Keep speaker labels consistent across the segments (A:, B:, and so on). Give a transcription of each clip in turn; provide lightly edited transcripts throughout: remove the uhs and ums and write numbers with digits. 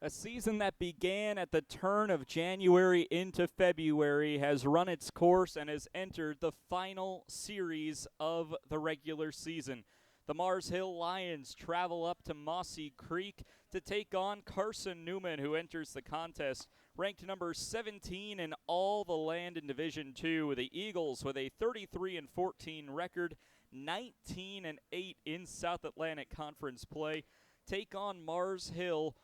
A: A season that began at the turn of January into February has run its course and has entered the final series of the regular season. The Mars Hill Lions travel up to Mossy Creek to take on Carson-Newman, who enters the contest ranked number 17 in all the land in Division II. The Eagles, with a 33-14 record, 19-8 in South Atlantic Conference play, take on Mars Hill,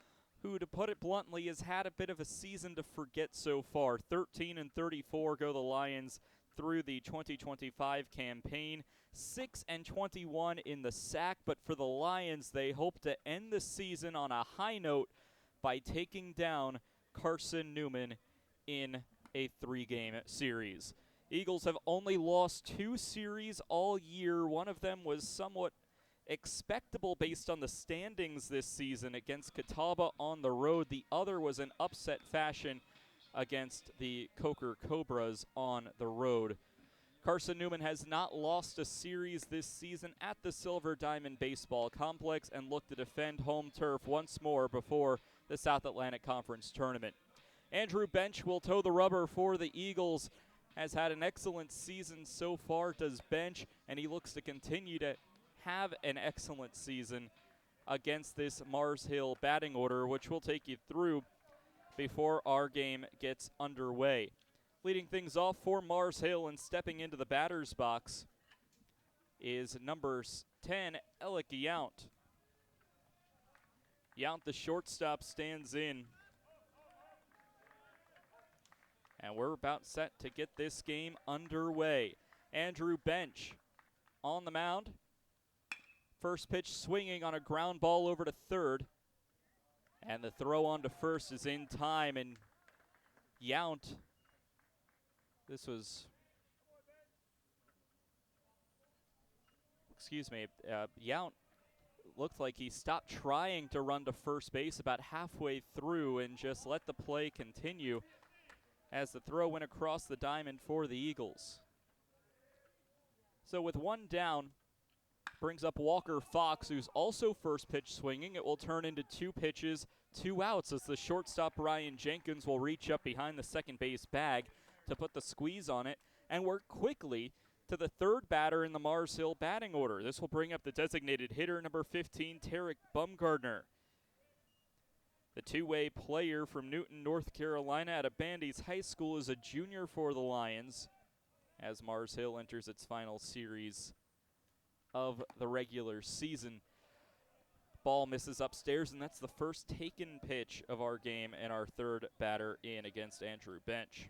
A: who, to put it bluntly, has had a bit of a season to forget so far. 13-34 go the Lions through the 2025 campaign. 6-21 in the SAC, but for the Lions, they hope to end the season on a high note by taking down Carson-Newman in a 3-game series. Eagles have only lost 2 series all year. One of them was somewhat expectable based on the standings this season against Catawba on the road. The other was an upset fashion against the Coker Cobras on the road. Carson-Newman has not lost a series this season at the Silver Diamond Baseball Complex and look to defend home turf once more before the South Atlantic Conference Tournament. Andrew Bench will toe the rubber for the Eagles. Has had an excellent season so far, does Bench, and he looks to continue to have an excellent season against this Mars Hill batting order, which we'll take you through before our game gets underway. Leading things off for Mars Hill and stepping into the batter's box is number 10, Alec Yount. Yount, the shortstop, stands in. And we're about set to get this game underway. Andrew Bench on the mound. First pitch swinging on a ground ball over to third. And the throw on to first is in time. And Yount, Yount looked like he stopped trying to run to first base about halfway through and just let the play continue as the throw went across the diamond for the Eagles. So with one down, brings up Walker Fox, who's also first pitch swinging. It will turn into 2 pitches, 2 outs, as the shortstop Ryan Jenkins will reach up behind the second base bag to put the squeeze on it and work quickly to the third batter in the Mars Hill batting order. This will bring up the designated hitter, number 15, Tarek Bumgardner. The two-way player from Newton, North Carolina out of Bandy's High School is a junior for the Lions as Mars Hill enters its final series of the regular season. Ball misses upstairs, and that's the first taken pitch of our game and our third batter in against Andrew Bench.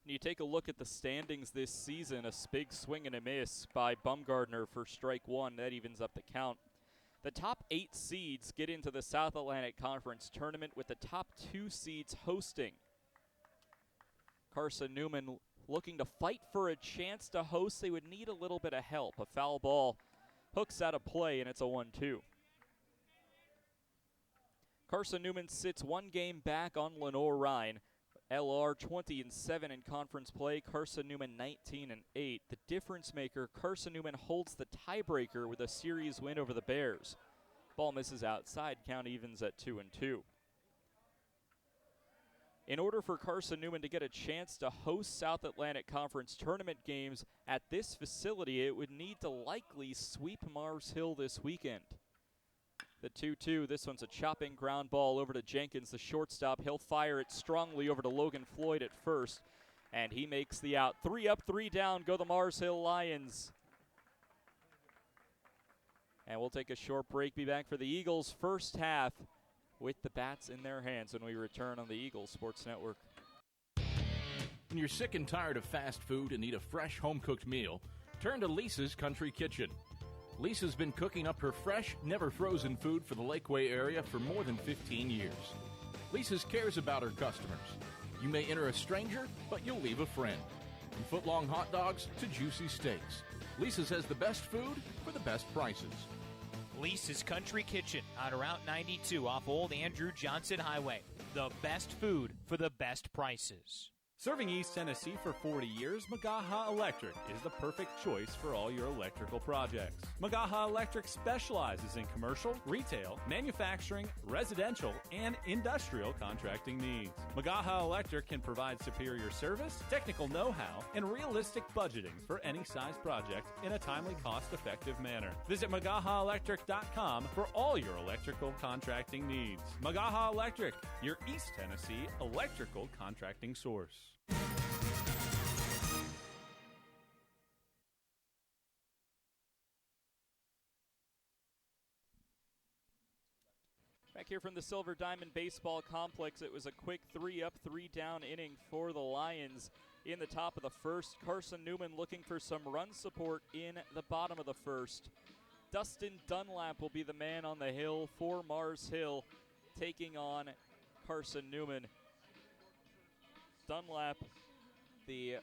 A: When you take a look at the standings this season, a big swing and a miss by Bumgardner for strike 1. That evens up the count. The top 8 seeds get into the South Atlantic Conference Tournament, with the top 2 seeds hosting. Carson-Newman looking to fight for a chance to host. They would need a little bit of help. A foul ball hooks out of play, and it's a 1-2. Carson-Newman sits 1 game back on Lenore-Rhine. LR 20-7 in conference play. Carson-Newman 19-8. The difference maker, Carson-Newman holds the tiebreaker with a series win over the Bears. Ball misses outside. Count evens at 2-2. In order for Carson-Newman to get a chance to host South Atlantic Conference tournament games at this facility, it would need to likely sweep Mars Hill this weekend. The 2-2, this one's a chopping ground ball over to Jenkins, the shortstop. He'll fire it strongly over to Logan Floyd at first, and he makes the out. 3 up, 3 down, go the Mars Hill Lions. And we'll take a short break, be back for the Eagles' first half with the bats in their hands when we return on the Eagles Sports Network.
B: When you're sick and tired of fast food and need a fresh home-cooked meal, turn to Lisa's Country Kitchen. Lisa's been cooking up her fresh, never-frozen food for the Lakeway area for more than 15 years. Lisa's cares about her customers. You may enter a stranger, but you'll leave a friend. From foot-long hot dogs to juicy steaks, Lisa's has the best food for the best prices.
C: Lisa's Country Kitchen on Route 92 off Old Andrew Johnson Highway. The best food for the best prices.
D: Serving East Tennessee for 40 years, Magaha Electric is the perfect choice for all your electrical projects. Magaha Electric specializes in commercial, retail, manufacturing, residential, and industrial contracting needs. Magaha Electric can provide superior service, technical know-how, and realistic budgeting for any size project in a timely, cost-effective manner. Visit MagahaElectric.com for all your electrical contracting needs. Magaha Electric, your East Tennessee electrical contracting source.
A: Back here from the Silver Diamond Baseball Complex, it was a quick 3-up, 3-down inning for the Lions in the top of the first. Carson-Newman looking for some run support in the bottom of the first. Dustin Dunlap will be the man on the hill for Mars Hill, taking on Carson-Newman. Dunlap, the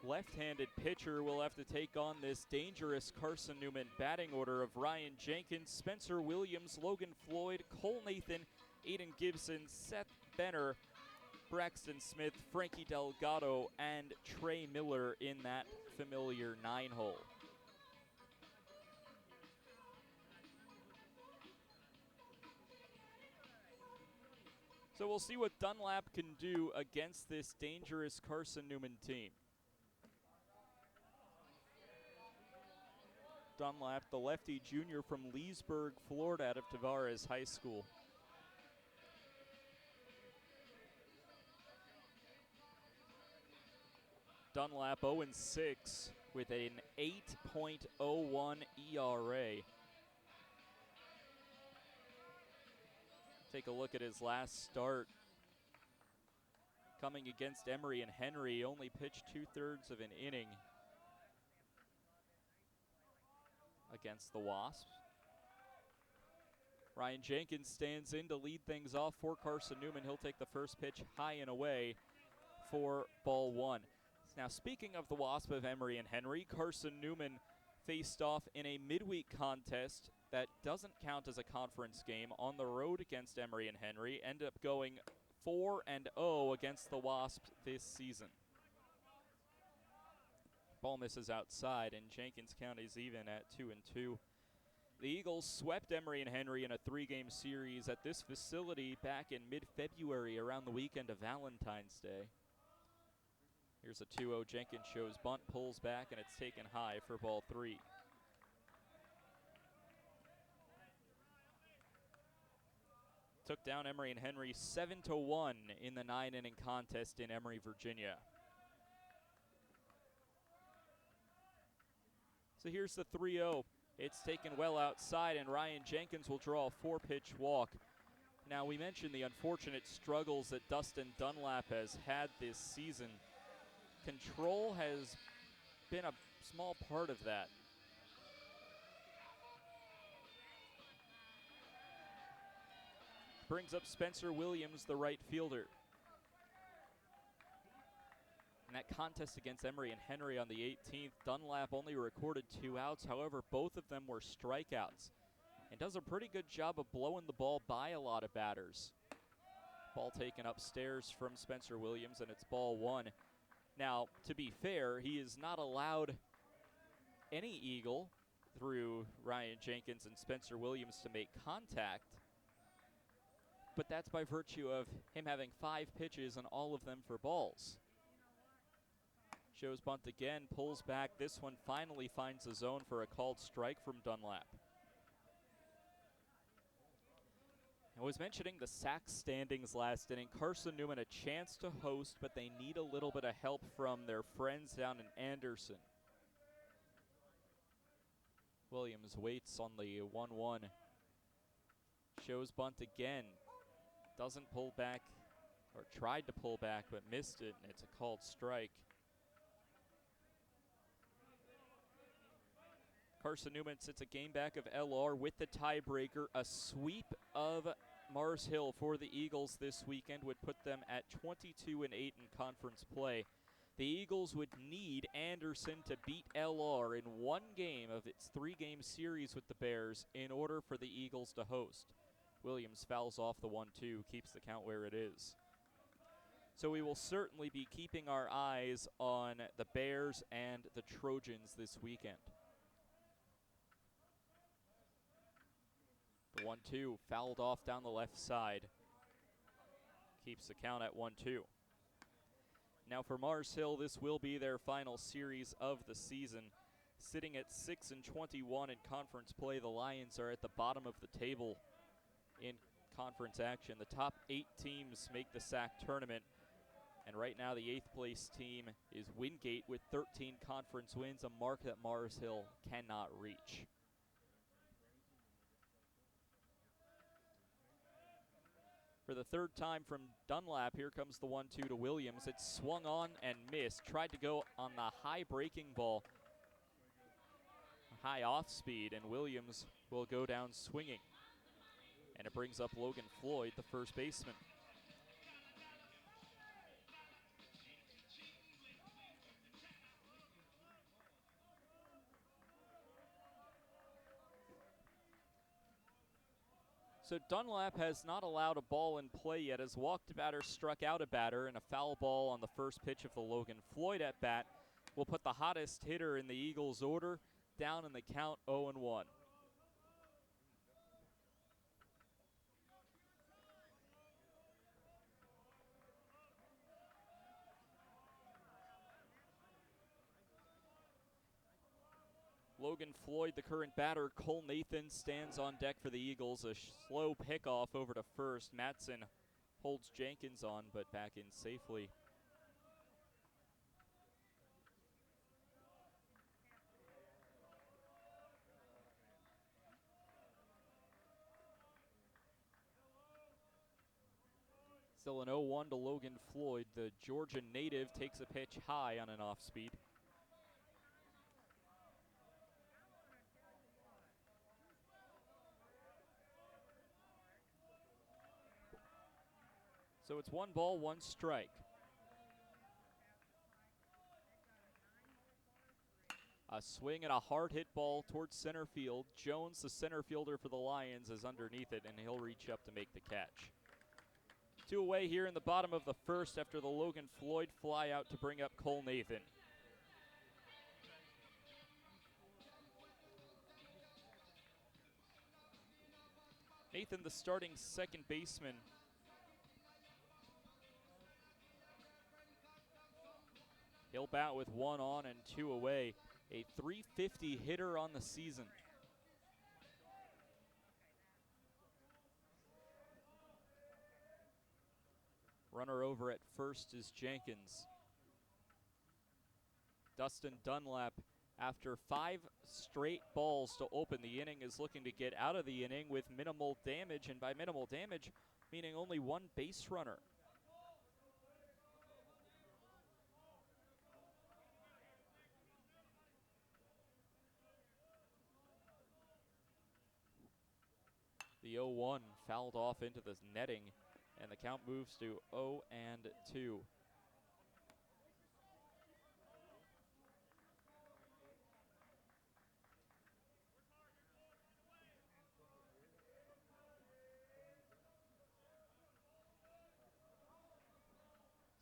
A: left-handed pitcher, will have to take on this dangerous Carson-Newman batting order of Ryan Jenkins, Spencer Williams, Logan Floyd, Cole Nathan, Aiden Gibson, Seth Benner, Braxton Smith, Frankie Delgado, and Trey Miller in that familiar 9-hole. So we'll see what Dunlap can do against this dangerous Carson-Newman team. Dunlap, the lefty junior from Leesburg, Florida, out of Tavares High School. Dunlap 0-6 with an 8.01 ERA. Take a look at his last start. Coming against Emory and Henry, only pitched 2/3 of an inning against the Wasps. Ryan Jenkins stands in to lead things off for Carson-Newman. He'll take the first pitch high and away for ball one. Now, speaking of the Wasp of Emory and Henry, Carson-Newman faced off in a midweek contest that doesn't count as a conference game on the road against Emory and Henry. Ended up going 4-0 against the Wasps this season. Ball misses outside, and Jenkins County's even at 2-2. The Eagles swept Emory and Henry in a 3-game series at this facility back in mid-February around the weekend of Valentine's Day. Here's a 2-0. Jenkins shows bunt, pulls back, and it's taken high for ball 3. Took down Emory and Henry 7-1 in the 9-inning contest in Emory, Virginia. So here's the 3-0. It's taken well outside, and Ryan Jenkins will draw a 4-pitch walk. Now, we mentioned the unfortunate struggles that Dustin Dunlap has had this season. Control has been a small part of that. Brings up Spencer Williams, the right fielder. In that contest against Emory and Henry on the 18th, Dunlap only recorded 2 outs. However, both of them were strikeouts, and does a pretty good job of blowing the ball by a lot of batters. Ball taken upstairs from Spencer Williams, and it's ball 1. Now, to be fair, he is not allowed any Eagle through Ryan Jenkins and Spencer Williams to make contact, but that's by virtue of him having 5 pitches and all of them for balls. Shows bunt again, pulls back. This one finally finds the zone for a called strike from Dunlap. I was mentioning the sack standings last inning. Carson-Newman a chance to host, but they need a little bit of help from their friends down in Anderson. Williams waits on the 1-1. Shows bunt again. Doesn't pull back, or tried to pull back, but missed it, and it's a called strike. Carson-Newman sits a game back of LR with the tiebreaker. A sweep of Mars Hill for the Eagles this weekend would put them at 22-8 in conference play. The Eagles would need Anderson to beat LR in one game of its 3-game series with the Bears in order for the Eagles to host. Williams fouls off the 1-2, keeps the count where it is. So we will certainly be keeping our eyes on the Bears and the Trojans this weekend. The 1-2 fouled off down the left side. Keeps the count at 1-2. Now for Mars Hill, this will be their final series of the season. Sitting at 6-21 in conference play, the Lions are at the bottom of the table in conference action. The top 8 teams make the SAC tournament. And right now the 8th place team is Wingate with 13 conference wins, a mark that Mars Hill cannot reach. For the third time from Dunlap, here comes the 1-2 to Williams. It's swung on and missed. Tried to go on the high breaking ball, high off speed, and Williams will go down swinging. And it brings up Logan Floyd, the first baseman. So Dunlap has not allowed a ball in play yet, has walked a batter, struck out a batter, and a foul ball on the first pitch of the Logan Floyd at bat will put the hottest hitter in the Eagles' order down in the count 0-1. Logan Floyd, the current batter. Cole Nathan stands on deck for the Eagles. A slow pickoff over to first. Matson holds Jenkins on, but back in safely. Still an 0-1 to Logan Floyd. The Georgia native takes a pitch high on an off speed. So it's 1 ball, 1 strike. A swing and a hard hit ball towards center field. Jones, the center fielder for the Lions, is underneath it, and he'll reach up to make the catch. 2 away here in the bottom of the first after the Logan Floyd fly out to bring up Cole Nathan. Nathan, the starting second baseman. He'll bat with 1 on and 2 away. A .350 hitter on the season. Runner over at first is Jenkins. Dustin Dunlap, after 5 straight balls to open the inning, is looking to get out of the inning with minimal damage, and by minimal damage, meaning only 1 base runner. The 0-1 fouled off into the netting, and the count moves to 0-2.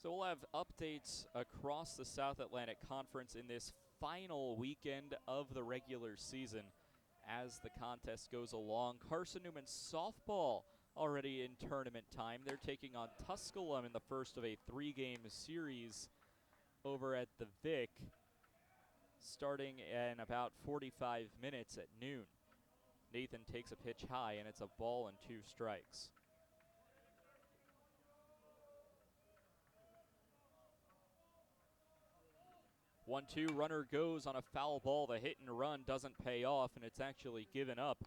A: So we'll have updates across the South Atlantic Conference in this final weekend of the regular season as the contest goes along. Carson-Newman softball already in tournament time. They're taking on Tusculum in the first of a 3-game series over at the Vic, starting in about 45 minutes at noon. Nathan takes a pitch high, and it's a ball and 2 strikes. One-two, runner goes on a foul ball. The hit and run doesn't pay off, and it's actually given up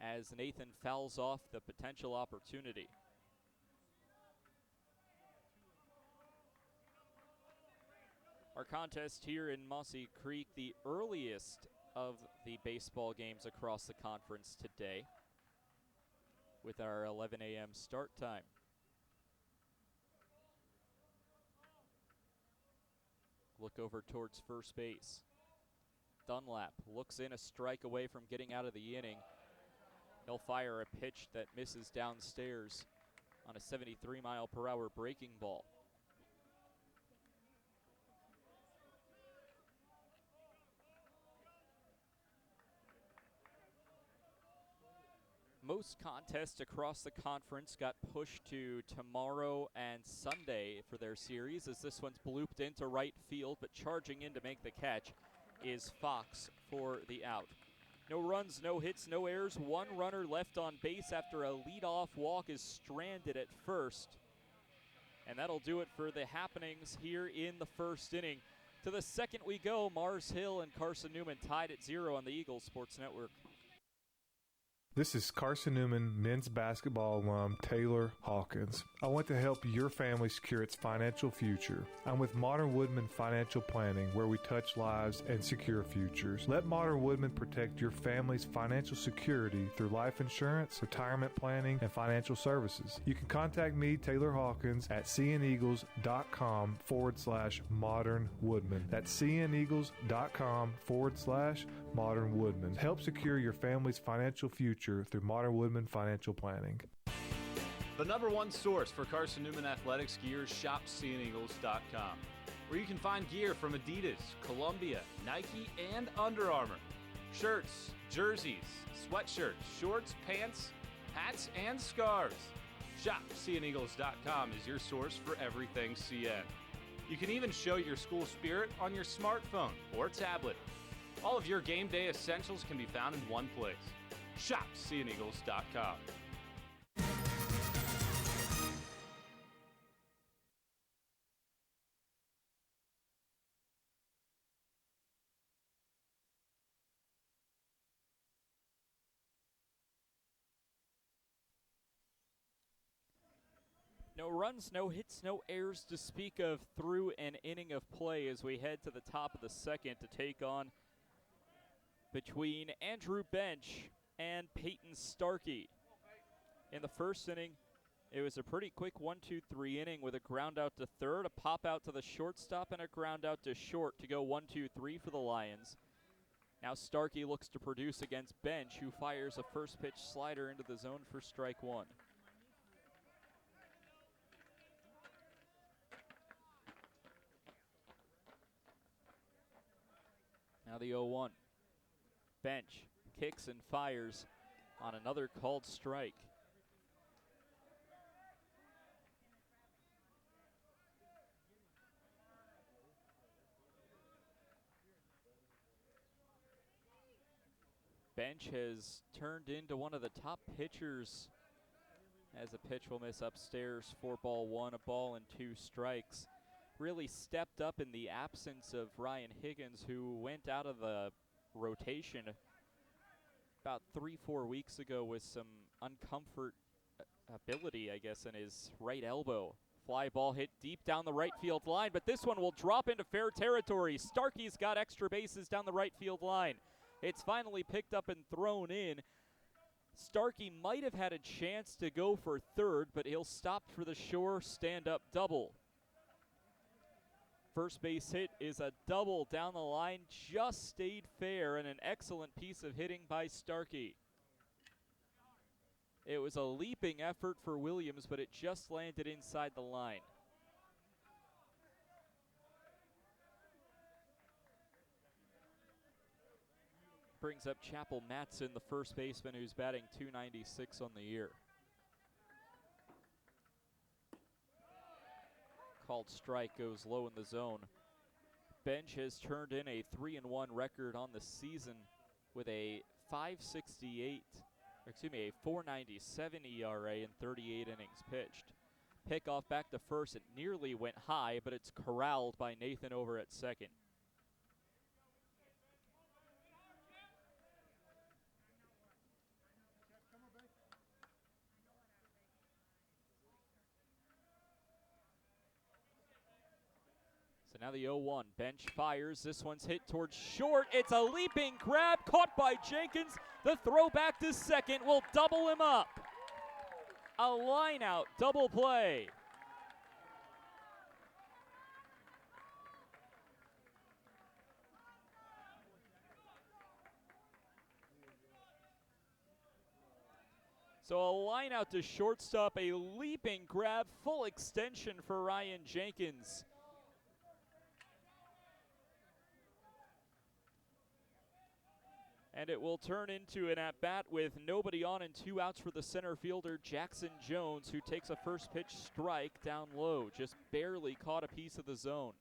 A: as Nathan fouls off the potential opportunity. Our contest here in Mossy Creek, the earliest of the baseball games across the conference today, with our 11 a.m. start time. Look over towards first base. Dunlap looks in, a strike away from getting out of the inning. He'll fire a pitch that misses downstairs on a 73-mile-per-hour breaking ball. most contests across the conference got pushed to tomorrow and Sunday for their series, as this one's blooped into right field, but charging in to make the catch is Fox for the out. No runs, no hits, no errors, one runner left on base after a leadoff walk is stranded at first. And that'll do it for the happenings here in the first inning. To the second we go. Mars Hill and Carson-Newman tied at 0 on the Eagles Sports Network.
E: This is Carson-Newman men's basketball alum Taylor Hawkins. I want to help your family secure its financial future. I'm with Modern Woodman Financial Planning, where we touch lives and secure futures. Let Modern Woodman protect your family's financial security through life insurance, retirement planning, and financial services. You can contact me, Taylor Hawkins, at cneagles.com/Modern Woodman. That's cneagles.com/Modern Woodman. Help secure your family's financial future through Modern Woodman Financial Planning.
D: The number one source for Carson-Newman athletics gear is shopcneagles.com, where you can find gear from Adidas, Columbia, Nike, and Under Armour. Shirts, jerseys, sweatshirts, shorts, pants, hats, and scarves. Shopcneagles.com is your source for everything CN. You can even show your school spirit on your smartphone or tablet. All of your game day essentials can be found in one place. ShopCNeagles.com.
A: No runs, no hits, no errors to speak of through an inning of play as we head to the top of the second to take on between Andrew Bench and Peyton Starkey. In the first inning, it was a pretty quick 1-2-3 inning with a ground out to third, a pop out to the shortstop, and a ground out to short to go 1-2-3 for the Lions. Now Starkey looks to produce against Bench, who fires a first pitch slider into the zone for strike one. Now the 0-1. Bench kicks and fires on another called strike. Bench has turned into one of the top pitchers as a pitch will miss upstairs. 4-1, a ball and 2 strikes. Really stepped up in the absence of Ryan Higgins, who went out of the rotation about 3-4 weeks ago with some uncomfort ability, I guess, in his right elbow. Fly ball hit deep down the right field line, but this one will drop into fair territory. Starkey's got extra bases down the right field line. It's finally picked up and thrown in. Starkey might have had a chance to go for third, but he'll stop for the sure stand-up double. First base hit is a double down the line, just stayed fair, and an excellent piece of hitting by Starkey. It was a leaping effort for Williams, but it just landed inside the line. Brings up Chappell Matson, the first baseman, who's batting .296 on the year. Called strike goes low in the zone. Bench has turned in a 3-1 record on the season with a .497 ERA in 38 innings pitched. Pickoff back to first. It nearly went high, but it's corralled by Nathan over at second. So now the 0-1. Bench fires. This one's hit towards short. It's a leaping grab caught by Jenkins. The throw back to second will double him up. A line out double play. So a line out to shortstop, a leaping grab, full extension for Ryan Jenkins. And it will turn into an at-bat with nobody on and 2 outs for the center fielder, Jackson Jones, who takes a first pitch strike down low. Just barely caught a piece of the zone.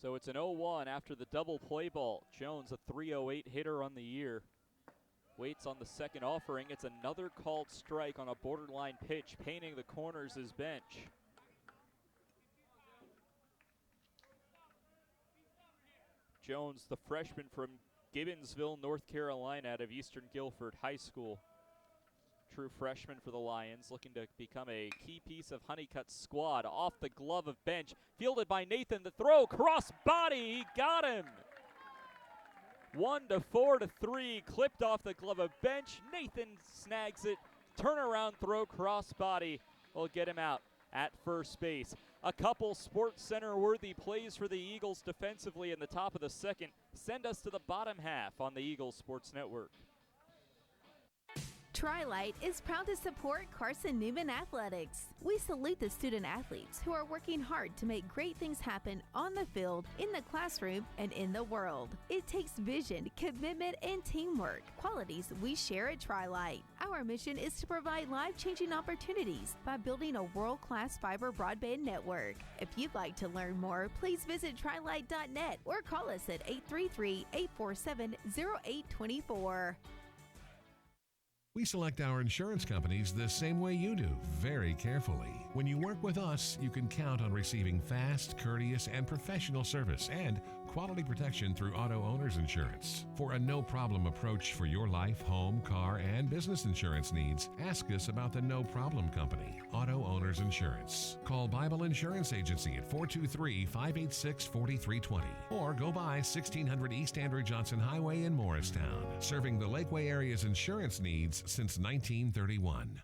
A: So it's an 0-1 after the double play ball. Jones, a .308 hitter on the year, waits on the second offering. It's another called strike on a borderline pitch, painting the corners as bench. Jones, the freshman from Gibbonsville, North Carolina, out of Eastern Guilford High School. True freshman for the Lions, looking to become a key piece of Honeycutt's squad. Off the glove of bench, fielded by Nathan. The throw, cross body, he got him. 1-4-3, clipped off the glove of bench. Nathan snags it. Turnaround throw, cross body will get him out at first base. A couple Sports Center worthy plays for the Eagles defensively in the top of the second send us to the bottom half on the Eagles Sports Network.
F: Tri-Light is proud to support Carson-Newman Athletics. We salute the student athletes who are working hard to make great things happen on the field, in the classroom, and in the world. It takes vision, commitment, and teamwork, qualities we share at Tri-Light. Our mission is to provide life-changing opportunities by building a world-class fiber broadband network. If you'd like to learn more, please visit trilight.net or call us at 833-847-0824.
G: We select our insurance companies the same way you do, very carefully. When you work with us, you can count on receiving fast, courteous, and professional service and quality protection through Auto Owners Insurance. For a no-problem approach for your life, home, car, and business insurance needs, ask us about the No Problem Company, Auto Owners Insurance. Call Bible Insurance Agency at 423-586-4320 or go by 1600 East Andrew Johnson Highway in Morristown, serving the Lakeway area's insurance needs since 1931.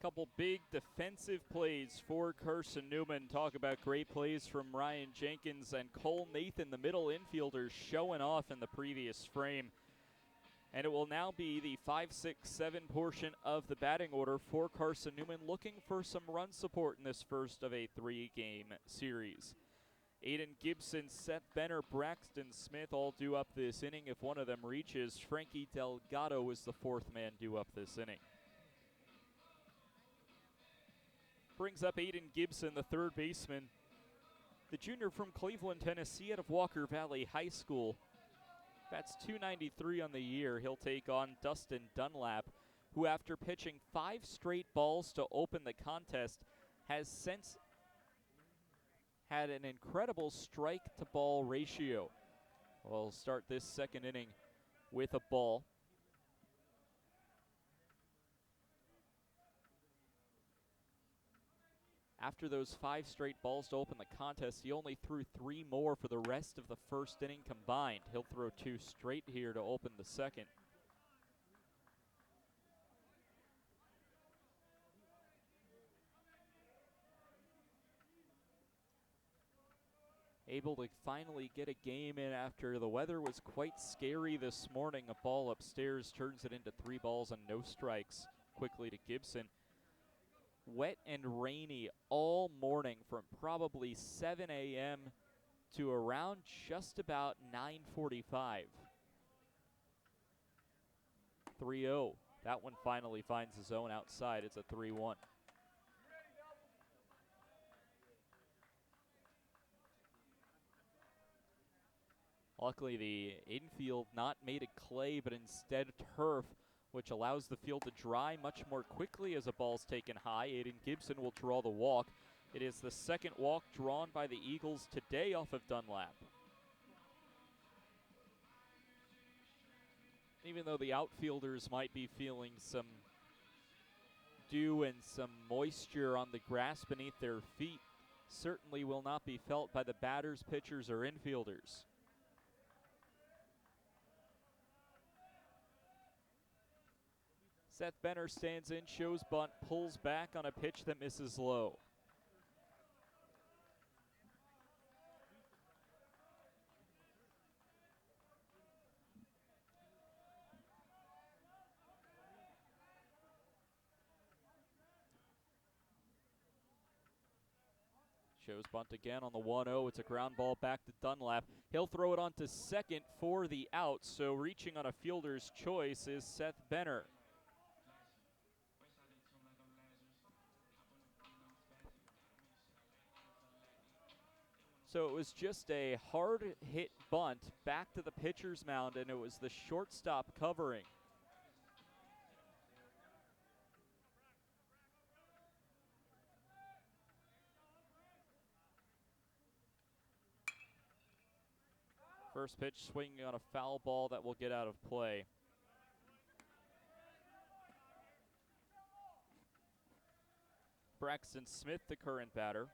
A: Couple big defensive plays for Carson-Newman. Talk about great plays from Ryan Jenkins and Cole Nathan, the middle infielders, showing off in the previous frame. And it will now be the 5-6-7 portion of the batting order for Carson-Newman, looking for some run support in this first of a 3-game series. Aiden Gibson, Seth Benner, Braxton Smith all due up this inning. If one of them reaches, Frankie Delgado is the fourth man due up this inning. Brings up Aiden Gibson, the third baseman, the junior from Cleveland, Tennessee, out of Walker Valley High School. That's .293 on the year. He'll take on Dustin Dunlap, who after pitching 5 straight balls to open the contest, has since had an incredible strike-to-ball ratio. We'll start this second inning with a ball. After those 5 straight balls to open the contest, he only threw 3 more for the rest of the first inning combined. He'll throw 2 straight here to open the second. Able to finally get a game in after the weather was quite scary this morning. A ball upstairs turns it into 3 balls and no strikes quickly to Gibson. Wet and rainy all morning from probably 7 a.m. to around just about 9:45. 3-0. That one finally finds the zone outside. It's a 3-1. Luckily, the infield not made of clay, but instead turf, which allows the field to dry much more quickly as a ball's taken high. Aiden Gibson will draw the walk. It is the second walk drawn by the Eagles today off of Dunlap. Even though the outfielders might be feeling some dew and some moisture on the grass beneath their feet, certainly will not be felt by the batters, pitchers, or infielders. Seth Benner stands in, shows bunt, pulls back on a pitch that misses low. Shows bunt again on the 1-0. It's a ground ball back to Dunlap. He'll throw it on to second for the out, so reaching on a fielder's choice is Seth Benner. So it was just a hard hit bunt back to the pitcher's mound, and it was the shortstop covering. First pitch swinging on a foul ball that will get out of play. Braxton Smith, the current batter.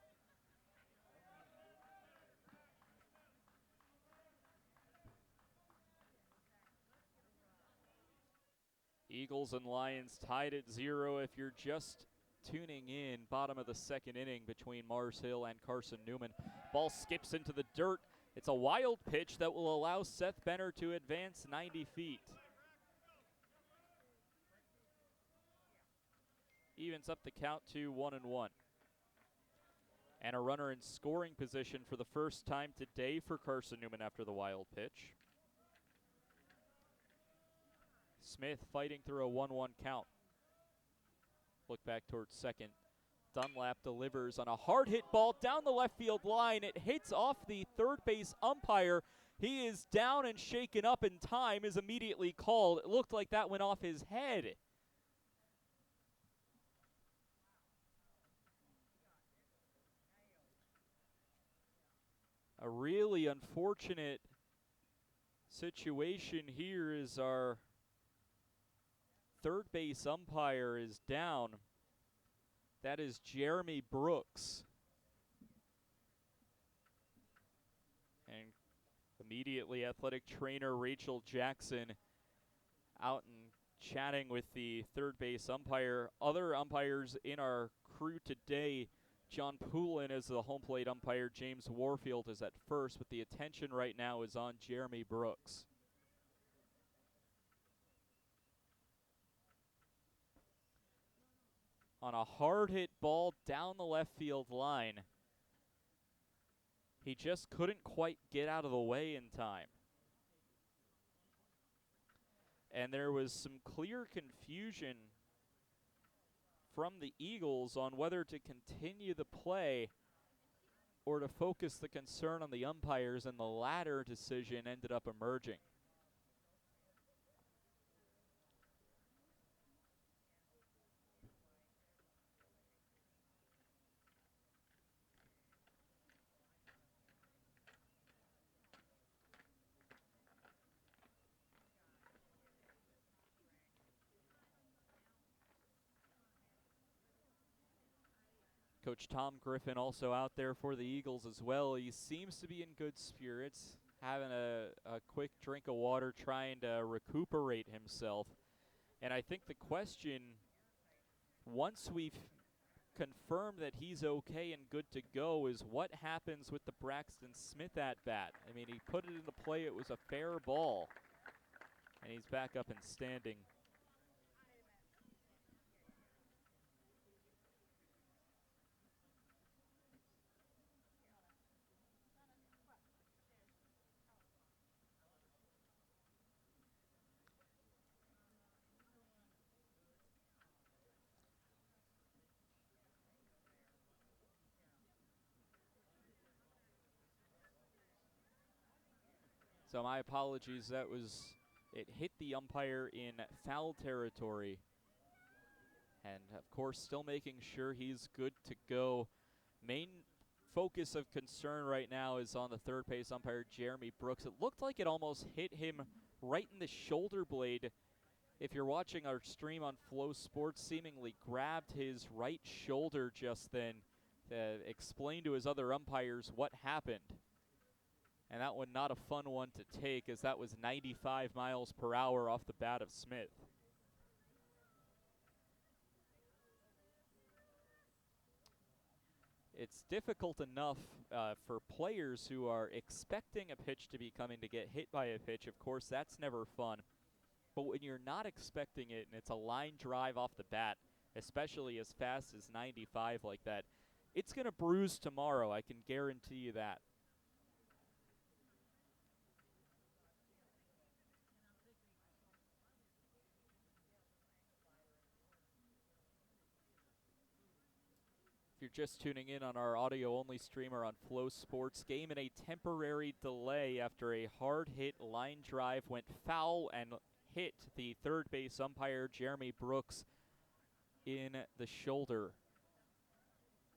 A: Eagles and Lions tied at 0. If you're just tuning in, bottom of the second inning between Mars Hill and Carson-Newman. Ball skips into the dirt. It's a wild pitch that will allow Seth Benner to advance 90 feet. Evens up the count to 1-1. And a runner in scoring position for the first time today for Carson-Newman after the wild pitch. Smith fighting through a 1-1 count. Look back towards second. Dunlap delivers on a hard hit ball down the left field line. It hits off the third base umpire. He is down and shaken up, and time is immediately called. It looked like that went off his head. A really unfortunate situation here is our third base umpire is down. That is Jeremy Brooks. And immediately athletic trainer Rachel Jackson out and chatting with the third base umpire. Other umpires in our crew today, John Poulin is the home plate umpire. James Warfield is at first, but the attention right now is on Jeremy Brooks. On a hard hit ball down the left field line. He just couldn't quite get out of the way in time. And there was some clear confusion from the Eagles on whether to continue the play or to focus the concern on the umpires, and the latter decision ended up emerging. Coach Tom Griffin also out there for the Eagles as well. He seems to be in good spirits, having a quick drink of water, trying to recuperate himself. And I think the question, once we've confirmed that he's okay and good to go, is what happens with the Braxton Smith at-bat. I mean, he put it into play. It was a fair ball. And he's back up and standing. So my apologies, it hit the umpire in foul territory. And of course, still making sure he's good to go. Main focus of concern right now is on the third base umpire, Jeremy Brooks. It looked like it almost hit him right in the shoulder blade. If you're watching our stream on Flow Sports, seemingly grabbed his right shoulder just then to explain to his other umpires what happened. And that one not a fun one to take, as that was 95 miles per hour off the bat of Smith. It's difficult enough for players who are expecting a pitch to be coming to get hit by a pitch. Of course, that's never fun. But when you're not expecting it and it's a line drive off the bat, especially as fast as 95 like that, it's going to bruise tomorrow. I can guarantee you that. If you're just tuning in on our audio-only streamer on Flow Sports, game in a temporary delay after a hard-hit line drive went foul and hit the third base umpire, Jeremy Brooks, in the shoulder.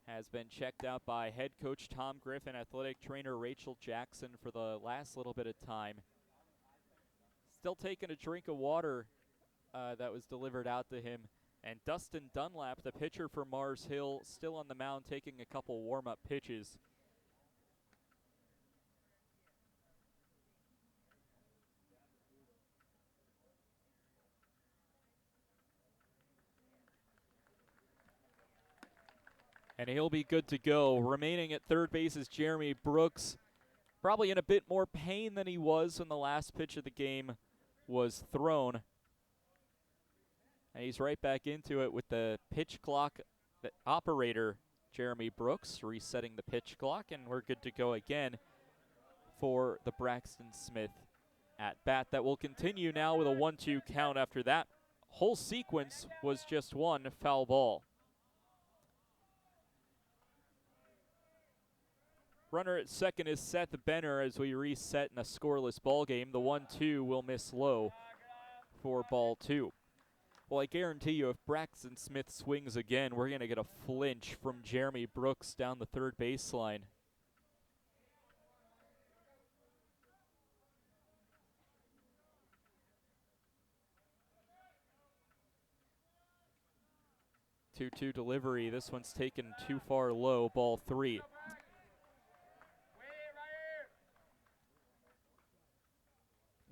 A: Has been checked out by head coach Tom Griffin, athletic trainer Rachel Jackson for the last little bit of time. Still taking a drink of water that was delivered out to him. And Dustin Dunlap, the pitcher for Mars Hill, still on the mound taking a couple warm-up pitches. And he'll be good to go. Remaining at third base is Jeremy Brooks. Probably in a bit more pain than he was when the last pitch of the game was thrown. And he's right back into it with the pitch clock operator, Jeremy Brooks, resetting the pitch clock, and we're good to go again for the Braxton Smith at bat. That will continue now with a 1-2 count after that. Whole sequence was just one foul ball. Runner at second is Seth Benner as we reset in a scoreless ball game. The 1-2 will miss low for ball two. Well, I guarantee you if Braxton Smith swings again, we're going to get a flinch from Jeremy Brooks down the third baseline. Two-two delivery. This one's taken too far low. Ball three.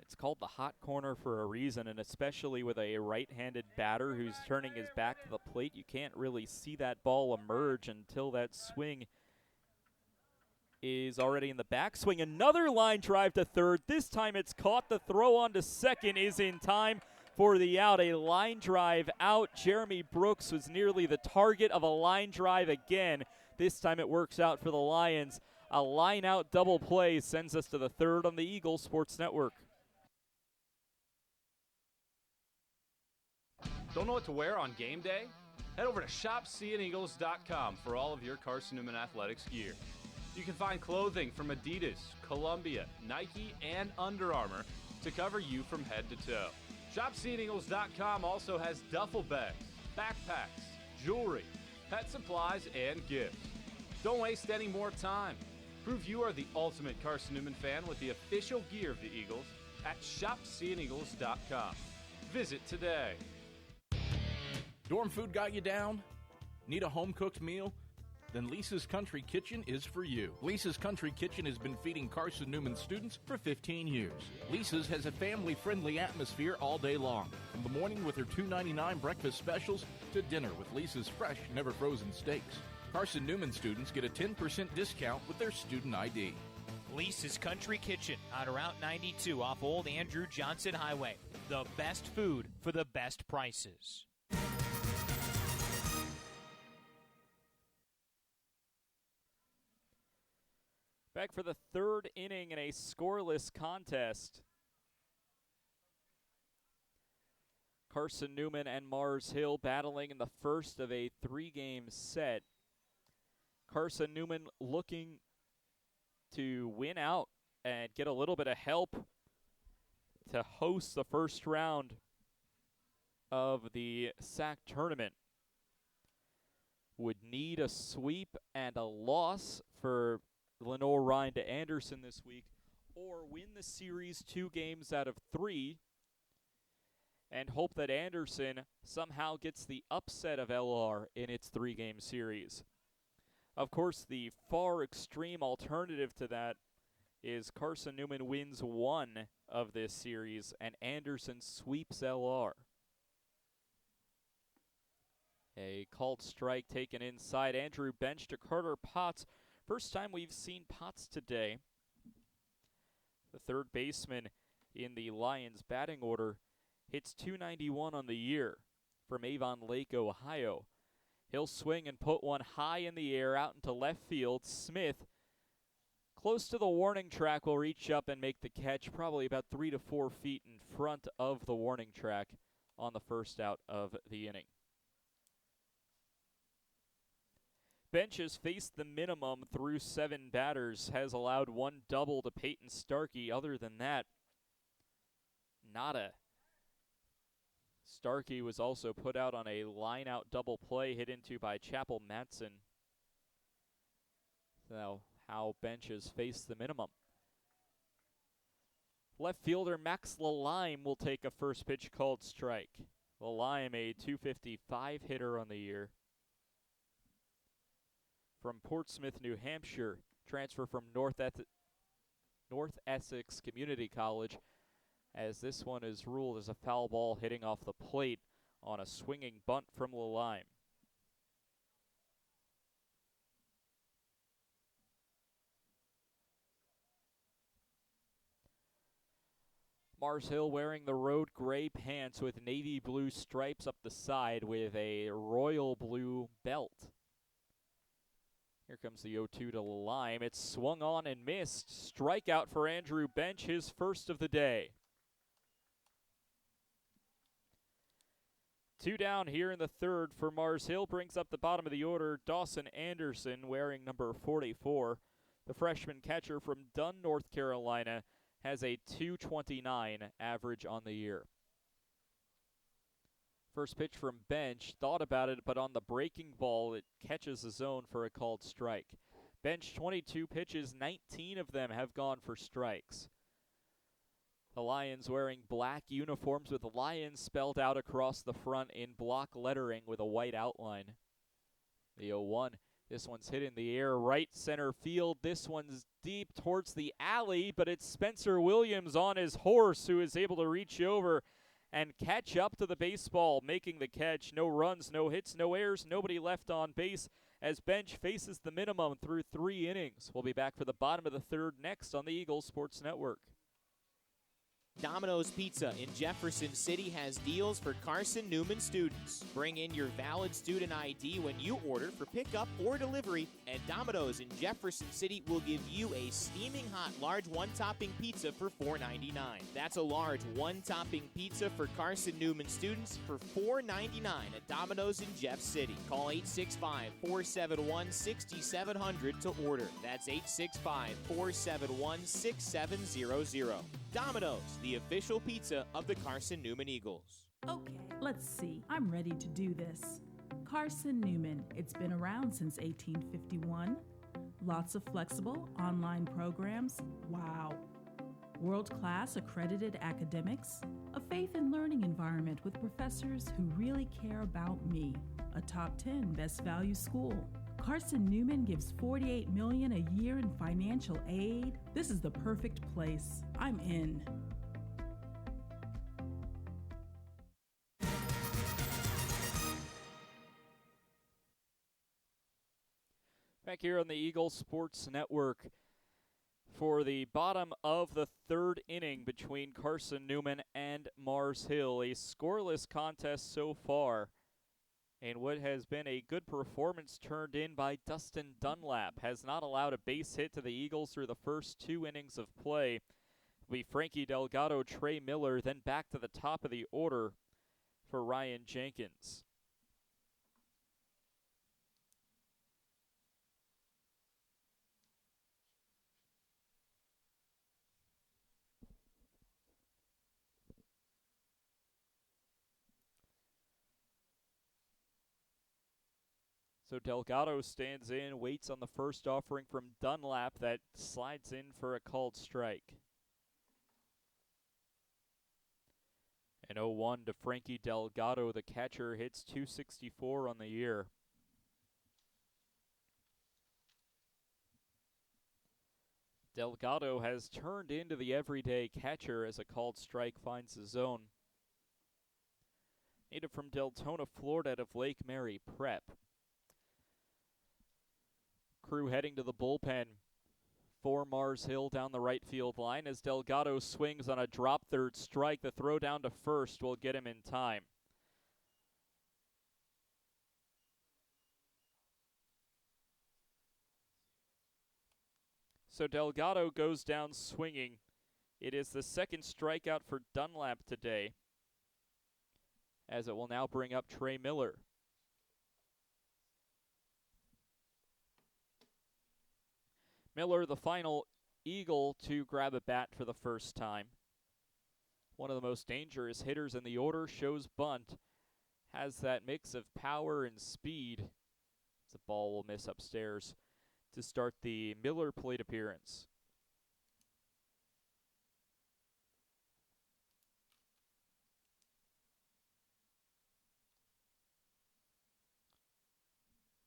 A: It's called the hot corner for a reason, and especially with a right-handed batter who's turning his back to the plate, you can't really see that ball emerge until that swing is already in the backswing. Another line drive to third. This time it's caught. The throw on to second is in time for the out. A line drive out. Jeremy Brooks was nearly the target of a line drive again. This time it works out for the Lions. A line out double play sends us to the third on the Eagles Sports Network.
D: Don't know what to wear on game day? Head over to shopseeandeagles.com for all of your Carson-Newman athletics gear. You can find clothing from Adidas, Columbia, Nike, and Under Armour to cover you from head to toe. ShopSeeingEagles.com also has duffel bags, backpacks, jewelry, pet supplies, and gifts. Don't waste any more time. Prove you are the ultimate Carson-Newman fan with the official gear of the Eagles at ShopSeeingEagles.com. Visit today.
B: Dorm food got you down? Need a home-cooked meal? Then Lisa's Country Kitchen is for you. Lisa's Country Kitchen has been feeding Carson-Newman students for 15 years. Lisa's has a family-friendly atmosphere all day long, from the morning with her $2.99 breakfast specials to dinner with Lisa's fresh, never-frozen steaks. Carson-Newman students get a 10% discount with their student ID.
C: Lisa's Country Kitchen on Route 92 off Old Andrew Johnson Highway. The best food for the best prices.
A: Back for the third inning in a scoreless contest. Carson-Newman and Mars Hill battling in the first of a three-game set. Carson-Newman looking to win out and get a little bit of help to host the first round of the SAC tournament. Would need a sweep and a loss for Lenore Ryan to Anderson this week, or win the series 2 games out of 3 and hope that Anderson somehow gets the upset of LR in its 3-game series. Of course, the far extreme alternative to that is Carson-Newman wins 1 of this series and Anderson sweeps LR. A called strike taken inside. Andrew Bench to Carter Potts. First time we've seen Potts today. The third baseman in the Lions batting order hits .291 on the year from Avon Lake, Ohio. He'll swing and put one high in the air out into left field. Smith, close to the warning track, will reach up and make the catch, probably about 3 to 4 feet in front of the warning track on the first out of the inning. Bench has faced the minimum through 7 batters, has allowed 1 double to Peyton Starkey. Other than that, nada. Starkey was also put out on a line-out double play hit into by Chappell Matson. So how Bench has faced the minimum. Left fielder Max Lalime will take a first pitch called strike. Lalime, a .255 hitter on the year. From Portsmouth, New Hampshire, transfer from North Essex Community College, as this one is ruled as a foul ball hitting off the plate on a swinging bunt from Lalime. Mars Hill wearing the road gray pants with navy blue stripes up the side with a royal blue belt. Here comes the 0-2 to Lalime. It's swung on and missed. Strikeout for Andrew Bench, his first of the day. 2 down here in the third for Mars Hill. Brings up the bottom of the order Dawson Anderson wearing number 44. The freshman catcher from Dunn, North Carolina, has a .229 average on the year. First pitch from Bench, thought about it, but on the breaking ball, it catches the zone for a called strike. Bench 22 pitches, 19 of them have gone for strikes. The Lions wearing black uniforms with Lions spelled out across the front in block lettering with a white outline. The 0-1. This one's hit in the air, right center field. This one's deep towards the alley, but it's Spencer Williams on his horse who is able to reach over and catch up to the baseball, making the catch. No runs, no hits, no errors, nobody left on base as Bench faces the minimum through 3 innings. We'll be back for the bottom of the third next on the Eagles Sports Network.
C: Domino's Pizza in Jefferson City has deals for Carson-Newman students. Bring in your valid student ID when you order for pickup or delivery, and Domino's in Jefferson City will give you a steaming hot large one-topping pizza for $4.99. That's a large one-topping pizza for Carson-Newman students for $4.99 at Domino's in Jeff City. Call 865-471-6700 to order. That's 865-471-6700. Domino's, the official pizza of the Carson-Newman Eagles.
H: Okay, let's see. I'm ready to do this. Carson-Newman. It's been around since 1851. Lots of flexible online programs. Wow. World-class accredited academics. A faith and learning environment with professors who really care about me. A top 10 best value school. Carson-Newman gives $48 million a year in financial aid. This is the perfect place. I'm in.
A: Back here on the Eagles Sports Network for the bottom of the third inning between Carson-Newman and Mars Hill. A scoreless contest so far, and what has been a good performance turned in by Dustin Dunlap. Has not allowed a base hit to the Eagles through the first 2 innings of play. It'll be Frankie Delgado, Trey Miller, then back to the top of the order for Ryan Jenkins. So Delgado stands in, waits on the first offering from Dunlap that slides in for a called strike. An 0-1 to Frankie Delgado. The catcher hits .264 on the year. Delgado has turned into the everyday catcher as a called strike finds the zone. Native from Deltona, Florida, out of Lake Mary Prep. Crew heading to the bullpen for Mars Hill down the right field line as Delgado swings on a drop third strike. The throw down to first will get him in time. So Delgado goes down swinging. It is the second strikeout for Dunlap today, as it will now bring up Trey Miller. Miller, the final Eagle to grab a bat for the first time. One of the most dangerous hitters in the order, shows bunt, has that mix of power and speed. The ball will miss upstairs to start the Miller plate appearance.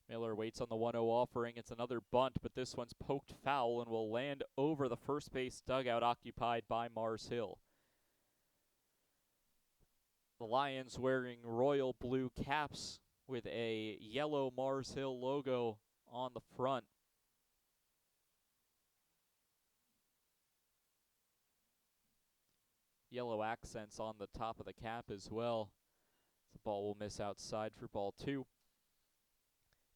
A: Miller waits on the 1-0 offering. It's another bunt, but this one's poked foul and will land over the first base dugout occupied by Mars Hill. The Lions wearing royal blue caps with a yellow Mars Hill logo on the front. Yellow accents on the top of the cap as well. The ball will miss outside for ball 2.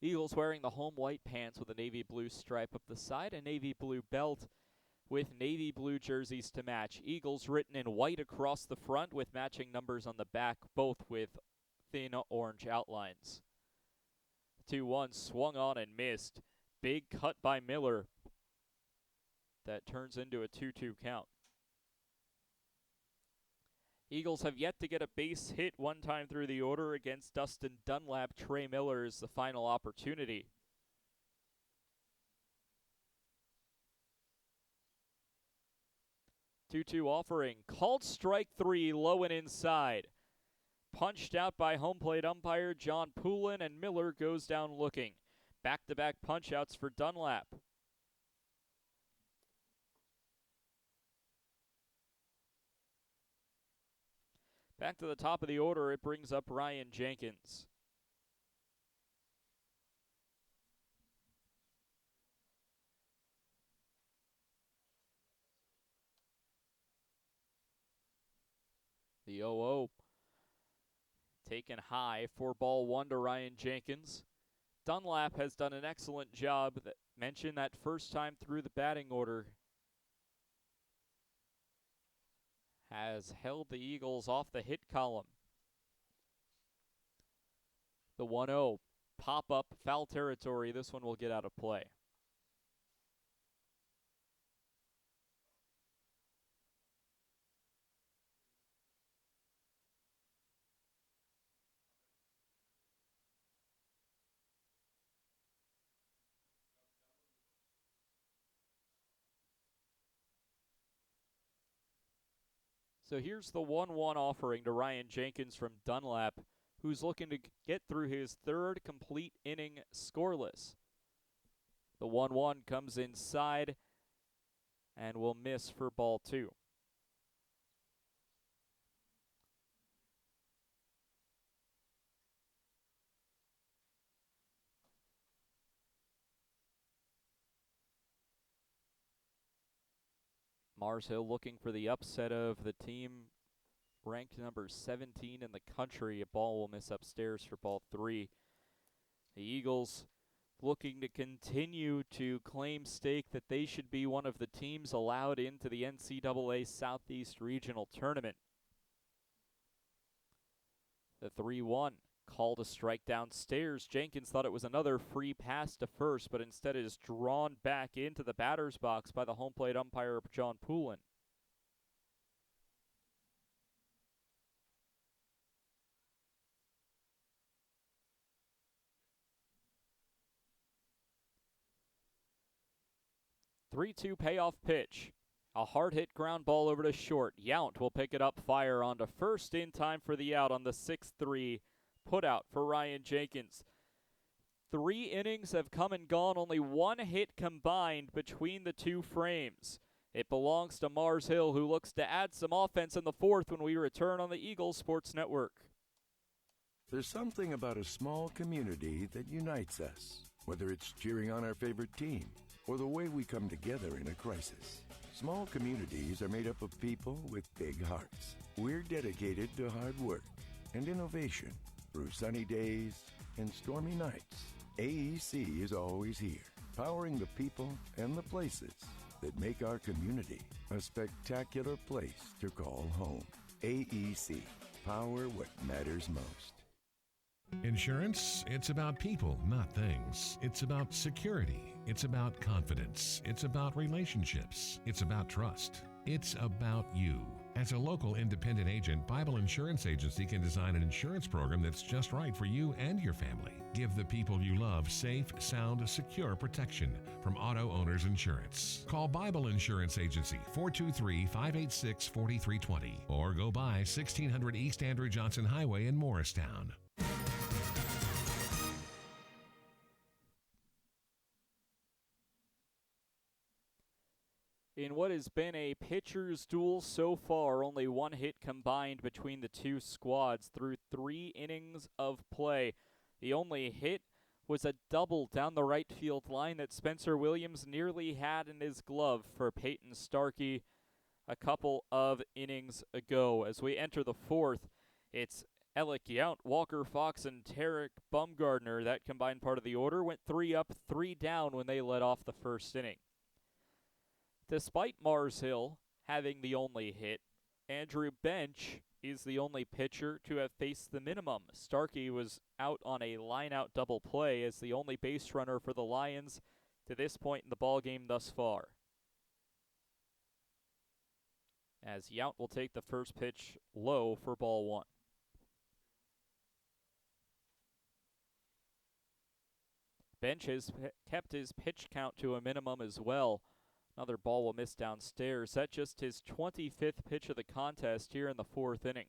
A: Eagles wearing the home white pants with a navy blue stripe up the side, a navy blue belt with navy blue jerseys to match. Eagles written in white across the front with matching numbers on the back, both with thin orange outlines. 2-1 swung on and missed. Big cut by Miller. That turns into a 2-2 count. Eagles have yet to get a base hit one time through the order against Dustin Dunlap. Trey Miller is the final opportunity. Two-two offering. Called strike 3, low and inside. Punched out by home plate umpire John Poulin, and Miller goes down looking. Back-to-back punch-outs for Dunlap. Back to the top of the order, it brings up Ryan Jenkins. The 0-0 taken high for ball 1 to Ryan Jenkins. Dunlap has done an excellent job. Mentioned that first time through the batting order. Has held the Eagles off the hit column. The 1-0 pop-up foul territory. This one will get out of play. So here's the 1-1 offering to Ryan Jenkins from Dunlap, who's looking to get through his third complete inning scoreless. The 1-1 comes inside and will miss for ball 2. Mars Hill looking for the upset of the team ranked number 17 in the country. A ball will miss upstairs for ball 3. The Eagles looking to continue to claim stake that they should be one of the teams allowed into the NCAA Southeast Regional Tournament. The 3-1 called a strike downstairs. Jenkins thought it was another free pass to first, but instead it is drawn back into the batter's box by the home plate umpire John Poulin. Three-two payoff pitch. A hard hit ground ball over to short. Yount will pick it up, fire onto first in time for the out on the 6-3 put out for Ryan Jenkins. 3 innings have come and gone, only 1 hit combined between the two frames. It belongs to Mars Hill, who looks to add some offense in the 4th when we return on the Eagles Sports Network.
I: There's something about a small community that unites us, whether it's cheering on our favorite team or the way we come together in a crisis. Small communities are made up of people with big hearts. We're dedicated to hard work and innovation through sunny days and stormy nights. AEC is always here, powering the people and the places that make our community a spectacular place to call home. AEC. Power what matters most.
G: Insurance, it's about people, not things. It's about security. It's about confidence. It's about relationships. It's about trust. It's about you. As a local independent agent, Bible Insurance Agency can design an insurance program that's just right for you and your family. Give the people you love safe, sound, secure protection from Auto Owners Insurance. Call Bible Insurance Agency 423-586-4320 or go by 1600 East Andrew Johnson Highway in Morristown.
A: In what has been a pitcher's duel so far, only one hit combined between the two squads through 3 innings of play. The only hit was a double down the right field line that Spencer Williams nearly had in his glove for Peyton Starkey a couple of innings ago. As we enter the 4th, it's Alec Yount, Walker Fox, and Tarek Bumgardner. That combined part of the order went 3 up, 3 down when they led off the first inning. Despite Mars Hill having the only hit, Andrew Bench is the only pitcher to have faced the minimum. Starkey was out on a line-out double play as the only base runner for the Lions to this point in the ballgame thus far. As Yount will take the first pitch low for ball 1. Bench has kept his pitch count to a minimum as well. Another ball will miss downstairs. That's just his 25th pitch of the contest here in the 4th inning.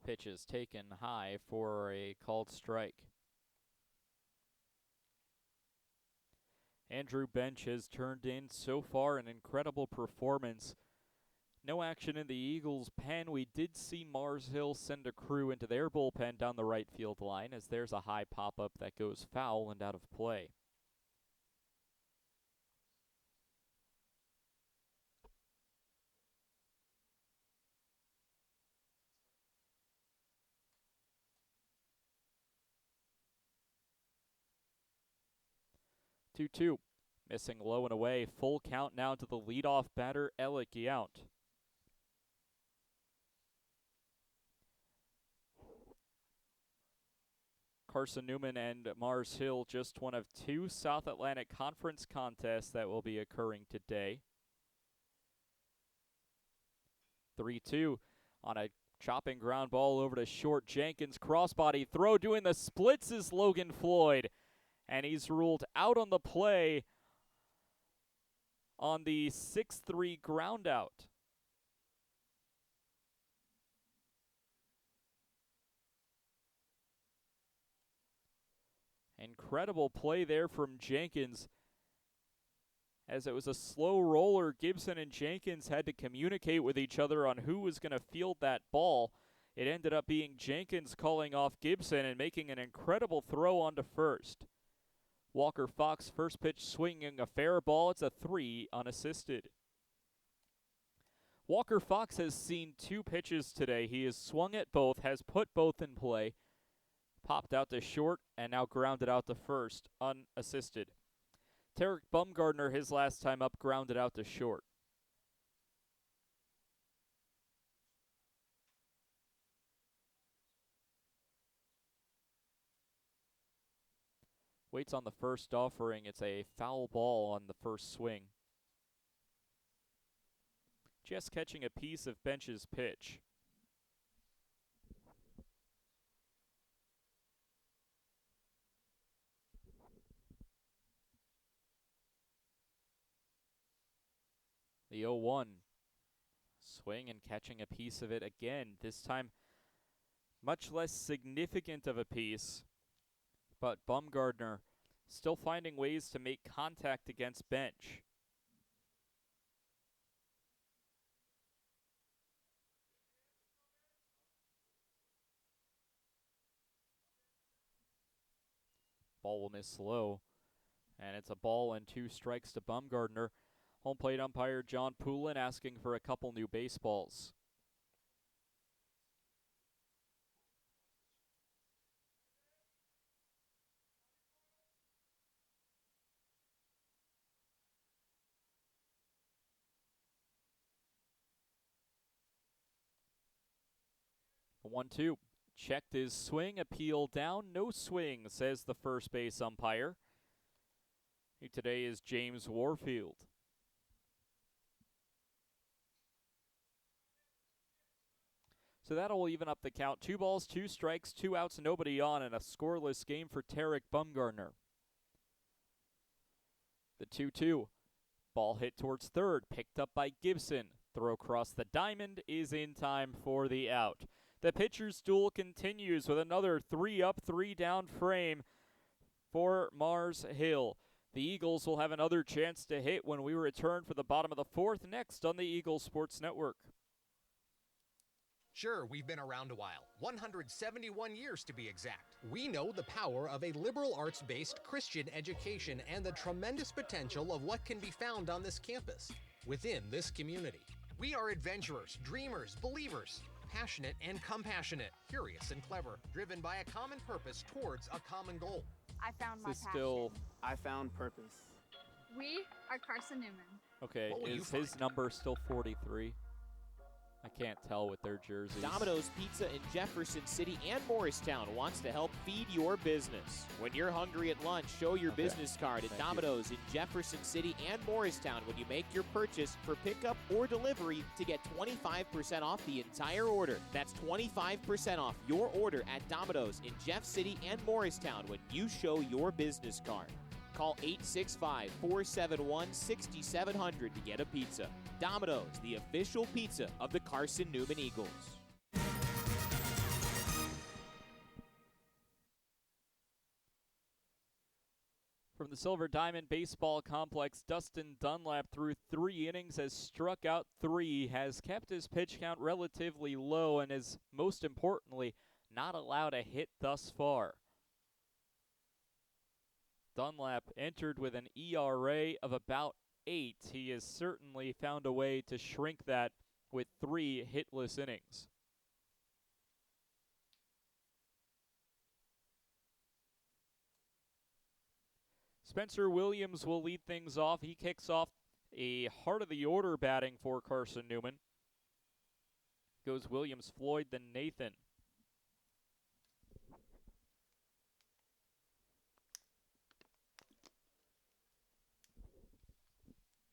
A: Pitch is taken high for a called strike. Andrew Bench has turned in so far an incredible performance. No action in the Eagles' pen. We did see Mars Hill send a crew into their bullpen down the right field line as there's a high pop-up that goes foul and out of play. Two-two. Missing low and away. Full count now to the leadoff batter, Alec Yount. Carson-Newman and Mars Hill, just one of 2 South Atlantic Conference contests that will be occurring today. 3-2 on a chopping ground ball over to short. Jenkins crossbody throw, doing the splits is Logan Floyd, and he's ruled out on the play on the 6-3 ground out. Incredible play there from Jenkins. As it was a slow roller, Gibson and Jenkins had to communicate with each other on who was going to field that ball. It ended up being Jenkins calling off Gibson and making an incredible throw onto first. Walker Fox, first pitch swinging a fair ball. It's a 3 unassisted. Walker Fox has seen 2 pitches today. He has swung at both, has put both in play, popped out to short, and now grounded out to first, unassisted. Tarek Bumgardner, his last time up, grounded out to short. Waits on the first offering. It's a foul ball on the first swing. Just catching a piece of Bench's pitch. The 0-1. Swing and catching a piece of it again. This time, much less significant of a piece. But Bumgardner still finding ways to make contact against Bench. Ball will miss low. And it's a ball and 2 strikes to Bumgardner. Home plate umpire John Poulin asking for a couple new baseballs. 1-2. Checked his swing, appeal down, no swing, says the first base umpire. He today is James Warfield. So that'll even up the count. 2 balls, 2 strikes, 2 outs, nobody on, and a scoreless game for Tarek Bumgarner. The 2-2. Ball hit towards third, picked up by Gibson. Throw across the diamond is in time for the out. The pitcher's duel continues with another 3 up, 3 down frame for Mars Hill. The Eagles will have another chance to hit when we return for the bottom of the 4th next on the Eagles Sports Network.
J: Sure, we've been around a while, 171 years to be exact. We know the power of a liberal arts-based Christian education and the tremendous potential of what can be found on this campus, within this community. We are adventurers, dreamers, believers, passionate and compassionate, curious and clever, driven by a common purpose towards a common goal.
K: I found my passion.
L: I found purpose.
K: We are Carson-Newman.
A: Okay, is his number still 43? I can't tell with their jerseys.
C: Domino's Pizza in Jefferson City and Morristown wants to help feed your business. When you're hungry at lunch, show your business card at Domino's in Jefferson City and Morristown when you make your purchase for pickup or delivery to get 25% off the entire order. That's 25% off your order at Domino's in Jeff City and Morristown when you show your business card. Call 865-471-6700 to get a pizza. Domino's, the official pizza of the Carson-Newman Eagles.
A: From the Silver Diamond Baseball Complex, Dustin Dunlap through 3 innings has struck out 3, has kept his pitch count relatively low, and is, most importantly, not allowed a hit thus far. Dunlap entered with an ERA of about 8. He has certainly found a way to shrink that with 3 hitless innings. Spencer Williams will lead things off. He kicks off a heart of the order batting for Carson-Newman. Goes Williams, Floyd, then Nathan.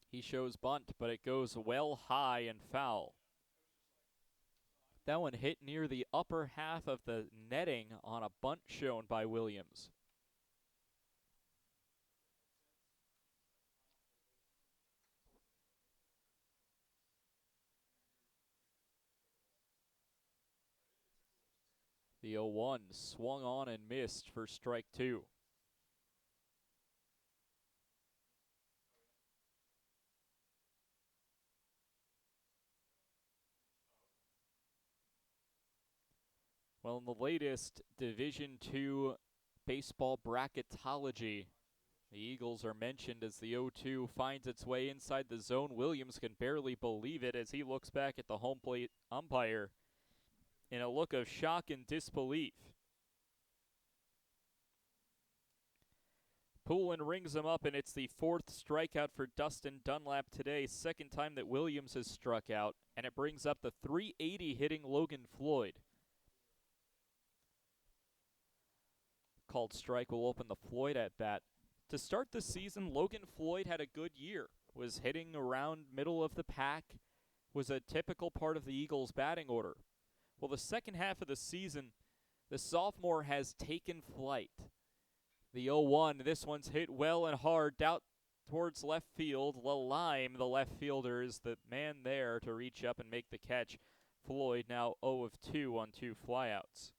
A: He shows bunt, but it goes well high and foul. That one hit near the upper half of the netting on a bunt shown by Williams. The 0-1 swung on and missed for strike 2. Well, in the latest Division II baseball bracketology, the Eagles are mentioned as the 0-2 finds its way inside the zone. Williams can barely believe it as he looks back at the home plate umpire in a look of shock and disbelief. Poulin rings him up, and it's the 4th strikeout for Dustin Dunlap today, 2nd time that Williams has struck out, and it brings up the .380 hitting Logan Floyd. Called strike will open the Floyd at bat. To start the season, Logan Floyd had a good year, was hitting around middle of the pack, was a typical part of the Eagles' batting order. Well, the second half of the season, the sophomore has taken flight. The 0-1, this one's hit well and hard out towards left field. Lalime, the left fielder, is the man there to reach up and make the catch. Floyd now 0 of 2 on 2 flyouts.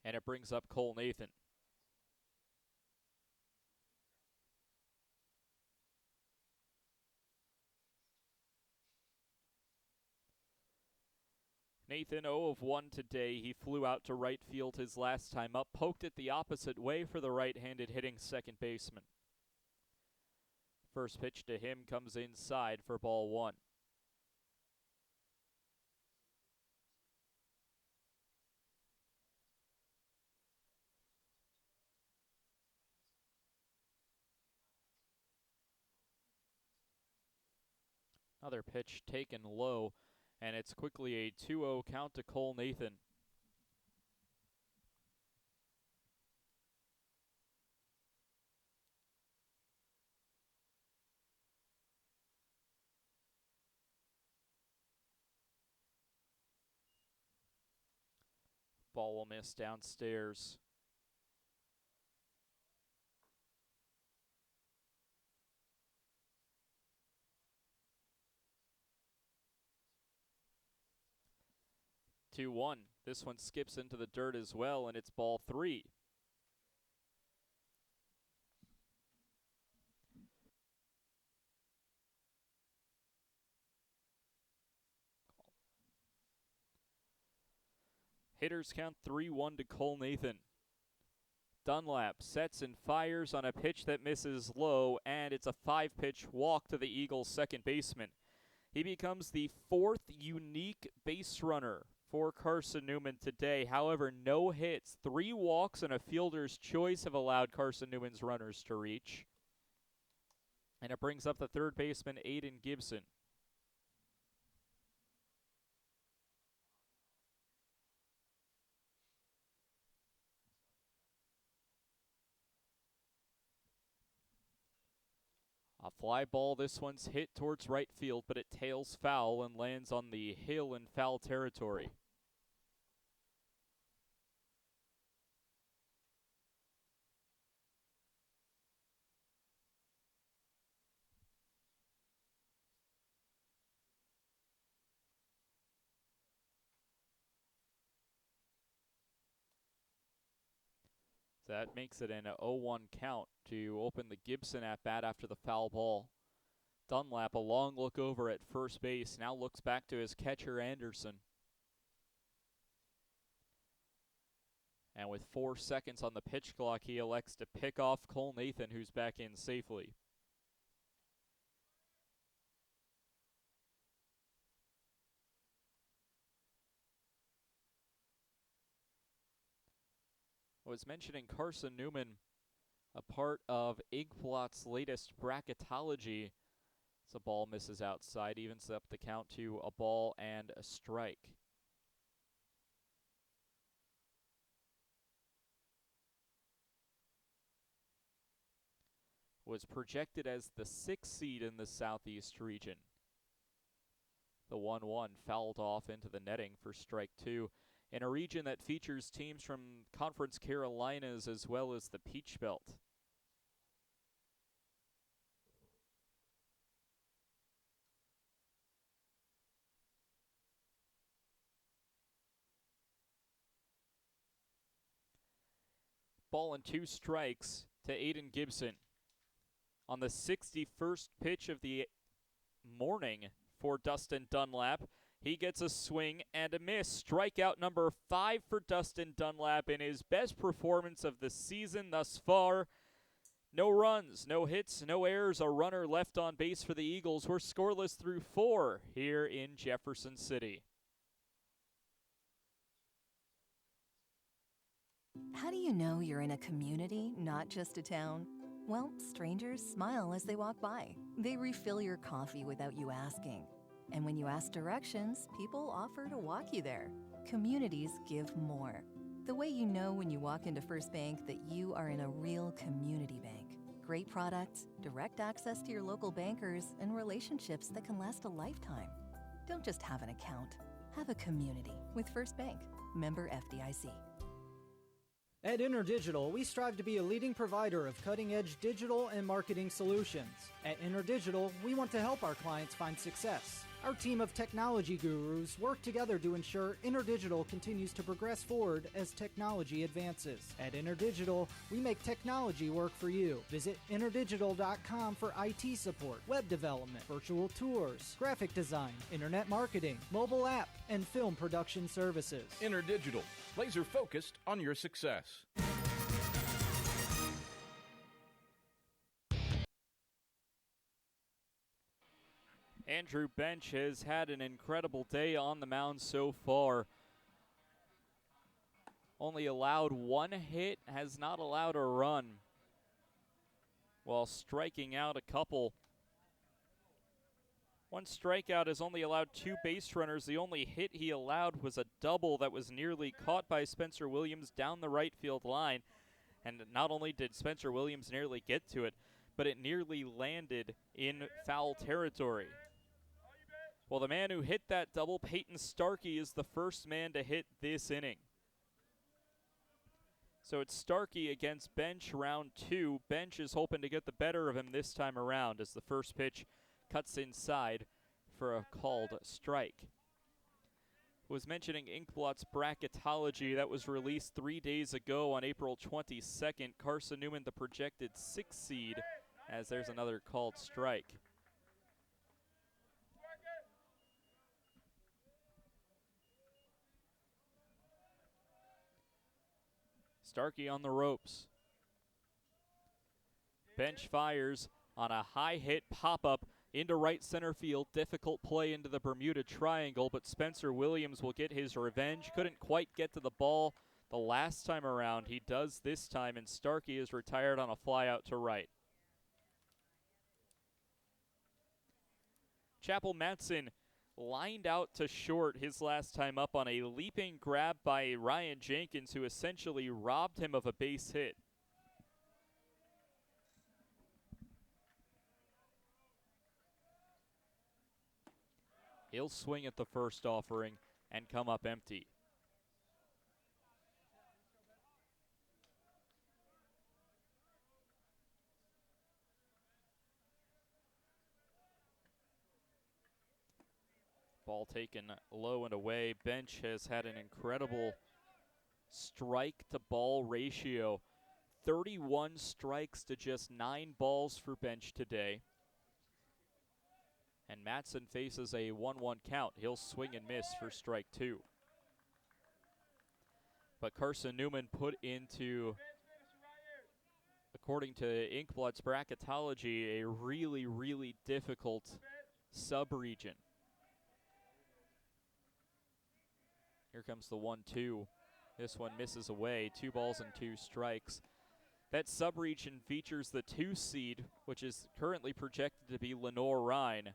A: And it brings up Cole Nathan. Nathan 0 of 1 today. He flew out to right field his last time up, poked it the opposite way for the right-handed hitting second baseman. First pitch to him comes inside for ball 1. Another pitch taken low, And it's quickly a 2-0 count to Cole Nathan. Ball will miss downstairs. Two-one. This one skips into the dirt as well, and it's ball 3. Hitters count 3-1 to Cole Nathan. Dunlap sets and fires on a pitch that misses low, and it's a 5-pitch walk to the Eagles' second baseman. He becomes the 4th unique base runner for Carson-Newman today. However, no hits. 3 walks and a fielder's choice have allowed Carson-Newman's runners to reach. And it brings up the third baseman, Aiden Gibson. A fly ball, this one's hit towards right field, but it tails foul and lands on the hill in foul territory. That makes it an 0-1 count to open the Gibson at bat after the foul ball. Dunlap, a long look over at first base, now looks back to his catcher Anderson. And with 4 seconds on the pitch clock, he elects to pick off Cole Nathan, who's back in safely. I was mentioning Carson-Newman, a part of Inkblot's latest bracketology. So ball misses outside, evens up the count to a ball and a strike. Was projected as the 6th seed in the Southeast region. The 1-1 fouled off into the netting for strike 2 in a region that features teams from Conference Carolinas as well as the Peach Belt. Ball and 2 strikes to Aiden Gibson. On the 61st pitch of the morning for Dustin Dunlap, he gets a swing and a miss. Strikeout number 5 for Dustin Dunlap in his best performance of the season thus far. No runs, no hits, no errors, a runner left on base for the Eagles. We're scoreless through 4 here in Jefferson City.
L: How do you know you're in a community, not just a town? Well, strangers smile as they walk by. They refill your coffee without you asking. And when you ask directions, people offer to walk you there. Communities give more. The way you know when you walk into First Bank that you are in a real community bank. Great products, direct access to your local bankers, and relationships that can last a lifetime. Don't just have an account. Have a community with First Bank. Member FDIC.
M: At InterDigital, we strive to be a leading provider of cutting-edge digital and marketing solutions. At InterDigital, we want to help our clients find success. Our team of technology gurus work together to ensure InterDigital continues to progress forward as technology advances. At InterDigital, we make technology work for you. Visit interdigital.com for IT support, web development, virtual tours, graphic design, internet marketing, mobile app, and film production services.
B: InterDigital, laser focused on your success.
A: Andrew Bench has had an incredible day on the mound so far. Only allowed 1 hit, has not allowed a run, while striking out a couple. One strikeout has only allowed 2 base runners. The only hit he allowed was a double that was nearly caught by Spencer Williams down the right field line. And not only did Spencer Williams nearly get to it, but it nearly landed in foul territory. Well, the man who hit that double, Peyton Starkey, is the first man to hit this inning. So it's Starkey against Bench, round 2. Bench is hoping to get the better of him this time around as the first pitch cuts inside for a called strike. Was mentioning Inkblot's bracketology that was released 3 days ago on April 22nd. Carson-Newman, the projected 6th seed, as there's another called strike. Starkey on the ropes. Bench fires on a high hit pop-up into right center field. Difficult play into the Bermuda Triangle, but Spencer Williams will get his revenge. Couldn't quite get to the ball the last time around. He does this time, and Starkey is retired on a fly out to right. Chappell Matson lined out to short his last time up on a leaping grab by Ryan Jenkins, who essentially robbed him of a base hit. He'll swing at the first offering and come up empty. Ball taken low and away. Bench has had an incredible strike to ball ratio. 31 strikes to just 9 balls for Bench today. And Matson faces a 1-1 count. He'll swing and miss for strike 2. But Carson-Newman put into, according to Inkblot's bracketology, a really, really difficult sub-region. Here comes the 1-2. This one misses away. 2 balls and 2 strikes. That sub-region features the 2 seed, which is currently projected to be Lenore Rhine,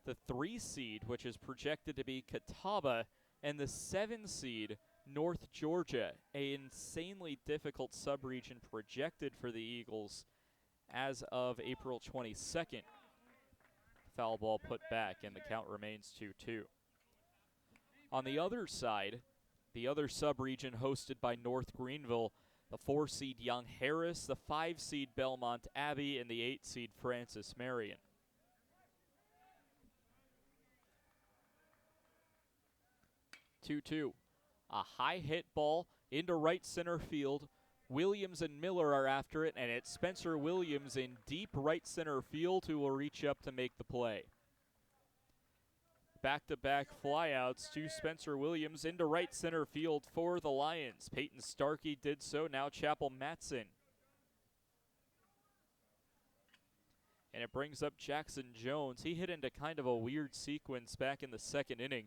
A: the 3 seed, which is projected to be Catawba, and the 7 seed, North Georgia. An insanely difficult sub-region projected for the Eagles as of April 22nd. Foul ball put back, and the count remains 2-2. On the other side, the other sub-region hosted by North Greenville, the 4 seed Young Harris, the 5 seed Belmont Abbey, and the 8 seed Francis Marion. A high hit ball into right center field. Williams and Miller are after it, and it's Spencer Williams in deep right center field who will reach up to make the play. Back-to-back flyouts to Spencer Williams into right center field for the Lions. Peyton Starkey did so, now Chappell Matson. And it brings up Jackson Jones. He hit into kind of a weird sequence back in the 2nd inning.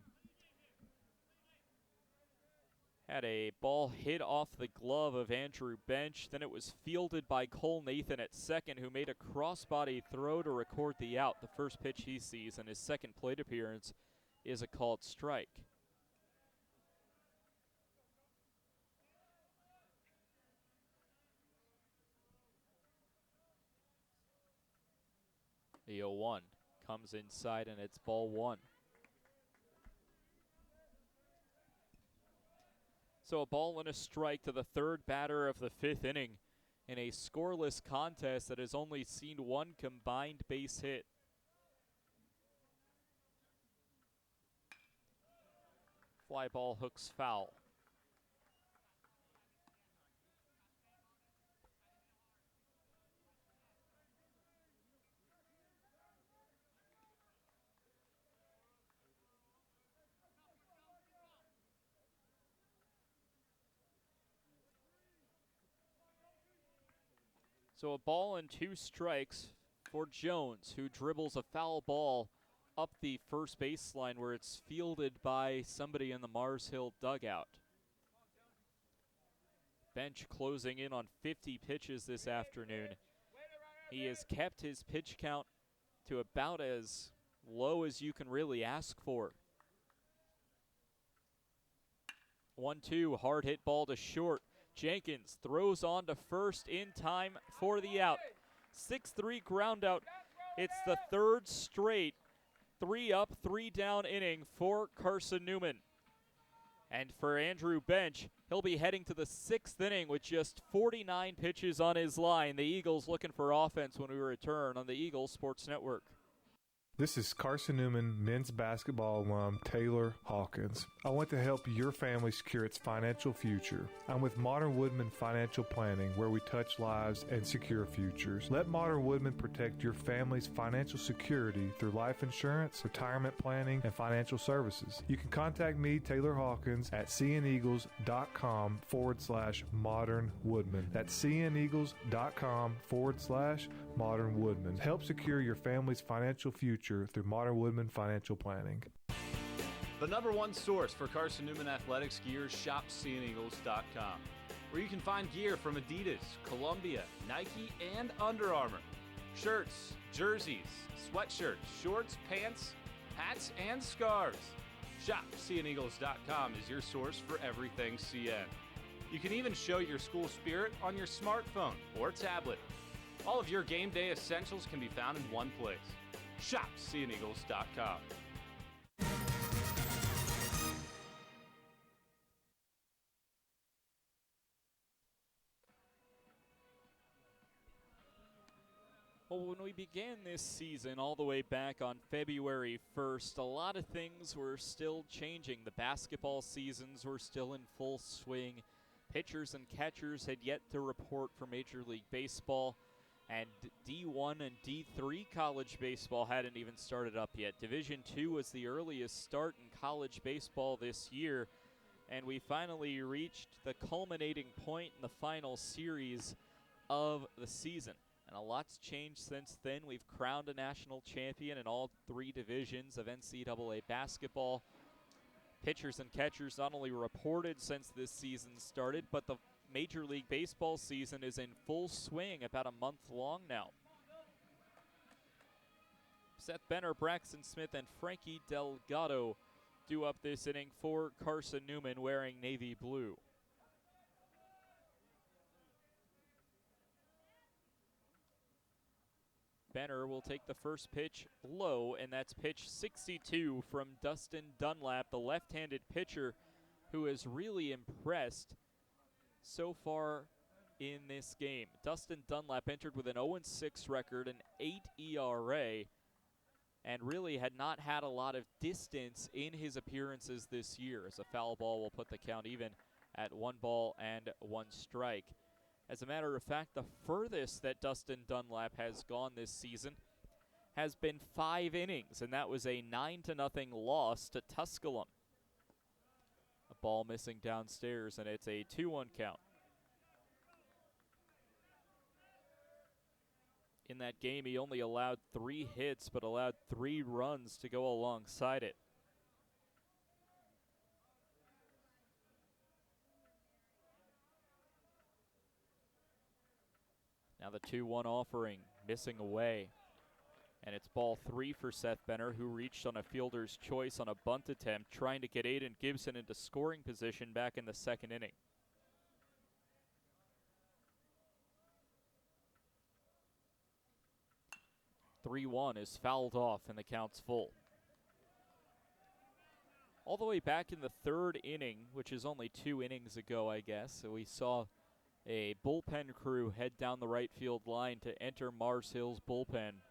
A: Had a ball hit off the glove of Andrew Bench. Then it was fielded by Cole Nathan at second, who made a crossbody throw to record the out. The first pitch he sees in his 2nd plate appearance is a called strike. The 0-1 comes inside, and it's ball 1. So a ball and a strike to the 3rd batter of the 5th inning in a scoreless contest that has only seen 1 combined base hit. Fly ball hooks foul. So a ball and 2 strikes for Jones, who dribbles a foul ball up the first baseline where it's fielded by somebody in the Mars Hill dugout. Bench closing in on 50 pitches this afternoon. He has kept his pitch count to about as low as you can really ask for. 1-2, hard hit ball to short. Jenkins throws on to first in time for the out. 6-3 ground out. It's the third straight 3 up, 3 down inning for Carson-Newman. And for Andrew Bench, he'll be heading to the 6th inning with just 49 pitches on his line. The Eagles looking for offense when we return on the Eagles Sports Network.
E: This is Carson-Newman men's basketball alum Taylor Hawkins. I want to help your family secure its financial future. I'm with Modern Woodman Financial Planning, where we touch lives and secure futures. Let Modern Woodman protect your family's financial security through life insurance, retirement planning, and financial services. You can contact me, Taylor Hawkins, at cneagles.com/Modern Woodman. That's cneagles.com/Modern Woodman. Help secure your family's financial future through Modern Woodman Financial Planning.
D: The number one source for Carson-Newman athletics gear is shopseeandeagles.com, where you can find gear from Adidas, Columbia, Nike, and Under Armour. Shirts, jerseys, sweatshirts, shorts, pants, hats, and scarves. Shopseeandeagles.com is your source for everything CN. You can even show your school spirit on your smartphone or tablet. All of your game day essentials can be found in one place. ShopSeeAndEagles.com.
A: Well, when we began this season all the way back on February 1st, a lot of things were still changing. The basketball seasons were still in full swing. Pitchers and catchers had yet to report for Major League Baseball. And D1 and D3 college baseball hadn't even started up yet. Division II was the earliest start in college baseball this year. And we finally reached the culminating point in the final series of the season. And a lot's changed since then. We've crowned a national champion in all 3 divisions of NCAA basketball. Pitchers and catchers not only reported since this season started, but the Major League Baseball season is in full swing, about a month long now. Seth Benner, Braxton Smith, and Frankie Delgado do up this inning for Carson-Newman wearing navy blue. Benner will take the first pitch low, and that's pitch 62 from Dustin Dunlap, the left-handed pitcher who has really impressed so far in this game. Dustin Dunlap entered with an 0-6 record, an 8 ERA, and really had not had a lot of distance in his appearances this year, as a foul ball will put the count even at 1 ball and 1 strike. As a matter of fact, the furthest that Dustin Dunlap has gone this season has been 5 innings, and that was a 9-0 loss to Tusculum. A ball missing downstairs, and it's a 2-1 count. In that game, he only allowed 3 hits, but allowed 3 runs to go alongside it. Now the 2-1 offering, missing away. And it's ball 3 for Seth Benner, who reached on a fielder's choice on a bunt attempt, trying to get Aiden Gibson into scoring position back in the 2nd inning. (3-1) is fouled off, and the count's full. All the way back in the 3rd inning, which is only 2 innings ago, I guess, so we saw a bullpen crew head down the right field line to enter Mars Hill's bullpen.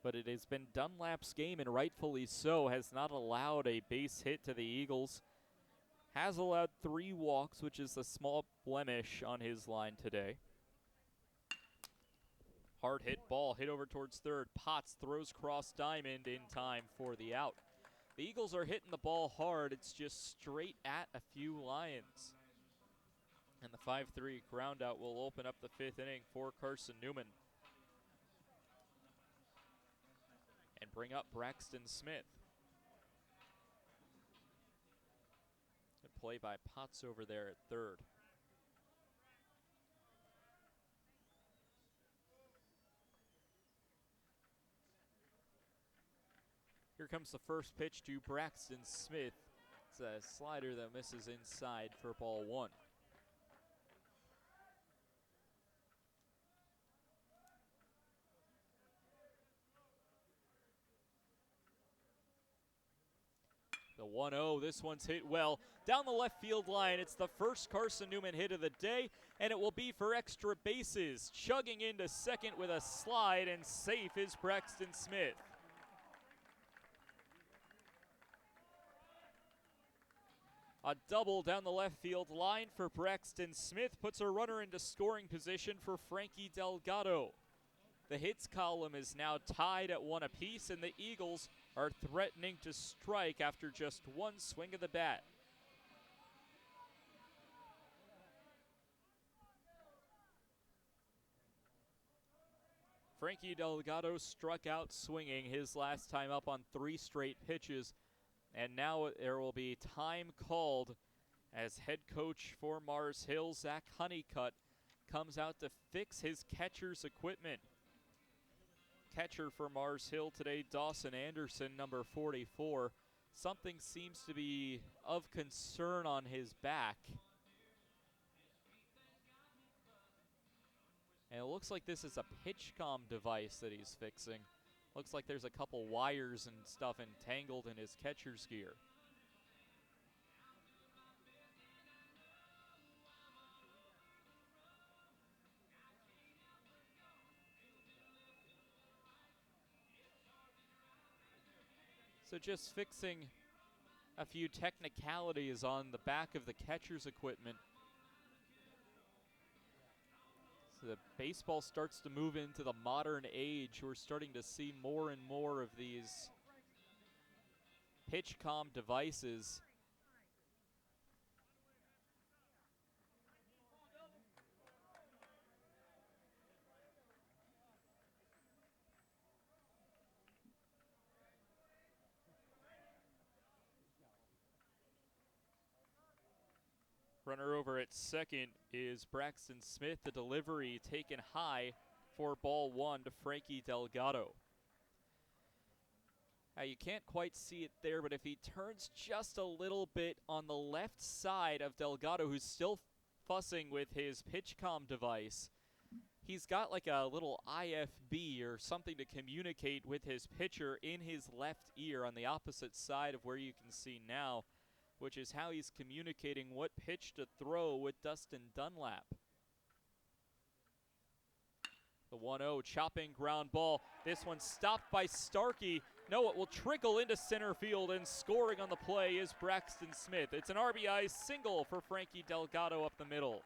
A: But it has been Dunlap's game, and rightfully so, has not allowed a base hit to the Eagles. Has allowed 3 walks, which is a small blemish on his line today. Hard hit ball, hit over towards third. Potts throws cross diamond in time for the out. The Eagles are hitting the ball hard. It's just straight at a few Lions. And the 5-3 ground out will open up the 5th inning for Carson-Newman. And bring up Braxton Smith. Good play by Potts over there at third. Here comes the first pitch to Braxton Smith. It's a slider that misses inside for ball one. The 1-0, this one's hit well down the left field line. It's the first Carson-Newman hit of the day, and it will be for extra bases. Chugging into second with a slide, and safe is Braxton Smith. A double down the left field line for Braxton Smith puts a runner into scoring position for Frankie Delgado. The hits column is now tied at 1 apiece, and the Eagles are threatening to strike after just one swing of the bat. Frankie Delgado struck out swinging his last time up on 3 straight pitches, and now there will be time called as head coach for Mars Hill, Zach Honeycutt, comes out to fix his catcher's equipment. Catcher for Mars Hill today, Dawson Anderson, number 44. Something seems to be of concern on his back. And it looks like this is a pitch-com device that he's fixing. Looks like there's a couple wires and stuff entangled in his catcher's gear. So just fixing a few technicalities on the back of the catcher's equipment. So the baseball starts to move into the modern age. We're starting to see more and more of these pitch-com devices. Runner over at second is Braxton Smith. The delivery taken high for ball one to Frankie Delgado. Now you can't quite see it there, but if he turns just a little bit on the left side of Delgado, who's still fussing with his pitch-com device, he's got like a little IFB or something to communicate with his pitcher in his left ear on the opposite side of where you can see now, which is how he's communicating what pitch to throw with Dustin Dunlap. The 1-0 chopping ground ball. This one stopped by Starkey. No, it will trickle into center field, and scoring on the play is Braxton Smith. It's an RBI single for Frankie Delgado up the middle.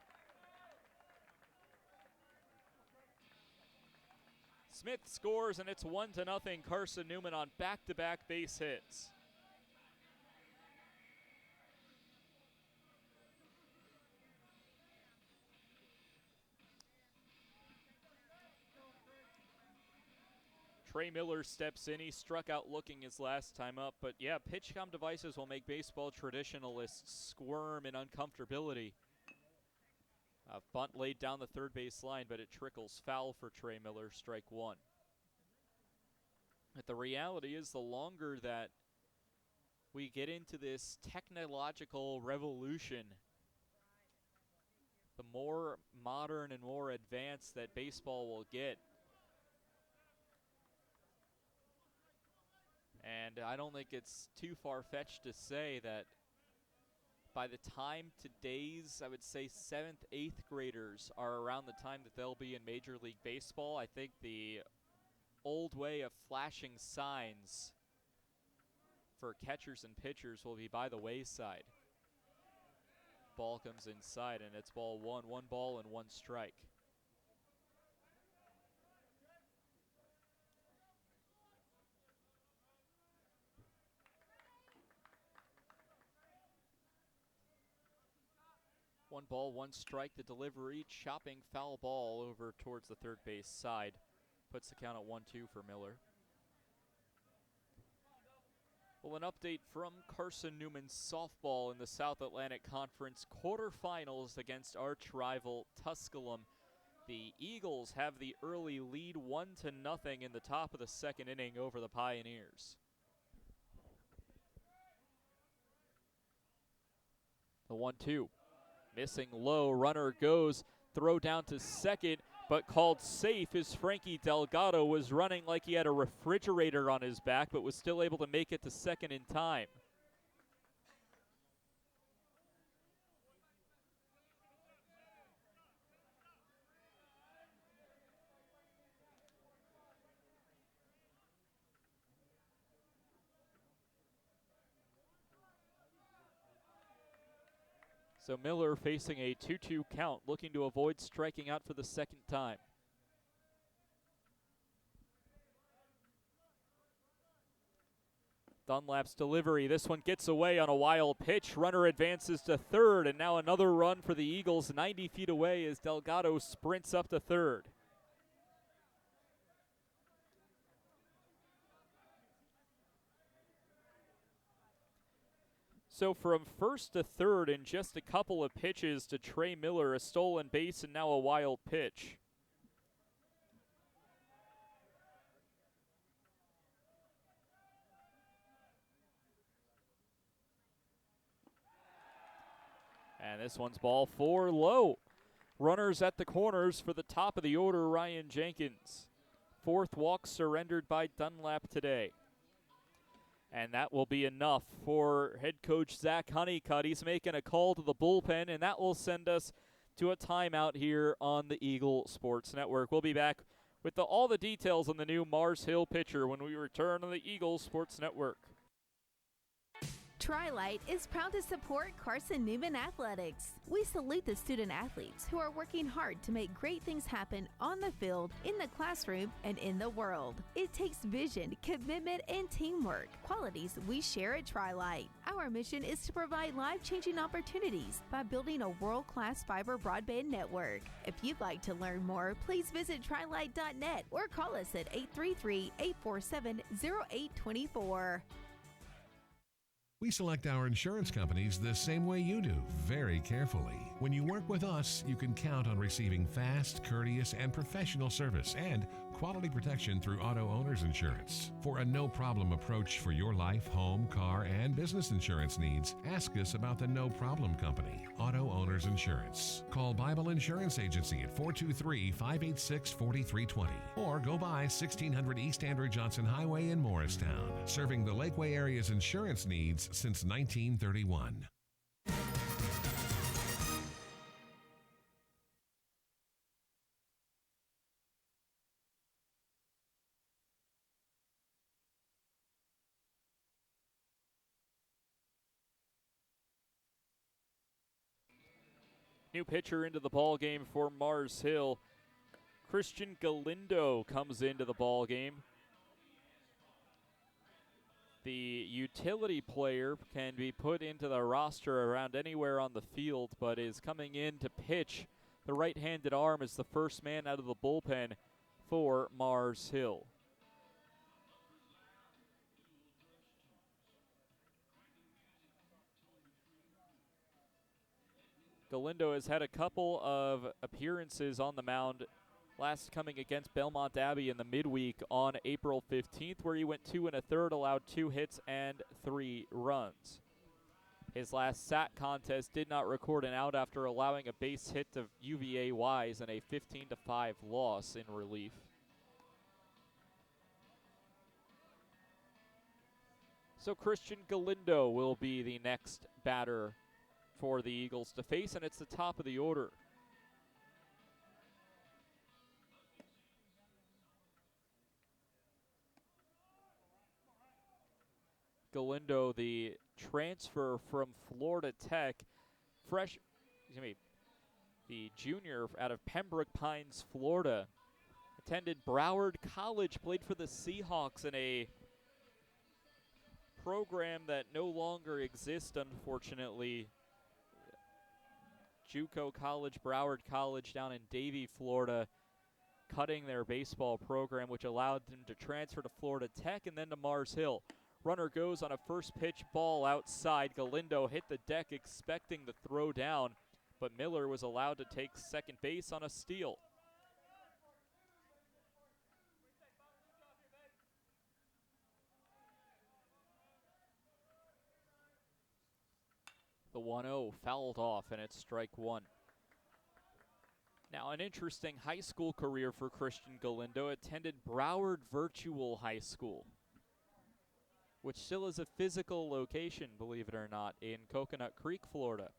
A: Smith scores, and it's 1-0 Carson-Newman on back-to-back base hits. Trey Miller steps in. He struck out looking his last time up. But yeah, pitch-com devices will make baseball traditionalists squirm in uncomfortability. A bunt laid down the third base line, but it trickles foul for Trey Miller, strike one. But the reality is, the longer that we get into this technological revolution, the more modern and more advanced that baseball will get. And I don't think it's too far-fetched to say that by the time today's, I would say, 7th, 8th graders are around the time that they'll be in Major League Baseball, I think the old way of flashing signs for catchers and pitchers will be by the wayside. Ball comes inside, and it's ball one. 1 ball and 1 strike. One ball, 1 strike. The delivery, chopping foul ball over towards the third base side. Puts the count at 1-2 for Miller. Well, an update from Carson-Newman softball in the South Atlantic Conference quarterfinals against arch rival Tusculum. The Eagles have the early lead 1-0 in the top of the second inning over the Pioneers. The 1-2. Missing low, runner goes, throw down to second, but called safe as Frankie Delgado was running like he had a refrigerator on his back, but was still able to make it to second in time. So Miller facing a 2-2 count, looking to avoid striking out for the second time. Dunlap's delivery. This one gets away on a wild pitch. Runner advances to third, and now another run for the Eagles 90 feet away as Delgado sprints up to third. So from first to third in just a couple of pitches to Trey Miller, a stolen base and now a wild pitch. And this one's ball 4 low. Runners at the corners for the top of the order, Ryan Jenkins. Fourth walk surrendered by Dunlap today. And that will be enough for head coach Zach Honeycutt. He's making a call to the bullpen, and that will send us to a timeout here on the Eagle Sports Network. We'll be back with all the details on the new Mars Hill pitcher when we return on the Eagle Sports Network.
F: Tri-Light is proud to support Carson-Newman Athletics. We salute the student athletes who are working hard to make great things happen on the field, in the classroom, and in the world. It takes vision, commitment, and teamwork, qualities we share at Tri-Light. Our mission is to provide life-changing opportunities by building a world-class fiber broadband network. If you'd like to learn more, please visit trilight.net or call us at 833-847-0824.
G: We select our insurance companies the same way you do, very carefully. When you work with us, you can count on receiving fast, courteous, and professional service and quality protection through Auto Owners Insurance. For a no-problem approach for your life, home, car, and business insurance needs, ask us about the No Problem Company, Auto Owners Insurance. Call Bible Insurance Agency at 423-586-4320 or go by 1600 East Andrew Johnson Highway in Morristown, serving the Lakeway area's insurance needs since 1931.
A: New pitcher into the ball game for Mars Hill. Christian Galindo comes into the ball game. The utility player can be put into the roster around anywhere on the field, but is coming in to pitch. The right-handed arm is the first man out of the bullpen for Mars Hill. Galindo has had a couple of appearances on the mound, last coming against Belmont Abbey in the midweek on April 15th, where he went 2 1/3, allowed 2 hits and 3 runs. His last SAT contest did not record an out after allowing a base hit to UVA Wise in a 15-5 loss in relief. So Christian Galindo will be the next batter for the Eagles to face, and it's the top of the order. Galindo, the transfer from Florida Tech, the junior out of Pembroke Pines, Florida, attended Broward College, played for the Seahawks in a program that no longer exists, unfortunately. JUCO College, Broward College down in Davie, Florida, cutting their baseball program, which allowed them to transfer to Florida Tech and then to Mars Hill. Runner goes on a first pitch ball outside. Galindo hit the deck expecting the throw down, but Miller was allowed to take second base on a steal. The 1-0 fouled off, and it's strike one. Now, an interesting high school career for Christian Galindo. Attended Broward Virtual High School, which still is a physical location, believe it or not, in Coconut Creek, Florida.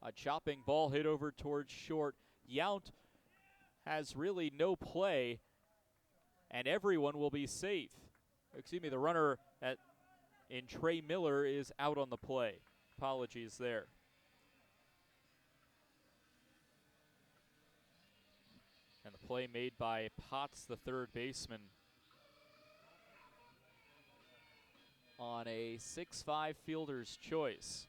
A: A chopping ball hit over towards short. Yount has really no play, and everyone will be safe. Excuse me, the runner in Trey Miller is out on the play. Apologies there. And the play made by Potts, the third baseman, on a 6-5 fielder's choice.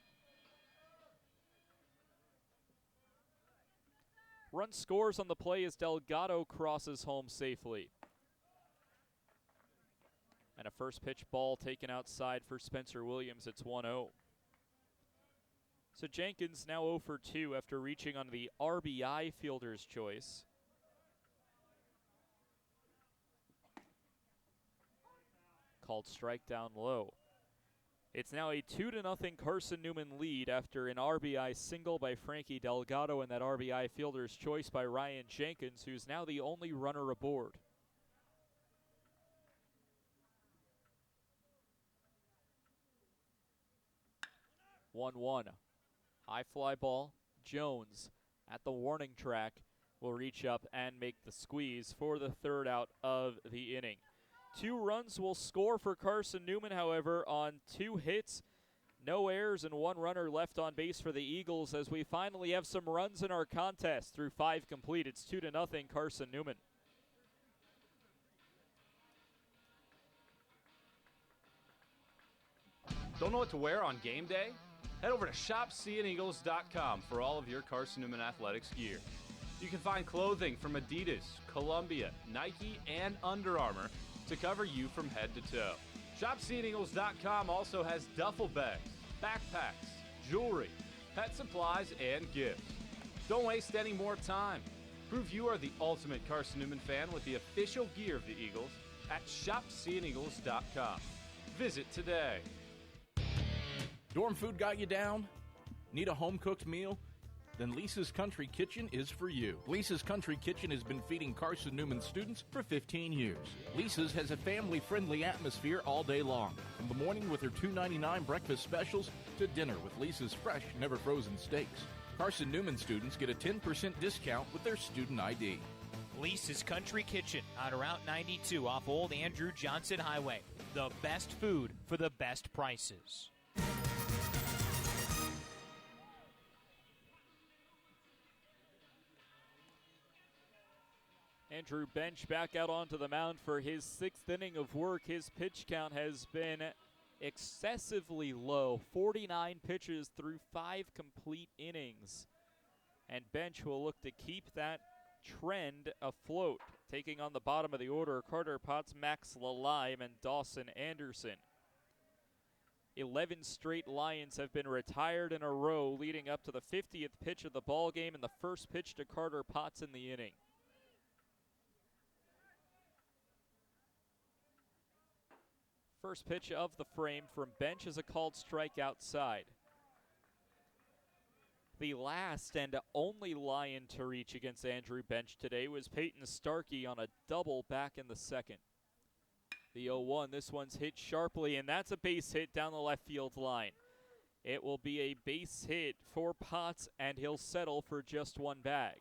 A: Run scores on the play as Delgado crosses home safely. And a first pitch ball taken outside for Spencer Williams. It's 1-0. So Jenkins now 0 for 2 after reaching on the RBI fielder's choice. Called strike down low. It's now a 2-0 Carson-Newman lead after an RBI single by Frankie Delgado and that RBI fielder's choice by Ryan Jenkins, who's now the only runner aboard. One. High fly ball. Jones at the warning track will reach up and make the squeeze for the third out of the inning. 2 runs will score for Carson-Newman, however, on 2 hits, no errors, and 1 runner left on base for the Eagles as we finally have some runs in our contest through 5 complete. It's 2-0 Carson-Newman.
D: Don't know what to wear on game day? Head over to shopseeandeagles.com for all of your Carson-Newman athletics gear. You can find clothing from Adidas, Columbia, Nike, and Under Armour to cover you from head to toe. ShopSeeingEagles.com also has duffel bags, backpacks, jewelry, pet supplies, and gifts. Don't waste any more time. Prove you are the ultimate Carson-Newman fan with the official gear of the Eagles at ShopSeeingEagles.com. Visit today.
B: Dorm food got you down? Need a home-cooked meal? Then Lisa's Country Kitchen is for you. Lisa's Country Kitchen has been feeding Carson-Newman students for 15 years. Lisa's has a family-friendly atmosphere all day long, from the morning with her $2.99 breakfast specials to dinner with Lisa's fresh, never-frozen steaks. Carson-Newman students get a 10% discount with their student ID.
C: Lisa's Country Kitchen on Route 92 off Old Andrew Johnson Highway. The best food for the best prices.
A: Andrew Bench back out onto the mound for his 6th inning of work. His pitch count has been excessively low, 49 pitches through 5 complete innings. And Bench will look to keep that trend afloat, taking on the bottom of the order Carter Potts, Max Lalime, and Dawson Anderson. 11 straight Lions have been retired in a row, leading up to the 50th pitch of the ball game and the first pitch to Carter Potts in the inning. First pitch of the frame from Bench is a called strike outside. The last and only Lion to reach against Andrew Bench today was Peyton Starkey on a double back in the second. The 0-1, this one's hit sharply, and that's a base hit down the left field line. It will be a base hit for Potts, and he'll settle for just 1 bag.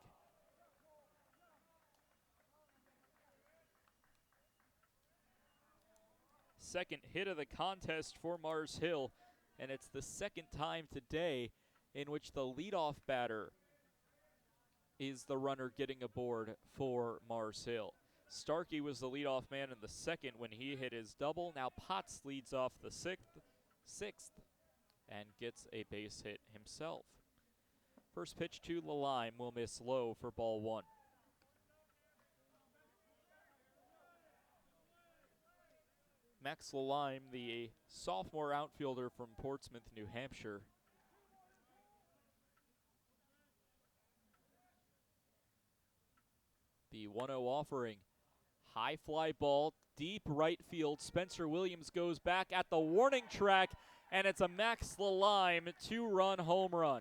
A: Second hit of the contest for Mars Hill, and it's the second time today in which the leadoff batter is the runner getting aboard for Mars Hill. Starkey was the leadoff man in the second when he hit his double. Now Potts leads off the sixth, and gets a base hit himself. First pitch to Lalime will miss low for ball 1. Max Lalime, the sophomore outfielder from Portsmouth, New Hampshire. The 1-0 offering. High fly ball, deep right field. Spencer Williams goes back at the warning track and it's a Max Lalime 2-run home run.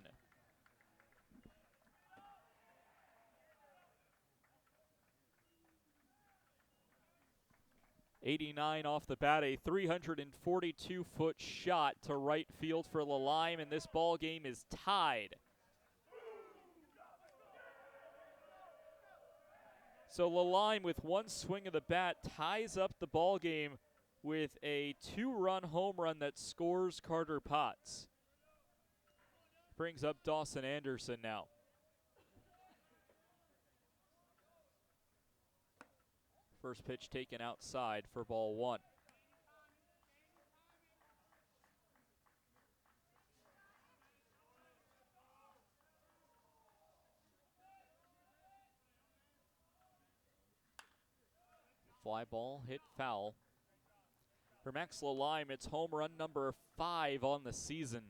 A: '89 off the bat, a 342-foot shot to right field for Lalime, and this ball game is tied. So Lalime, with one swing of the bat, ties up the ball game with a 2-run home run that scores Carter Potts. Brings up Dawson Anderson now. First pitch taken outside for ball one. Fly ball hit foul. For Max Lalime, it's home run number 5 on the season.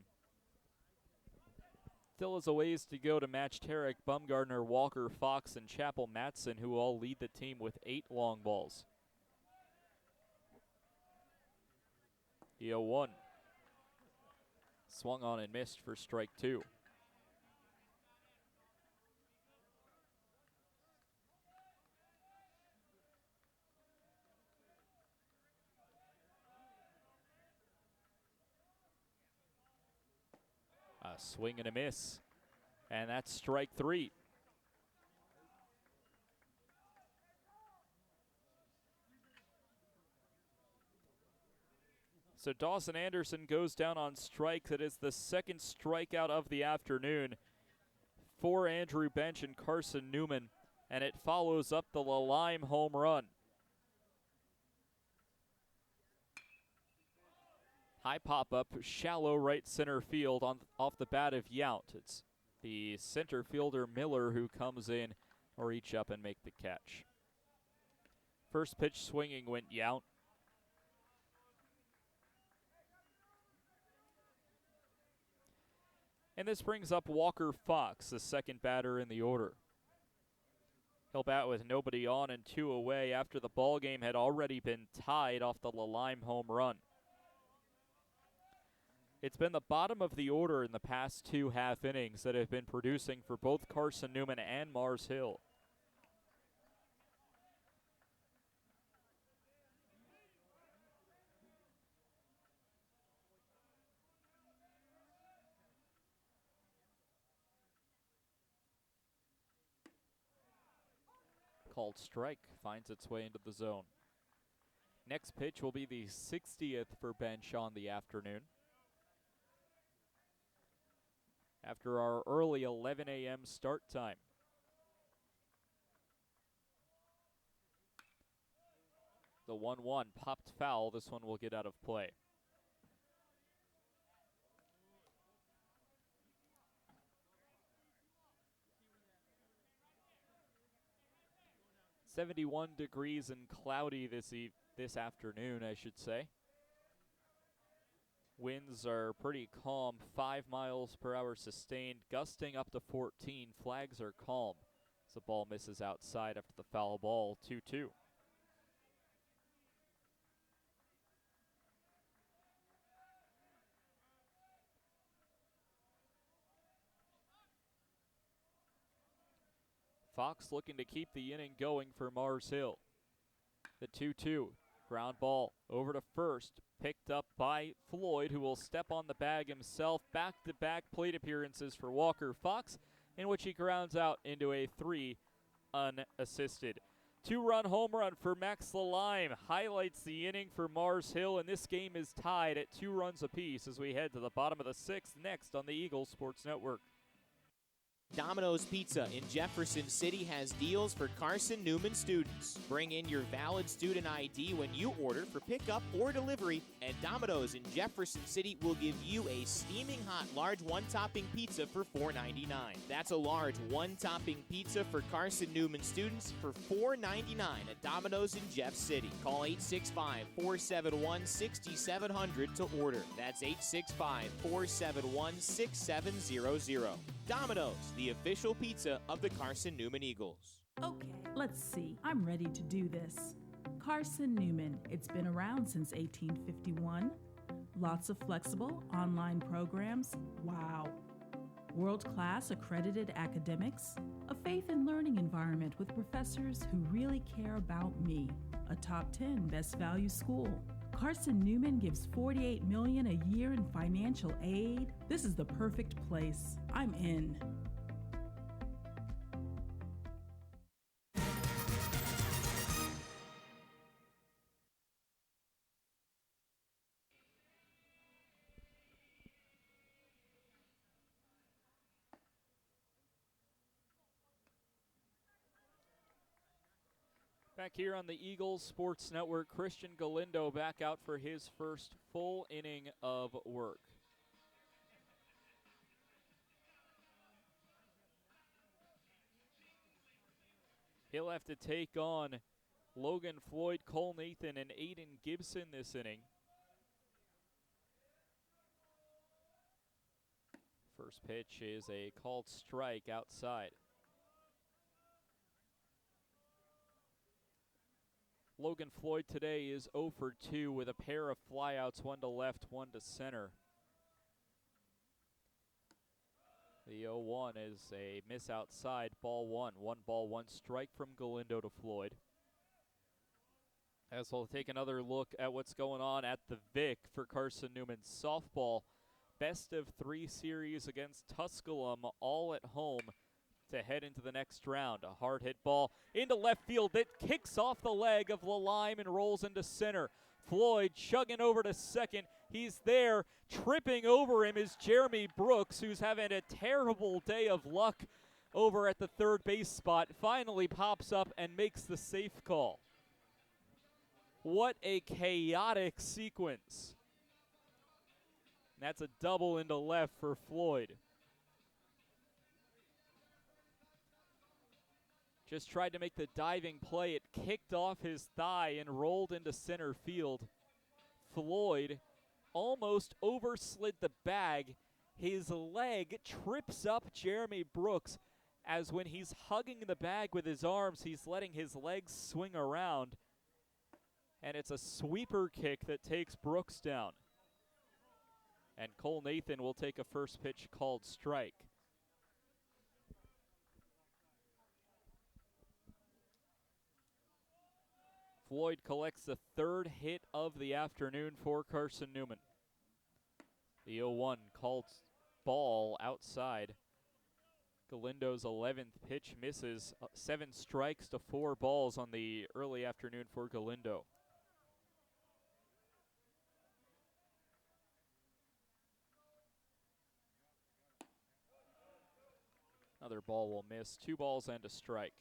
A: Still has a ways to go to match Tarek Bumgardner, Walker, Fox, and Chappell Matson, who all lead the team with 8 long balls. The 0-1. Swung on and missed for strike 2. A swing and a miss. And that's strike 3. So Dawson Anderson goes down on strikes. It is the second strikeout of the afternoon for Andrew Bench and Carson-Newman, and it follows up the Lalime home run. High pop-up, shallow right center field off the bat of Yount. It's the center fielder Miller who comes in, reach up and make the catch. First pitch swinging went Yount. And this brings up Walker Fox, the second batter in the order. He'll bat with nobody on and 2 away after the ball game had already been tied off the Lalime home run. It's been the bottom of the order in the past 2 half innings that have been producing for both Carson-Newman and Mars Hill. Called strike, finds its way into the zone. Next pitch will be the 60th for Bench on the afternoon. After our early 11 a.m. start time. The 1-1 popped foul. This one will get out of play. .71 degrees and cloudy this afternoon, I should say. Winds are pretty calm, 5 miles per hour sustained, gusting up to 14. Flags are calm as the ball misses outside after the foul ball, 2-2. Fox looking to keep the inning going for Mars Hill. The 2-2. Ground ball over to first, picked up by Floyd, who will step on the bag himself. Back-to-back plate appearances for Walker Fox, in which he grounds out into a 3 unassisted. 2-run home run for Max Lalime highlights the inning for Mars Hill, and this game is tied at 2 runs apiece as we head to the bottom of the 6th next on the Eagle Sports Network.
C: Domino's Pizza in Jefferson City has deals for Carson-Newman students. Bring in your valid student ID when you order for pickup or delivery, and Domino's in Jefferson City will give you a steaming hot large one-topping pizza for $4.99. That's a large one-topping pizza for Carson-Newman students for $4.99 at Domino's in Jeff City. Call 865-471-6700 to order. That's 865-471-6700. Domino's, the official pizza of the Carson-Newman Eagles.
H: Okay, let's see. I'm ready to do this. Carson-Newman. It's been around since 1851. Lots of flexible online programs. Wow. World-class accredited academics. A faith and learning environment with professors who really care about me. A top 10 best value school. Carson-Newman gives $48 million a year in financial aid. This is the perfect place. I'm in.
A: Back here on the Eagles Sports Network, Christian Galindo back out for his first full inning of work. He'll have to take on Logan Floyd, Cole Nathan, and Aiden Gibson this inning. First pitch is a called strike outside. Logan Floyd today is 0 for 2 with a pair of flyouts, one to left, one to center. The 0-1 is a miss outside, ball one. 1 ball, 1 strike from Galindo to Floyd. As we'll take another look at what's going on at the Vic for Carson-Newman softball. Best of 3 series against Tusculum, all at home to head into the next round. A hard hit ball into left field that kicks off the leg of Lalime and rolls into center. Floyd chugging over to second. He's there. Tripping over him is Jeremy Brooks, who's having a terrible day of luck over at the third base spot. Finally pops up and makes the safe call. What a chaotic sequence. And that's a double into left for Floyd. Just tried to make the diving play. It kicked off his thigh and rolled into center field. Floyd almost overslid the bag. His leg trips up Jeremy Brooks, as when he's hugging the bag with his arms, he's letting his legs swing around. And it's a sweeper kick that takes Brooks down. And Cole Nathan will take a first pitch called strike. Floyd collects the third hit of the afternoon for Carson-Newman. The 0-1 called ball outside. Galindo's 11th pitch misses. 7 strikes to 4 balls on the early afternoon for Galindo. Another ball will miss. 2 balls and a strike.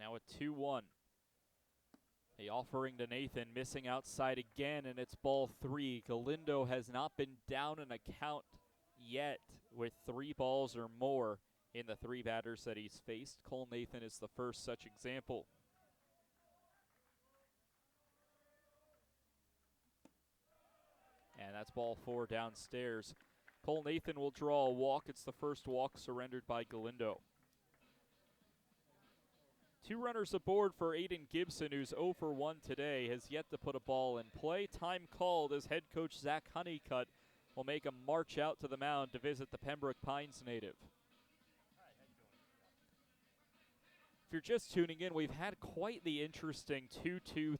A: Now a 2-1. The offering to Nathan, missing outside again, and it's ball 3. Galindo has not been down an account yet with 3 balls or more in the 3 batters that he's faced. Cole Nathan is the first such example. And that's ball 4 downstairs. Cole Nathan will draw a walk. It's the first walk surrendered by Galindo. 2 runners aboard for Aiden Gibson, who's 0 for 1 today, has yet to put a ball in play. Time called as head coach Zach Honeycutt will make a march out to the mound to visit the Pembroke Pines native. If you're just tuning in, we've had quite the interesting 2-2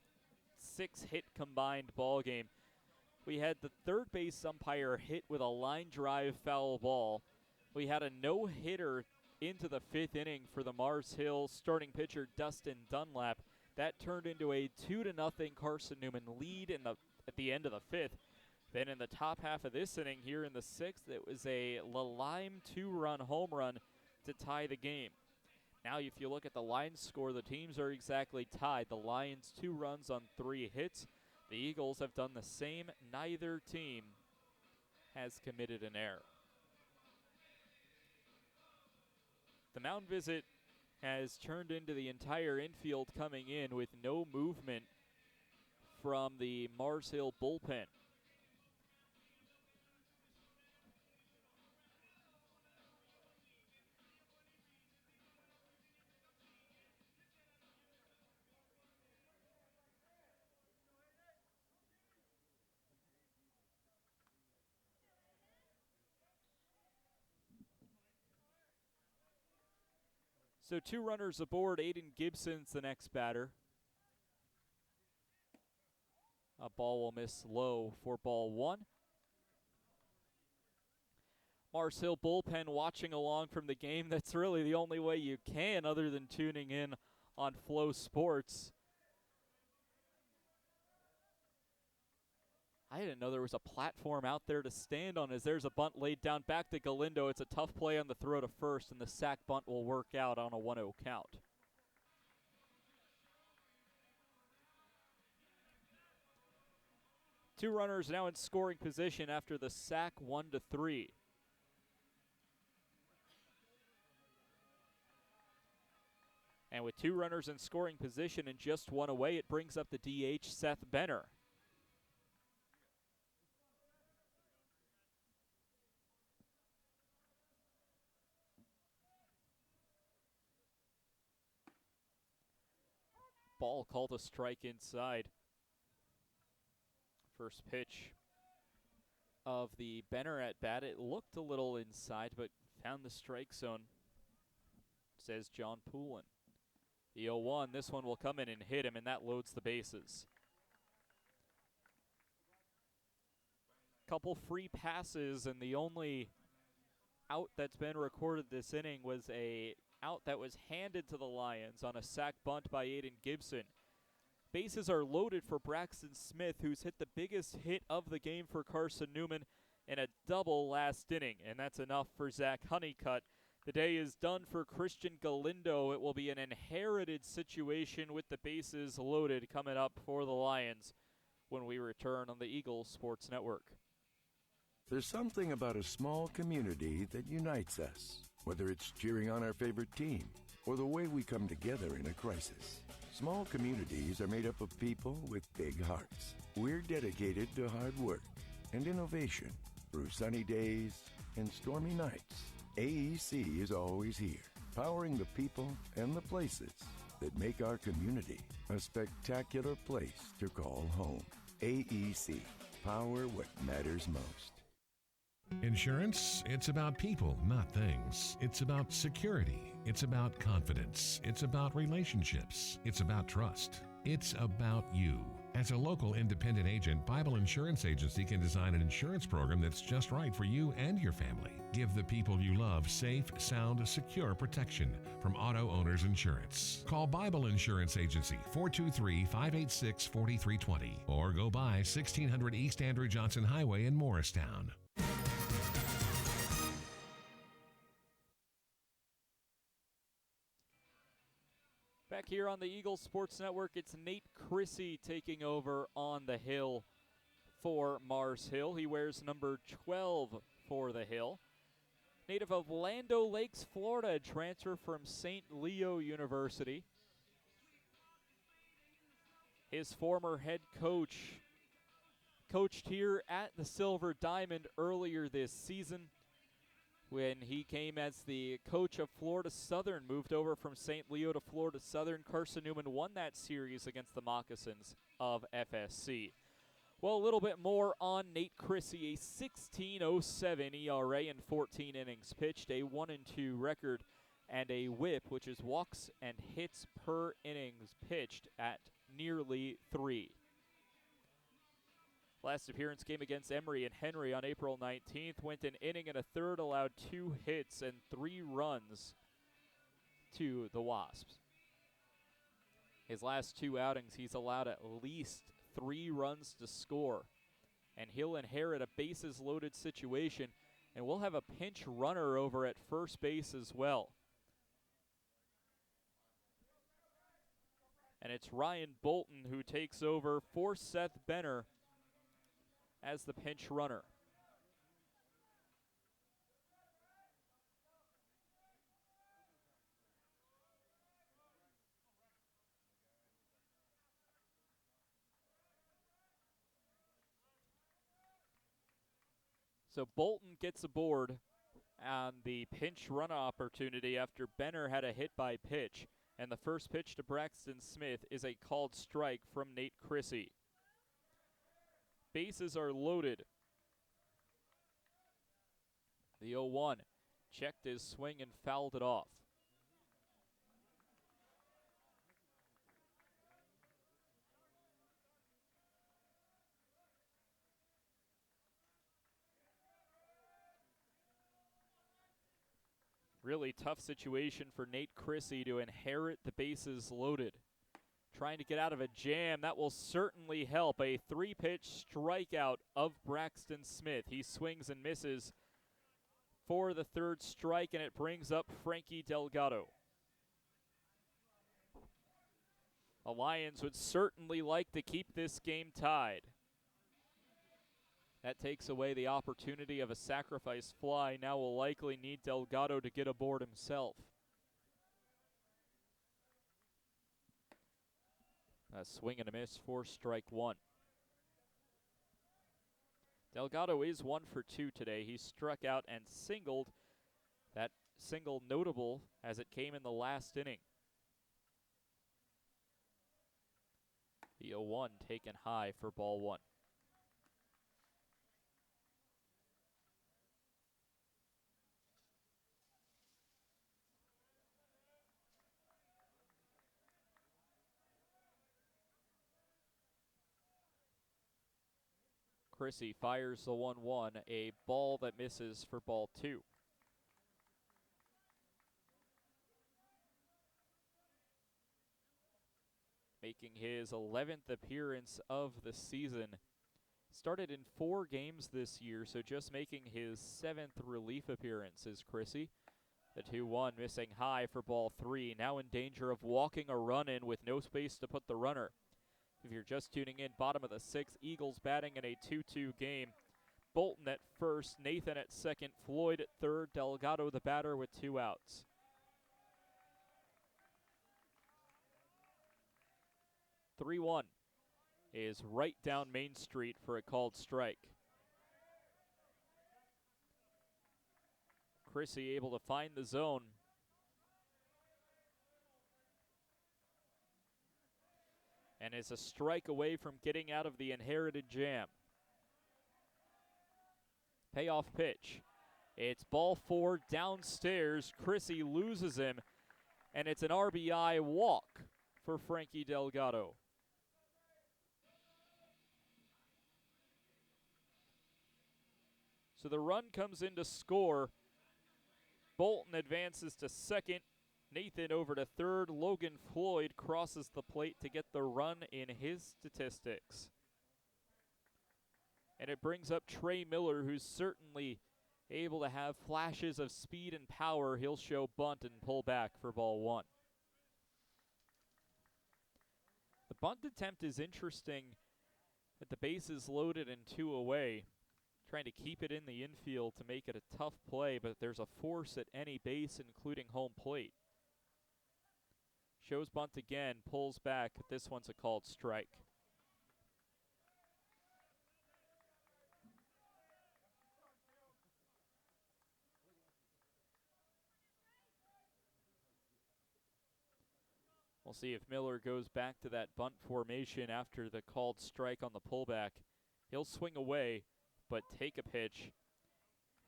A: 6-hit combined ball game. We had the third base umpire hit with a line drive foul ball. We had a no-hitter into the 5th inning for the Mars Hill starting pitcher Dustin Dunlap. That turned into a 2-0 Carson-Newman lead at the end of the 5th. Then in the top half of this inning here in the 6th, it was a Lalime 2-run home run to tie the game. Now if you look at the line score, the teams are exactly tied. The Lions 2 runs on 3 hits. The Eagles have done the same. Neither team has committed an error. The mound visit has turned into the entire infield coming in with no movement from the Mars Hill bullpen. So 2 runners aboard. Aiden Gibson's the next batter. A ball will miss low for ball 1. Mars Hill bullpen watching along from the game. That's really the only way you can other than tuning in on Flow Sports. I didn't know there was a platform out there to stand on as there's a bunt laid down back to Galindo. It's a tough play on the throw to first, and the sac bunt will work out on a 1-0 count. Two runners now in scoring position after the sac, 1-3. And with 2 runners in scoring position and just 1 away, it brings up the DH, Seth Benner. Ball called a strike inside. First pitch of the Benner at bat. It looked a little inside, but found the strike zone, says John Poulin. The 0-1, this one will come in and hit him, and that loads the bases. Couple free passes, and the only out that's been recorded this inning was a out that was handed to the Lions on a sac bunt by Aiden Gibson. Bases are loaded for Braxton Smith, who's hit the biggest hit of the game for Carson-Newman in a double last inning, and that's enough for Zach Honeycutt. The day is done for Christian Galindo. It will be an inherited situation with the bases loaded coming up for the Lions when we return on the Eagles Sports Network.
I: There's something about a small community that unites us, whether it's cheering on our favorite team or the way we come together in a crisis. Small communities are made up of people with big hearts. We're dedicated to hard work and innovation through sunny days and stormy nights. AEC is always here, powering the people and the places that make our community a spectacular place to call home. AEC, power what matters most.
G: Insurance, it's about people, not things. It's about security. It's about confidence. It's about relationships. It's about trust. It's about you. As a local independent agent, Bible Insurance Agency can design an insurance program that's just right for you and your family. Give the people you love safe, sound, secure protection from Auto Owners Insurance. Call Bible Insurance Agency 423-586-4320 or go by 1600 East Andrew Johnson Highway in Morristown.
A: Back here on the Eagles Sports Network, it's Nate Chrissy taking over on the hill for Mars Hill. He wears number 12 for the hill. Native of Land O'Lakes, Florida, transfer from St. Leo University. His former head coach coached here at the Silver Diamond earlier this season when he came as the coach of Florida Southern, moved over from St. Leo to Florida Southern. Carson-Newman won that series against the Moccasins of FSC. Well, a little bit more on Nate Chrissy, a 16.07 ERA in 14 innings pitched, a 1-2 record, and a whip, which is walks and hits per innings pitched at nearly 3. Last appearance game against Emory and Henry on April 19th. Went an inning and a third, allowed 2 hits and 3 runs to the Wasps. His last 2 outings, he's allowed at least 3 runs to score. And he'll inherit a bases-loaded situation, and we'll have a pinch runner over at first base as well. And it's Ryan Bolton who takes over for Seth Benner as the pinch runner. So Bolton gets aboard on the pinch run opportunity after Benner had a hit by pitch. And the first pitch to Braxton Smith is a called strike from Nate Chrissy. Bases are loaded. The 0-1 checked his swing and fouled it off. Really tough situation for Nate Chrissy to inherit the bases loaded. Trying to get out of a jam, that will certainly help. A 3-pitch strikeout of Braxton Smith. He swings and misses for the third strike, and it brings up Frankie Delgado. The Lions would certainly like to keep this game tied. That takes away the opportunity of a sacrifice fly. Now will likely need Delgado to get aboard himself. A swing and a miss for strike one. Delgado is 1 for 2 today. He struck out and singled. That single notable as it came in the last inning. The 0-1 taken high for ball one. Chrissy fires the 1-1, a ball that misses for ball two. Making his 11th appearance of the season. Started in 4 games this year, so just making his 7th relief appearance is Chrissy. The 2-1 missing high for ball three. Now in danger of walking a run in with no space to put the runner. If you're just tuning in, bottom of the 6th, Eagles batting in a 2-2 game. Bolton at first, Nathan at second, Floyd at third, Delgado the batter with 2 outs. The 3-1 is right down Main Street for a called strike. Chrissy able to find the zone. And is a strike away from getting out of the inherited jam. Payoff pitch. It's ball 4 downstairs. Chrissy loses him, and it's an RBI walk for Frankie Delgado. So the run comes in to score. Bolton advances to second. Nathan over to third. Logan Floyd crosses the plate to get the run in his statistics. And it brings up Trey Miller, who's certainly able to have flashes of speed and power. He'll show bunt and pull back for ball one. The bunt attempt is interesting at the bases loaded and 2 away. Trying to keep it in the infield to make it a tough play, but there's a force at any base, including home plate. Shows bunt again, pulls back. This one's a called strike. We'll see if Miller goes back to that bunt formation after the called strike on the pullback. He'll swing away, but take a pitch.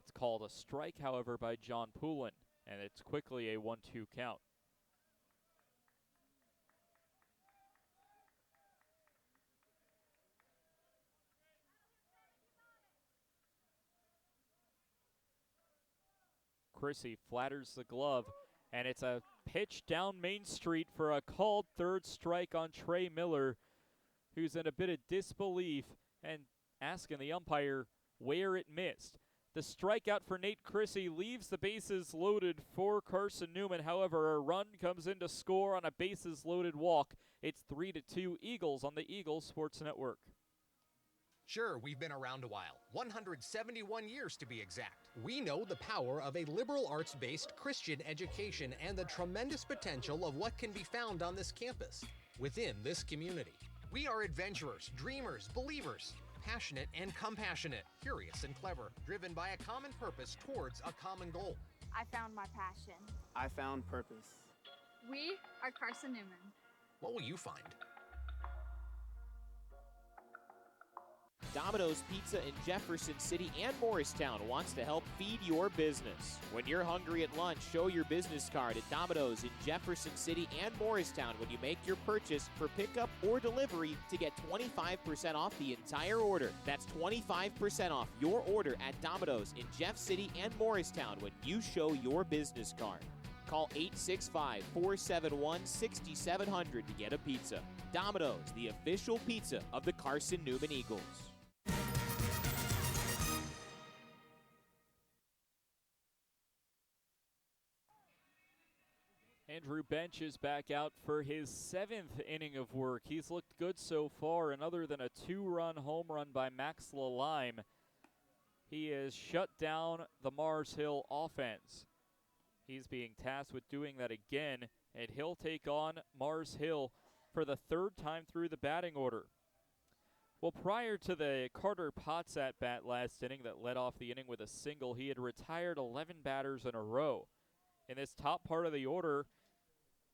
A: It's called a strike, however, by John Poulin, and it's quickly a 1-2 count. Chrissy flatters the glove, and it's a pitch down Main Street for a called third strike on Trey Miller, who's in a bit of disbelief and asking the umpire where it missed. The strikeout for Nate Chrissy leaves the bases loaded for Carson-Newman. However, a run comes in to score on a bases loaded walk. It's 3-2 Eagles on the Eagles Sports Network.
J: Sure, we've been around a while, 171 years to be exact. We know the power of a liberal arts-based Christian education and the tremendous potential of what can be found on this campus, within this community. We are adventurers, dreamers, believers, passionate and compassionate, curious and clever, driven by a common purpose towards a common goal.
K: I found my passion.
N: I found purpose.
K: We are Carson-Newman.
J: What will you find?
C: Domino's Pizza in Jefferson City and Morristown wants to help feed your business. When you're hungry at lunch, show your business card at Domino's in Jefferson City and Morristown when you make your purchase for pickup or delivery to get 25% off the entire order. That's 25% off your order at Domino's in Jeff City and Morristown when you show your business card. Call 865-471-6700 to get a pizza. Domino's, the official pizza of the Carson-Newman Eagles.
A: Andrew Bench is back out for his 7th inning of work. He's looked good so far, and other than a 2-run home run by Max Lalime, he has shut down the Mars Hill offense. He's being tasked with doing that again, and he'll take on Mars Hill for the 3rd time through the batting order. Well, prior to the Carter Potts at-bat last inning that led off the inning with a single, he had retired 11 batters in a row. In this top part of the order,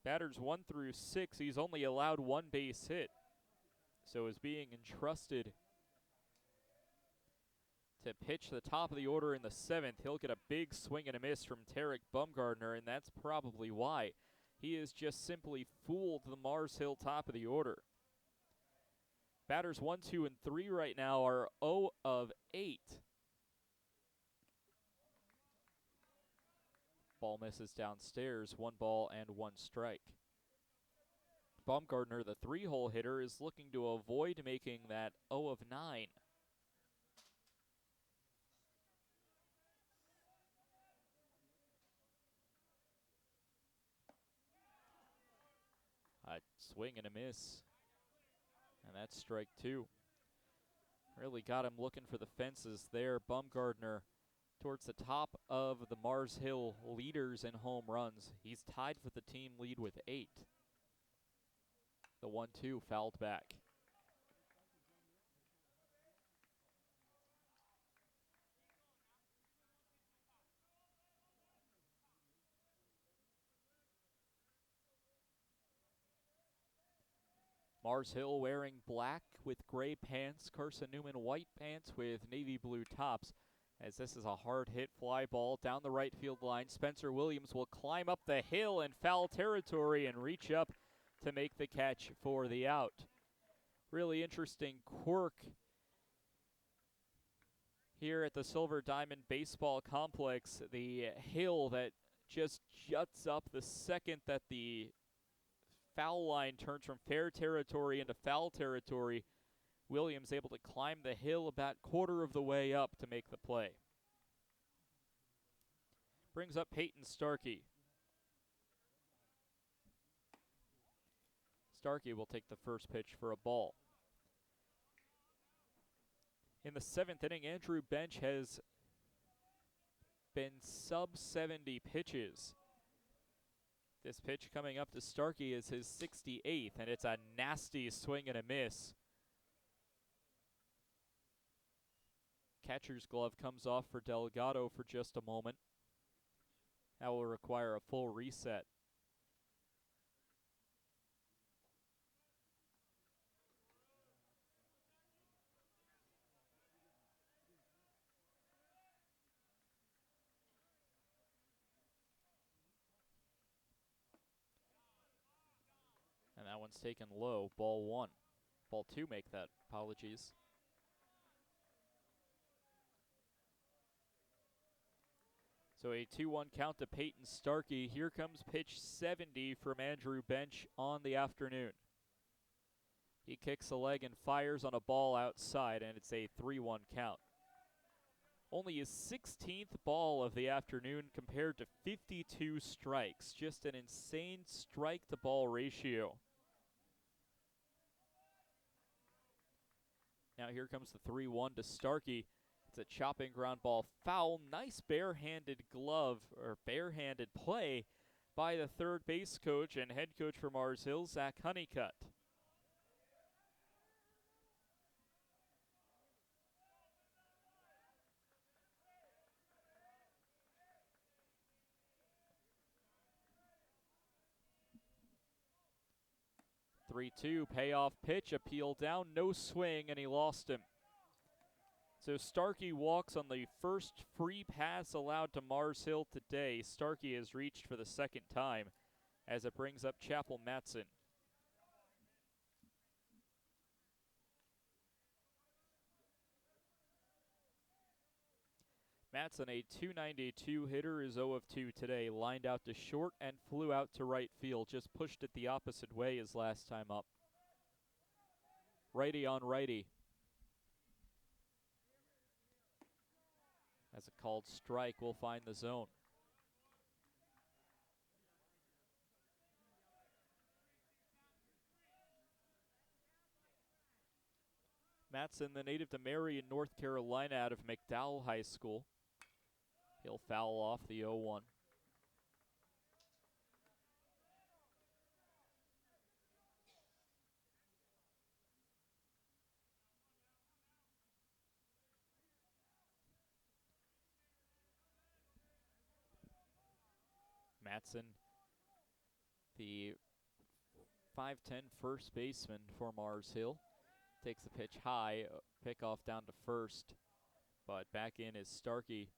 A: batters 1 through 6, he's only allowed 1 base hit. So is being entrusted to pitch the top of the order in the 7th. He'll get a big swing and a miss from Tarek Bumgardner, and that's probably why. He has just simply fooled the Mars Hill top of the order. Batters 1, 2, and 3 right now are 0 of 8. Ball misses downstairs, 1 ball and 1 strike. Bumgardner, the 3-hole hitter, is looking to avoid making that 0 of 9. A swing and a miss. And that's strike 2. Really got him looking for the fences there. Bumgardner towards the top of the Mars Hill leaders in home runs. He's tied for the team lead with 8. The 1-2 fouled back. Mars Hill wearing black with gray pants. Carson-Newman white pants with navy blue tops. As this is a hard hit fly ball down the right field line. Spencer Williams will climb up the hill in foul territory and reach up to make the catch for the out. Really interesting quirk here at the Silver Diamond Baseball Complex. The hill that just juts up the second that the foul line turns from fair territory into foul territory. Williams able to climb the hill about quarter of the way up to make the play. Brings up Peyton Starkey. Starkey will take the first pitch for a ball. In the 7th inning, Andrew Bench has been sub-70 pitches. This pitch coming up to Starkey is his 68th, and it's a nasty swing and a miss. Catcher's glove comes off for Delgado for just a moment. That will require a full reset. And that one's taken low, ball 1. Ball 2 make that, apologies. So a 2-1 count to Peyton Starkey. Here comes pitch 70 from Andrew Bench on the afternoon. He kicks a leg and fires on a ball outside, and it's a 3-1 count. Only his 16th ball of the afternoon compared to 52 strikes. Just an insane strike-to-ball ratio. Now here comes the 3-1 to Starkey. It's a chopping ground ball foul. Nice barehanded glove, or barehanded play by the third base coach and head coach for Mars Hill, Zach Honeycutt. Three-two payoff pitch, appeal down, no swing, and he lost him. So Starkey walks on the first free pass allowed to Mars Hill today. Starkey has reached for the second time as it brings up Chapel Matson. Matson, a .292 hitter, is 0 of 2 today. Lined out to short and flew out to right field. Just pushed it the opposite way his last time up. Righty on righty. As a called strike will find the zone. Matson, the native to Marion, North Carolina, out of McDowell High School. He'll foul off the 0-1. Matson, the 5'10 first baseman for Mars Hill, takes the pitch high, pickoff down to first, but back in is Starkey.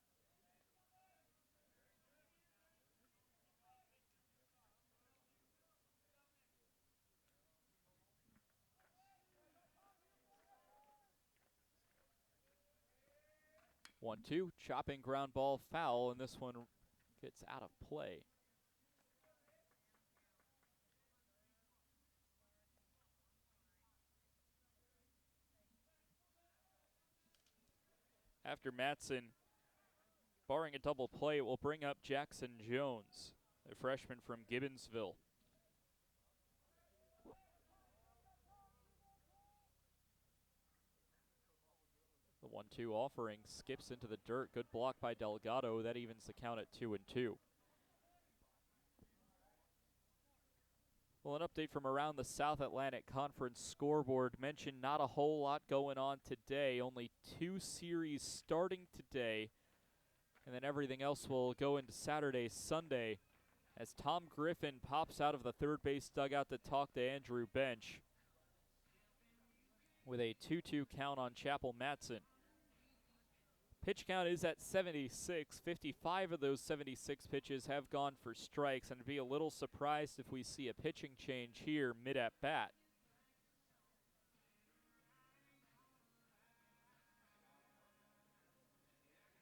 A: One-two, chopping ground ball foul, and this one gets out of play. After Matson, barring a double play, it will bring up Jackson Jones, a freshman from Gibbonsville. The 1-2 offering skips into the dirt. Good block by Delgado. That evens the count at 2-2. Well, an update from around the South Atlantic Conference scoreboard mentioned not a whole lot going on today. Only 2 series starting today. And then everything else will go into Saturday, Sunday, as Tom Griffin pops out of the third base dugout to talk to Andrew Bench with a 2-2 count on Chapel Matson. Pitch count is at 76. 55 of those 76 pitches have gone for strikes, and I'd be a little surprised if we see a pitching change here mid-at-bat.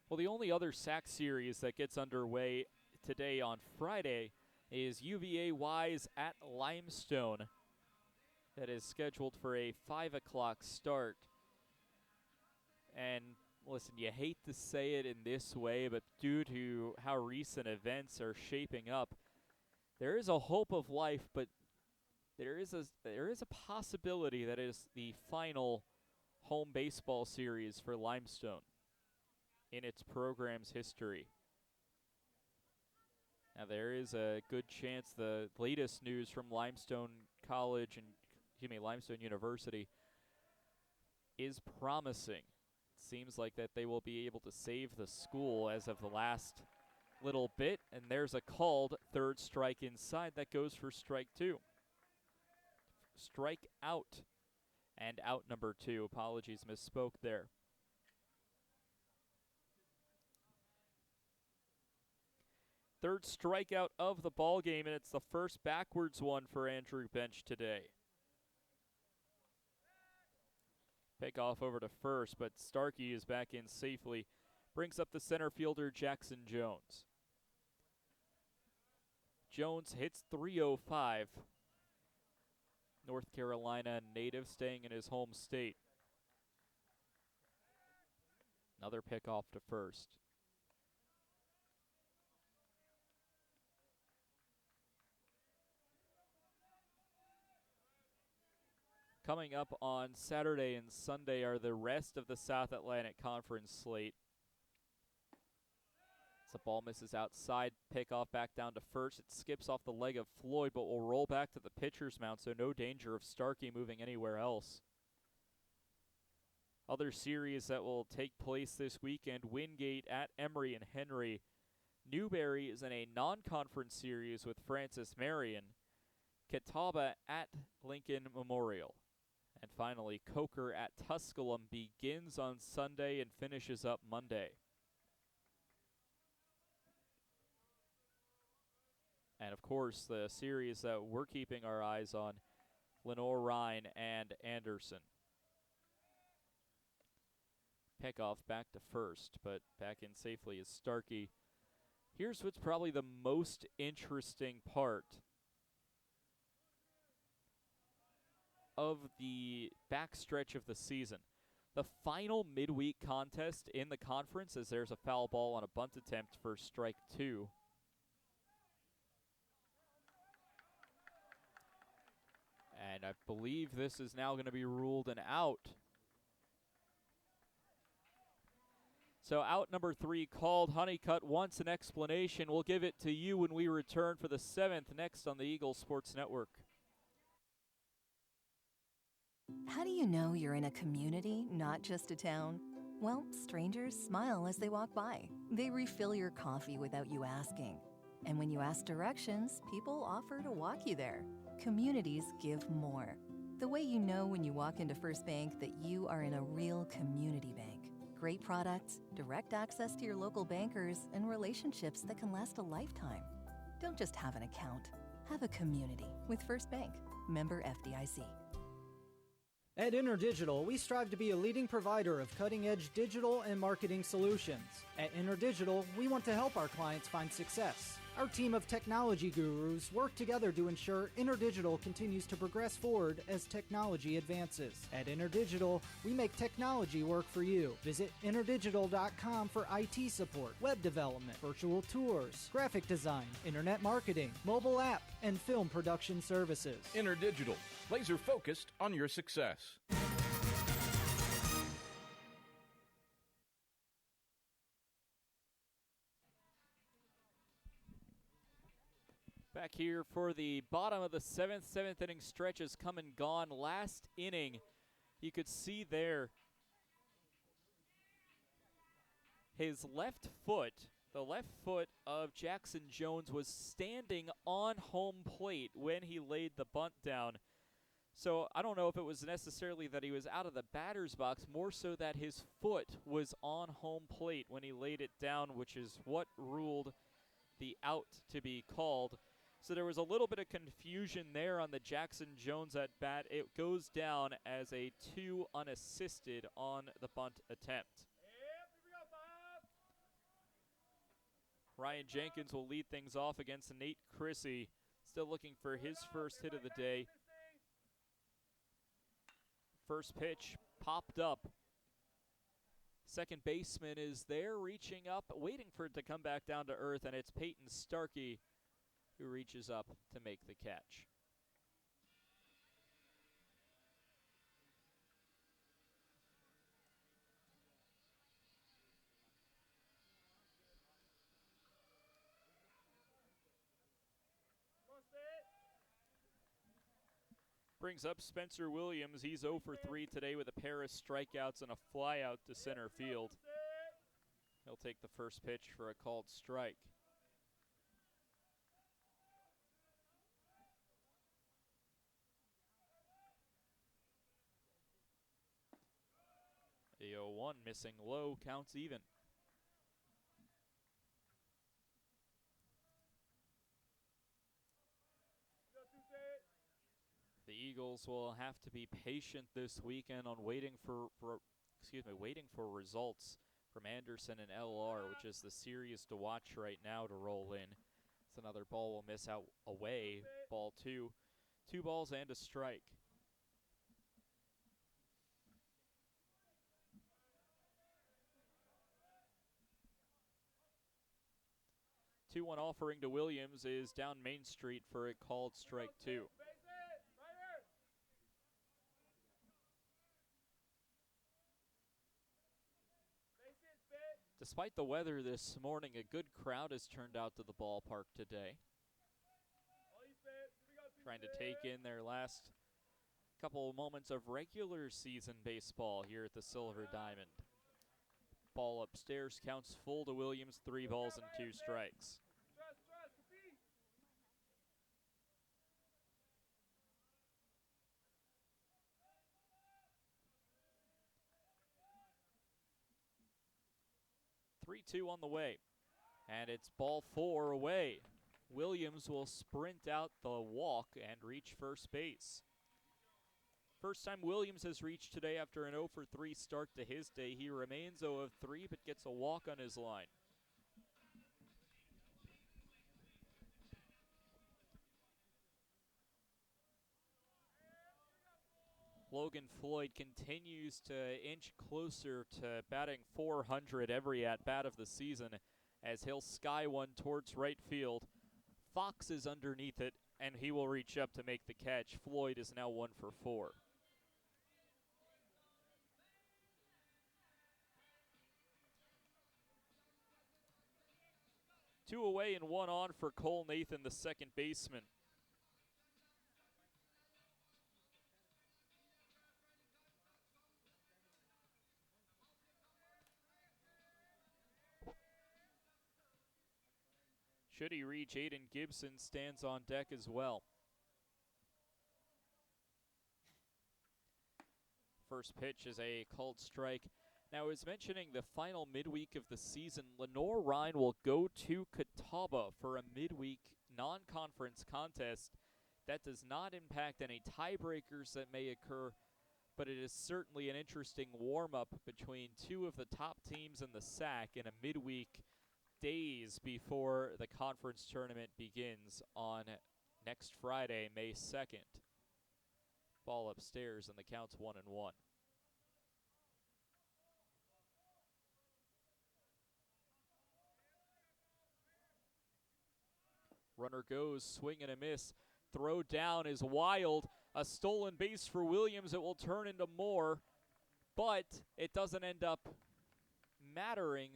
A: Well, the only other SAC series that gets underway today on Friday is UVA Wise at Limestone. That is scheduled for a 5 o'clock start. And listen, you hate to say it in this way, but due to how recent events are shaping up, there is a hope of life, but there is a possibility that it is the final home baseball series for Limestone in its program's history. Now, there is a good chance the latest news from Limestone University is promising. Seems like that they will be able to save the school as of the last little bit, and there's a called third strike inside that goes for strike 2. Strike out, and out number 2. Apologies, misspoke there. Third strikeout of the ball game, and it's the first backwards one for Andrew Bench today. Pick off over to first, but Starkey is back in safely. Brings up the center fielder, Jackson Jones. Jones hits .305. North Carolina native, staying in his home state. Another pick off to first. Coming up on Saturday and Sunday are the rest of the South Atlantic Conference slate. As the ball misses outside, pickoff back down to first. It skips off the leg of Floyd, but will roll back to the pitcher's mound, so no danger of Starkey moving anywhere else. Other series that will take place this weekend, Wingate at Emory and Henry. Newberry is in a non-conference series with Francis Marion. Catawba at Lincoln Memorial. And finally, Coker at Tusculum begins on Sunday and finishes up Monday. And of course, the series that we're keeping our eyes on, Lenore-Rhine and Anderson. Pickoff back to first, but back in safely is Starkey. Here's what's probably the most interesting part of the backstretch of the season. The final midweek contest in the conference, as there's a foul ball on a bunt attempt for strike 2. And I believe this is now going to be ruled an out. So out number 3 called. Honeycutt wants an explanation. We'll give it to you when we return for the 7th next on the Eagles Sports Network.
L: How do you know you're in a community, not just a town? Well, strangers smile as they walk by. They refill your coffee without you asking. And when you ask directions, people offer to walk you there. Communities give more. The way you know when you walk into First Bank that you are in a real community bank. Great products, direct access to your local bankers, and relationships that can last a lifetime. Don't just have an account. Have a community with First Bank. Member FDIC.
M: At InterDigital, we strive to be a leading provider of cutting-edge digital and marketing solutions. At InterDigital, we want to help our clients find success. Our team of technology gurus work together to ensure InterDigital continues to progress forward as technology advances. At InterDigital, we make technology work for you. Visit interdigital.com for IT support, web development, virtual tours, graphic design, internet marketing, mobile app, and film production services.
B: InterDigital, laser focused on your success.
A: Back here for the bottom of the 7th inning stretch has come and gone. Last inning, you could see there his left foot, the left foot of Jackson Jones was standing on home plate when he laid the bunt down. So I don't know if it was necessarily that he was out of the batter's box, more so that his foot was on home plate when he laid it down, which is what ruled the out to be called. So there was a little bit of confusion there on the Jackson Jones at bat. It goes down as a 2 unassisted on the bunt attempt. Ryan Jenkins will lead things off against Nate Chrissy, still looking for his first hit of the day. First pitch popped up. Second baseman is there, reaching up, waiting for it to come back down to earth, and it's Peyton Starkey who reaches up to make the catch. Brings up Spencer Williams. He's 0 for 3 today with a pair of strikeouts and a flyout to center field. He'll take the first pitch for a called strike. The 0-1 missing low, counts even. The Eagles will have to be patient this weekend on waiting for results from Anderson and LR, which is the series to watch right now to roll in. It's another ball will miss out away. Ball 2. 2 balls and a strike. The 2-1 offering to Williams is down Main Street for a called strike 2. Despite the weather this morning, a good crowd has turned out to the ballpark today. Trying to take in their last couple of moments of regular season baseball here at the Silver Diamond. Ball upstairs, counts full to Williams, 3 balls and 2 strikes. 3-2 on the way. And it's ball 4 away. Williams will sprint out the walk and reach first base. First time Williams has reached today after an 0-for-3 start to his day. He remains 0-of-3 but gets a walk on his line. Logan Floyd continues to inch closer to batting .400 every at-bat of the season as he'll sky one towards right field. Fox is underneath it, and he will reach up to make the catch. Floyd is now 1-for-4. Two away and one on for Cole Nathan, the second baseman. Should he reach, Aiden Gibson stands on deck as well. First pitch is a called strike. Now, I was mentioning the final midweek of the season. Lenore Ryan will go to Catawba for a midweek non-conference contest. That does not impact any tiebreakers that may occur, but it is certainly an interesting warm-up between two of the top teams in the SAC in a midweek days before the conference tournament begins on next Friday, May 2nd. Ball upstairs and the count's 1-1. Runner goes, swing and a miss. Throw down is wild. A stolen base for Williams. It will turn into more, but it doesn't end up mattering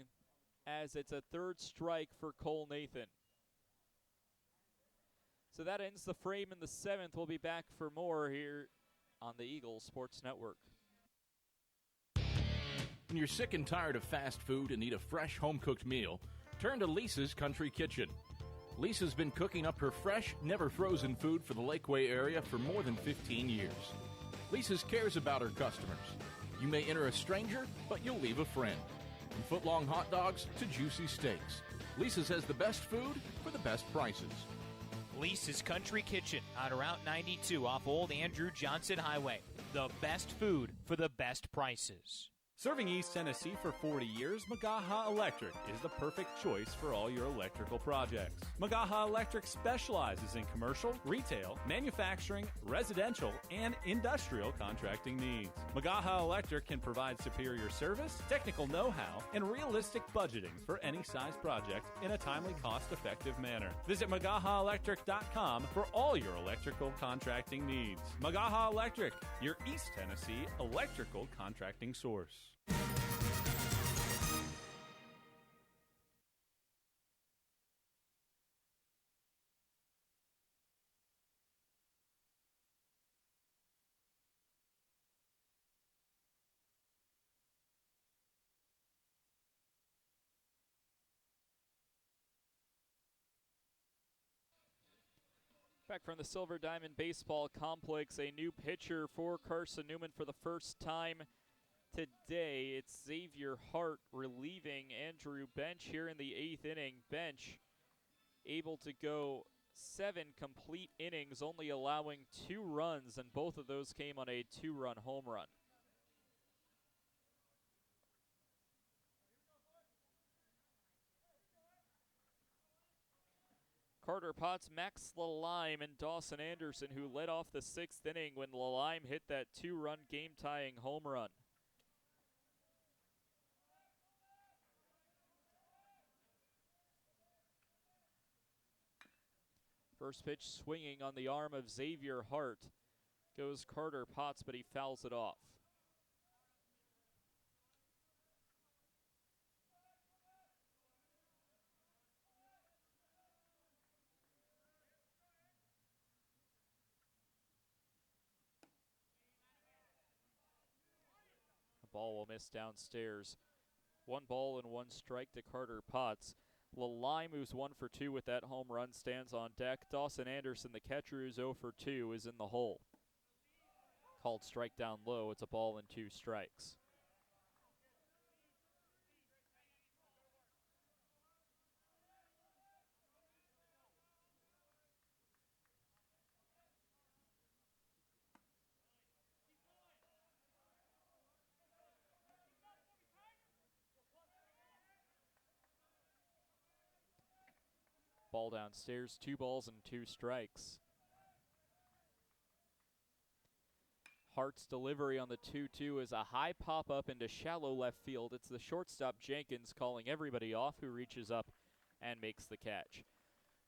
A: as it's a third strike for Cole Nathan. So that ends the frame in the 7th. We'll be back for more here on the Eagles Sports Network.
B: When you're sick and tired of fast food and need a fresh home-cooked meal, turn to Lisa's Country Kitchen. Lisa's been cooking up her fresh, never-frozen food for the Lakeway area for more than 15 years. Lisa's cares about her customers. You may enter a stranger, but you'll leave a friend. From foot-long hot dogs to juicy steaks, Lisa's has the best food for the best prices.
C: Lisa's Country Kitchen on Route 92 off Old Andrew Johnson Highway. The best food for the best prices.
D: Serving East Tennessee for 40 years, Magaha Electric is the perfect choice for all your electrical projects. Magaha Electric specializes in commercial, retail, manufacturing, residential, and industrial contracting needs. Magaha Electric can provide superior service, technical know-how, and realistic budgeting for any size project in a timely, cost-effective manner. Visit MagahaElectric.com for all your electrical contracting needs. Magaha Electric, your East Tennessee electrical contracting source.
A: Back from the Silver Diamond Baseball Complex, a new pitcher for Carson-Newman for the first time today. It's Xavier Hart relieving Andrew Bench here in the 8th inning. Bench able to go 7 complete innings, only allowing 2 runs, and both of those came on a 2-run home run. Carter Potts, Max Lalime, and Dawson Anderson, who led off the 6th inning when Lalime hit that 2-run game-tying home run. First pitch swinging on the arm of Xavier Hart. Goes Carter Potts, but he fouls it off. The ball will miss downstairs. 1 ball and 1 strike to Carter Potts. Lalime, who's 1 for 2 with that home run, stands on deck. Dawson Anderson, the catcher, who's 0 for 2, is in the hole. Called strike down low. It's a ball and 2 strikes. Ball downstairs, 2 balls and 2 strikes. Hart's delivery on the 2-2 is a high pop-up into shallow left field. It's the shortstop Jenkins calling everybody off, who reaches up and makes the catch.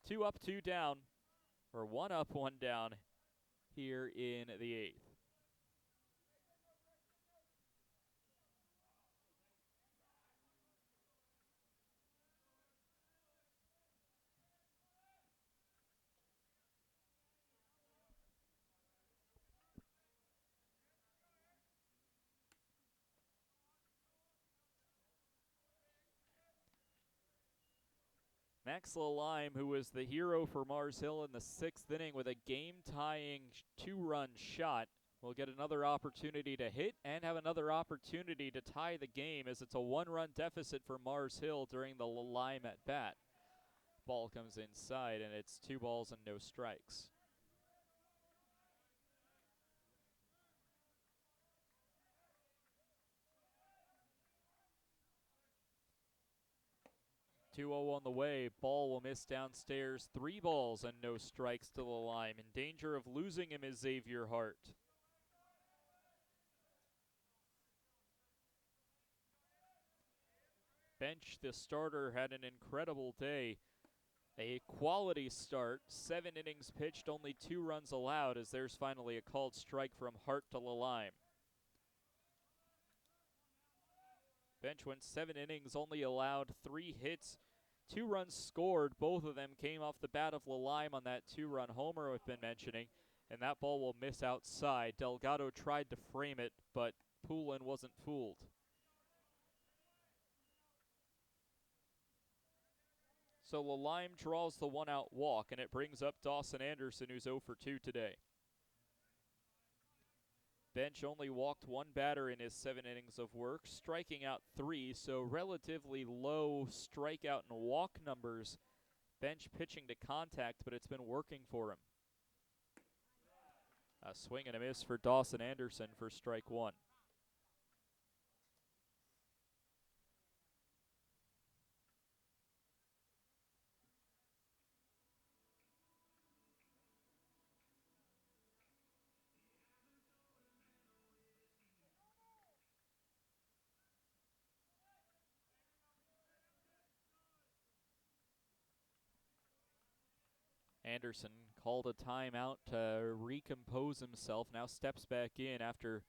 A: 2 up, 2 down, or 1 up, 1 down here in the 8th. Max Lalime, who was the hero for Mars Hill in the 6th inning with a game-tying 2-run shot, will get another opportunity to hit and have another opportunity to tie the game, as it's a 1-run deficit for Mars Hill during the Lalime at bat. Ball comes inside, and it's 2 balls and no strikes. Two 0 on the way. Ball will miss downstairs. 3 balls and no strikes to Lalime. In danger of losing him is Xavier Hart. Bench, the starter, had an incredible day. A quality start. 7 innings pitched, only 2 runs allowed, as there's finally a called strike from Hart to Lalime. Bench went 7 innings, only allowed 3 hits, 2 runs scored. Both of them came off the bat of Lalime on that 2-run homer we've been mentioning, and that ball will miss outside. Delgado tried to frame it, but Poulin wasn't fooled. So Lalime draws the 1-out walk, and it brings up Dawson Anderson, who's 0 for 2 today. Bench only walked 1 batter in his 7 innings of work, striking out 3, so relatively low strikeout and walk numbers. Bench pitching to contact, but it's been working for him. A swing and a miss for Dawson Anderson for strike 1. Anderson called a timeout to recompose himself, now steps back in after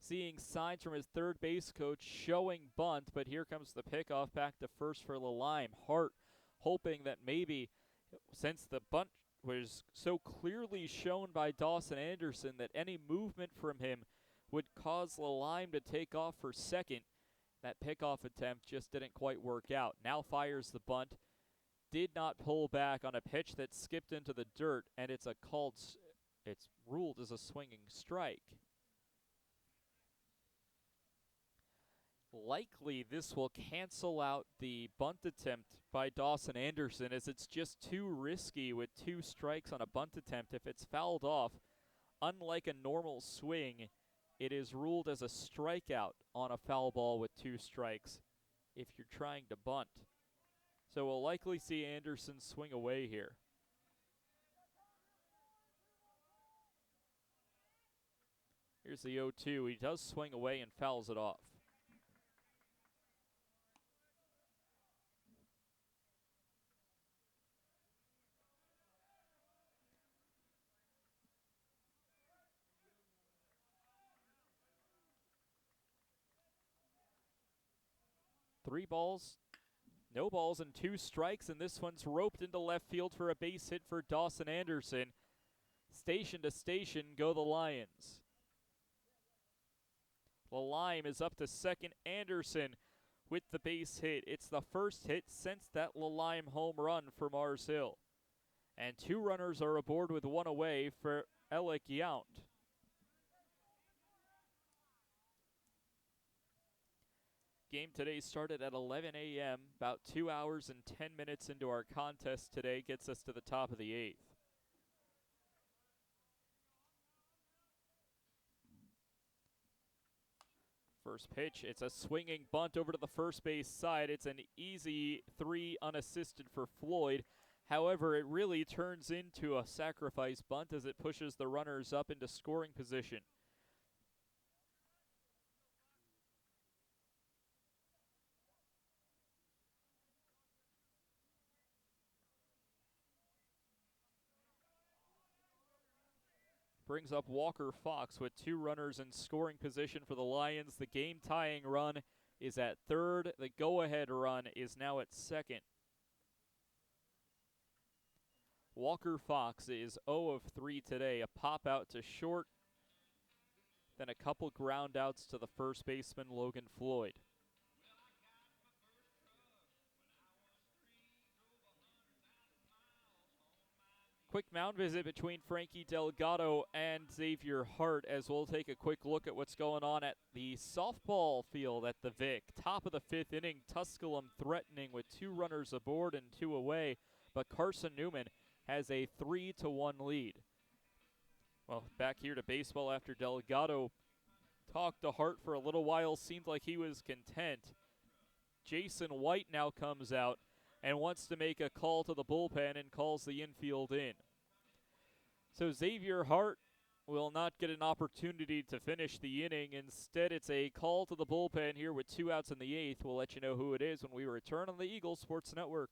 A: seeing signs from his third base coach showing bunt, but here comes the pickoff back to first for Lalime. Hart hoping that maybe, since the bunt was so clearly shown by Dawson Anderson, that any movement from him would cause Lalime to take off for second. That pickoff attempt just didn't quite work out. Now fires the bunt. Did not pull back on a pitch that skipped into the dirt, and it's ruled as a swinging strike. Likely this will cancel out the bunt attempt by Dawson Anderson, as it's just too risky with 2 strikes on a bunt attempt. If it's fouled off, unlike a normal swing, it is ruled as a strikeout on a foul ball with 2 strikes if you're trying to bunt. So we'll likely see Anderson swing away here. Here's the 0-2. He does swing away and fouls it off. Three balls, no balls, and 2 strikes, and this one's roped into left field for a base hit for Dawson Anderson. Station to station go the Lions. Lalime is up to second. Anderson with the base hit. It's the first hit since that Lalime home run for Mars Hill. And 2 runners are aboard with 1 away for Alec Yount. Game today started at 11 a.m. About 2 hours and 10 minutes into our contest today gets us to the top of the 8th. First pitch, it's a swinging bunt over to the first base side. It's an easy 3 unassisted for Floyd. However, it really turns into a sacrifice bunt as it pushes the runners up into scoring position. Brings up Walker Fox with 2 runners in scoring position for the Lions. The game-tying run is at third. The go-ahead run is now at second. Walker Fox is 0 of 3 today. A pop out to short, then a couple ground outs to the first baseman, Logan Floyd. Quick mound visit between Frankie Delgado and Xavier Hart as we'll take a quick look at what's going on at the softball field at the Vic. Top of the 5th inning, Tusculum threatening with 2 runners aboard and 2 away, but Carson-Newman has a 3-1 lead. Well, back here to baseball after Delgado talked to Hart for a little while, seemed like he was content. Jason White now comes out and wants to make a call to the bullpen and calls the infield in. So Xavier Hart will not get an opportunity to finish the inning. Instead, it's a call to the bullpen here with 2 outs in the 8th. We'll let you know who it is when we return on the Eagles Sports Network.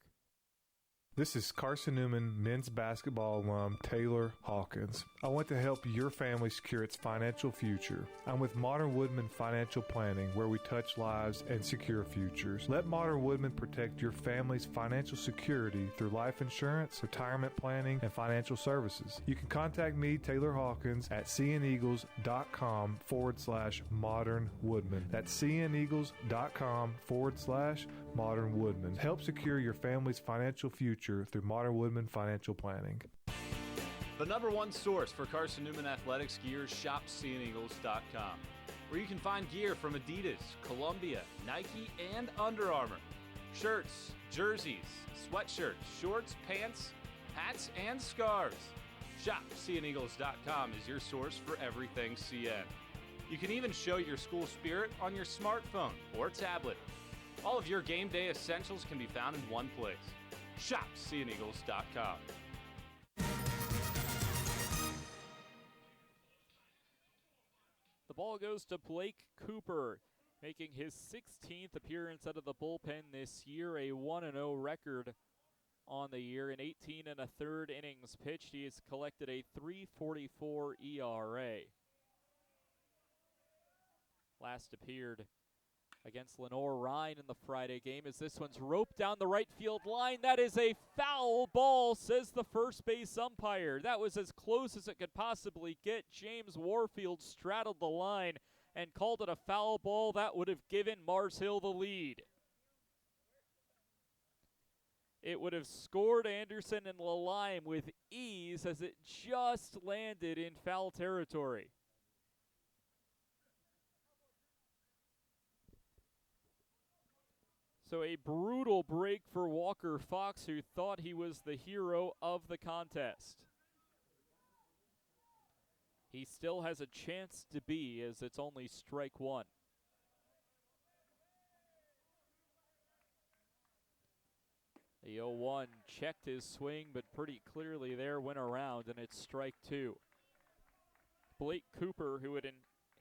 E: This is Carson-Newman men's basketball alum Taylor Hawkins. I want to help your family secure its financial future. I'm with Modern Woodman Financial Planning, where we touch lives and secure futures. Let Modern Woodman protect your family's financial security through life insurance, retirement planning, and financial services. You can contact me, Taylor Hawkins, at cneagles.com/Modern Woodman. That's cneagles.com/Modern Woodman. Help secure your family's financial future through Modern Woodman Financial Planning.
D: The #1 source for Carson-Newman athletic skiers, shop cneagles.com, where you can find gear from Adidas, Columbia, Nike, and Under Armour. Shirts, jerseys, sweatshirts, shorts, pants, hats, and scarves. Shop cneagles.com is your source for everything CN. You can even show your school spirit on your smartphone or tablet. All of your game day essentials can be found in one place. Shop cneagles.com.
A: The ball goes to Blake Cooper, making his 16th appearance out of the bullpen this year, a 1-0 record on the year. In 18 1/3 innings pitched, he has collected a 3.44 ERA. Last appeared against Lenore Ryan in the Friday game as this one's roped down the right field line. That is a foul ball, says the first base umpire. That was as close as it could possibly get. James Warfield straddled the line and called it a foul ball. That would have given Mars Hill the lead. It would have scored Anderson and Lalime with ease as it just landed in foul territory. So a brutal break for Walker Fox, who thought he was the hero of the contest. He still has a chance to be, as it's only strike 1. The 0-1 checked his swing, but pretty clearly there went around, and it's strike 2. Blake Cooper, who had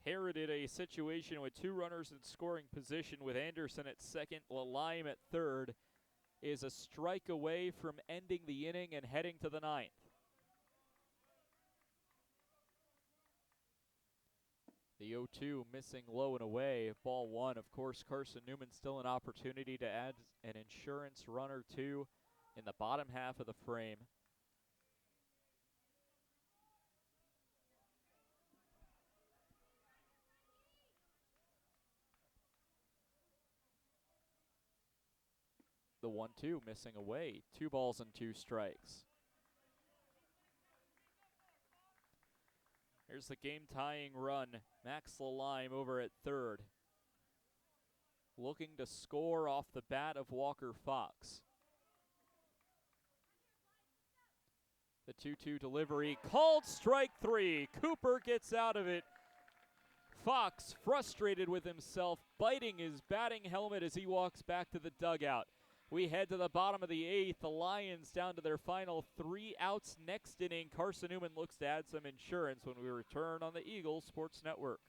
A: inherited a situation with 2 runners in scoring position with Anderson at second, Lalime at third, is a strike away from ending the inning and heading to the 9th. The 0-2 missing low and away, ball 1. Of course, Carson-Newman still an opportunity to add an insurance run or 2 in the bottom half of the frame. The 1-2 missing away. 2 balls and 2 strikes. Here's the game-tying run. Max Lalime over at third, looking to score off the bat of Walker Fox. The 2-2 delivery, called strike 3. Cooper gets out of it. Fox, frustrated with himself, biting his batting helmet as he walks back to the dugout. We head to the bottom of the 8th. The Lions down to their final 3 outs next inning. Carson-Newman looks to add some insurance when we return on the Eagles Sports Network.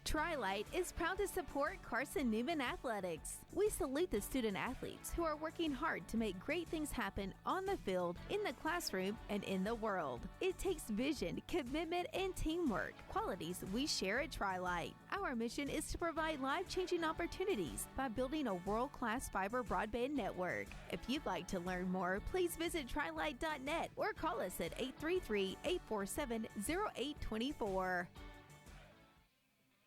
F: Tri-Light is proud to support Carson-Newman Athletics. We salute the student athletes who are working hard to make great things happen on the field, in the classroom, and in the world. It takes vision, commitment, and teamwork, qualities we share at Tri-Light. Our mission is to provide life-changing opportunities by building a world-class fiber broadband network. If you'd like to learn more, please visit trilight.net or call us at 833-847-0824.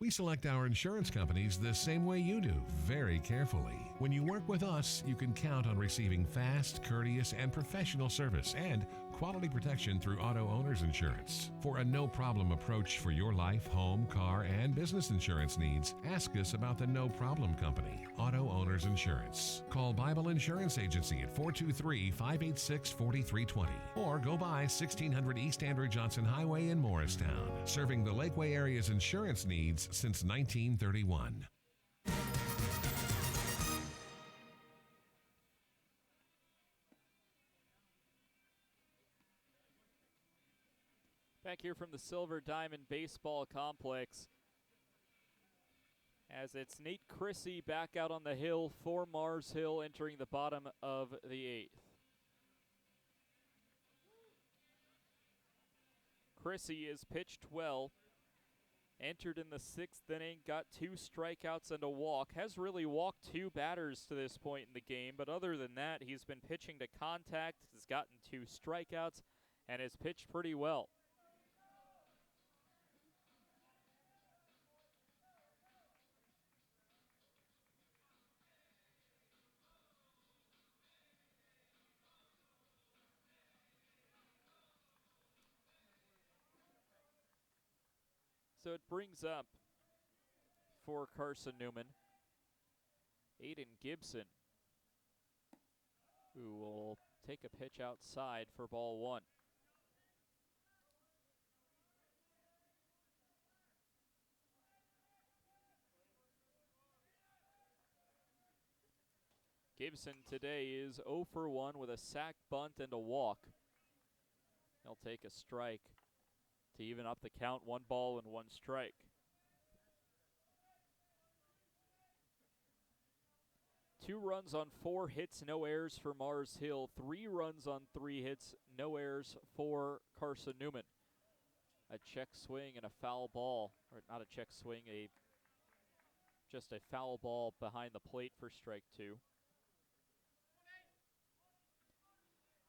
G: We select our insurance companies the same way you do, very carefully. When you work with us, you can count on receiving fast, courteous, and professional service and quality protection through auto owner's insurance. For a no-problem approach for your life, home, car, and business insurance needs, ask us about the No Problem Company, Auto Owners Insurance. Call Bible Insurance Agency at 423-586-4320 or go by 1600 East Andrew Johnson Highway in Morristown, serving the Lakeway area's insurance needs since 1931.
A: Back here from the Silver Diamond Baseball Complex, as it's Nate Chrissy back out on the hill for Mars Hill, entering the bottom of the 8th. Chrissy is pitched well, entered in the 6th inning, got 2 strikeouts and a walk, has really walked 2 batters to this point in the game, but other than that, he's been pitching to contact, has gotten 2 strikeouts, and has pitched pretty well. So it brings up for Carson-Newman, Aiden Gibson, who will take a pitch outside for ball 1. Gibson today is 0 for 1 with a sac, bunt, and a walk. He'll take a strike to even up the count, 1 ball and 1 strike. Two runs on 4 hits, no errors for Mars Hill. 3 runs on 3 hits, no errors for Carson-Newman. A check swing and a foul ball, or not a check swing, just a foul ball behind the plate for strike 2.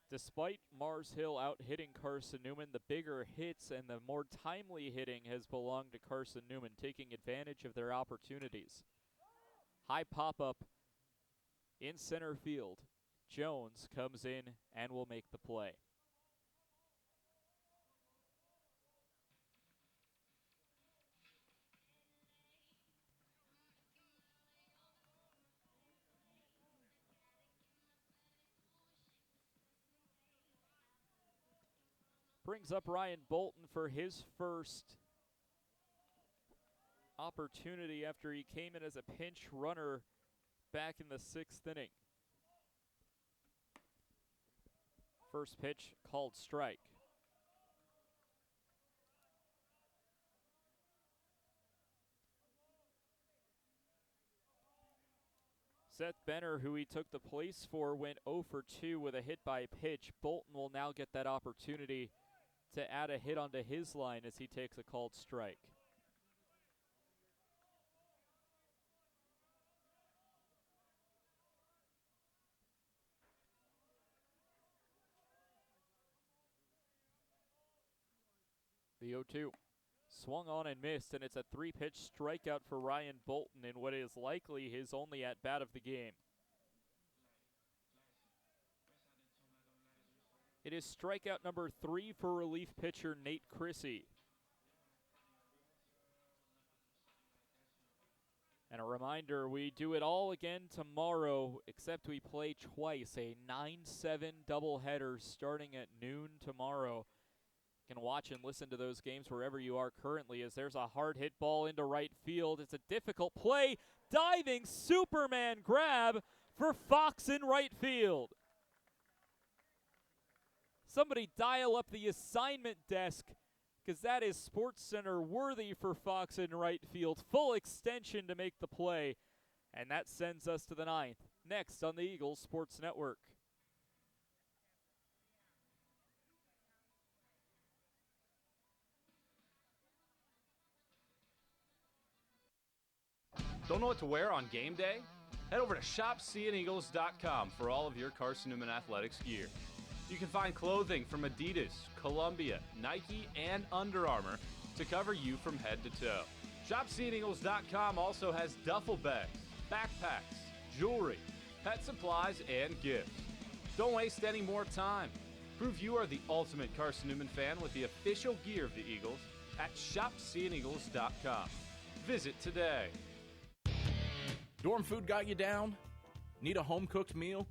A: Despite Mars Hill out hitting Carson-Newman, the bigger hits and the more timely hitting has belonged to Carson-Newman, taking advantage of their opportunities. High pop-up in center field. Jones comes in and will make the play. Brings up Ryan Bolton for his first opportunity after he came in as a pinch runner back in the 6th inning. First pitch called strike. Seth Benner, who he took the place for, went 0 for 2 with a hit by pitch. Bolton will now get that opportunity to add a hit onto his line as he takes a called strike. The 0-2. Swung on and missed, and it's a 3-pitch strikeout for Ryan Bolton in what is likely his only at-bat of the game. It is strikeout number 3 for relief pitcher Nate Chrissy. And a reminder, we do it all again tomorrow, except we play twice, a 9-7 doubleheader starting at noon tomorrow. You can watch and listen to those games wherever you are currently, as there's a hard hit ball into right field. It's a difficult play. Diving Superman grab for Fox in right field. Somebody dial up the assignment desk, because that is SportsCenter worthy for Fox in right field. Full extension to make the play, and that sends us to the ninth. Next on the Eagles Sports Network.
D: Don't know what to wear on game day? Head over to shopseeandeagles.com for all of your Carson-Newman athletics gear. You can find clothing from Adidas, Columbia, Nike, and Under Armour to cover you from head to toe. ShopSeeAndEagles.com also has duffel bags, backpacks, jewelry, pet supplies, and gifts. Don't waste any more time. Prove you are the ultimate Carson-Newman fan with the official gear of the Eagles at ShopSeeAndEagles.com. Visit today.
B: Dorm food got you down? Need a home-cooked meal?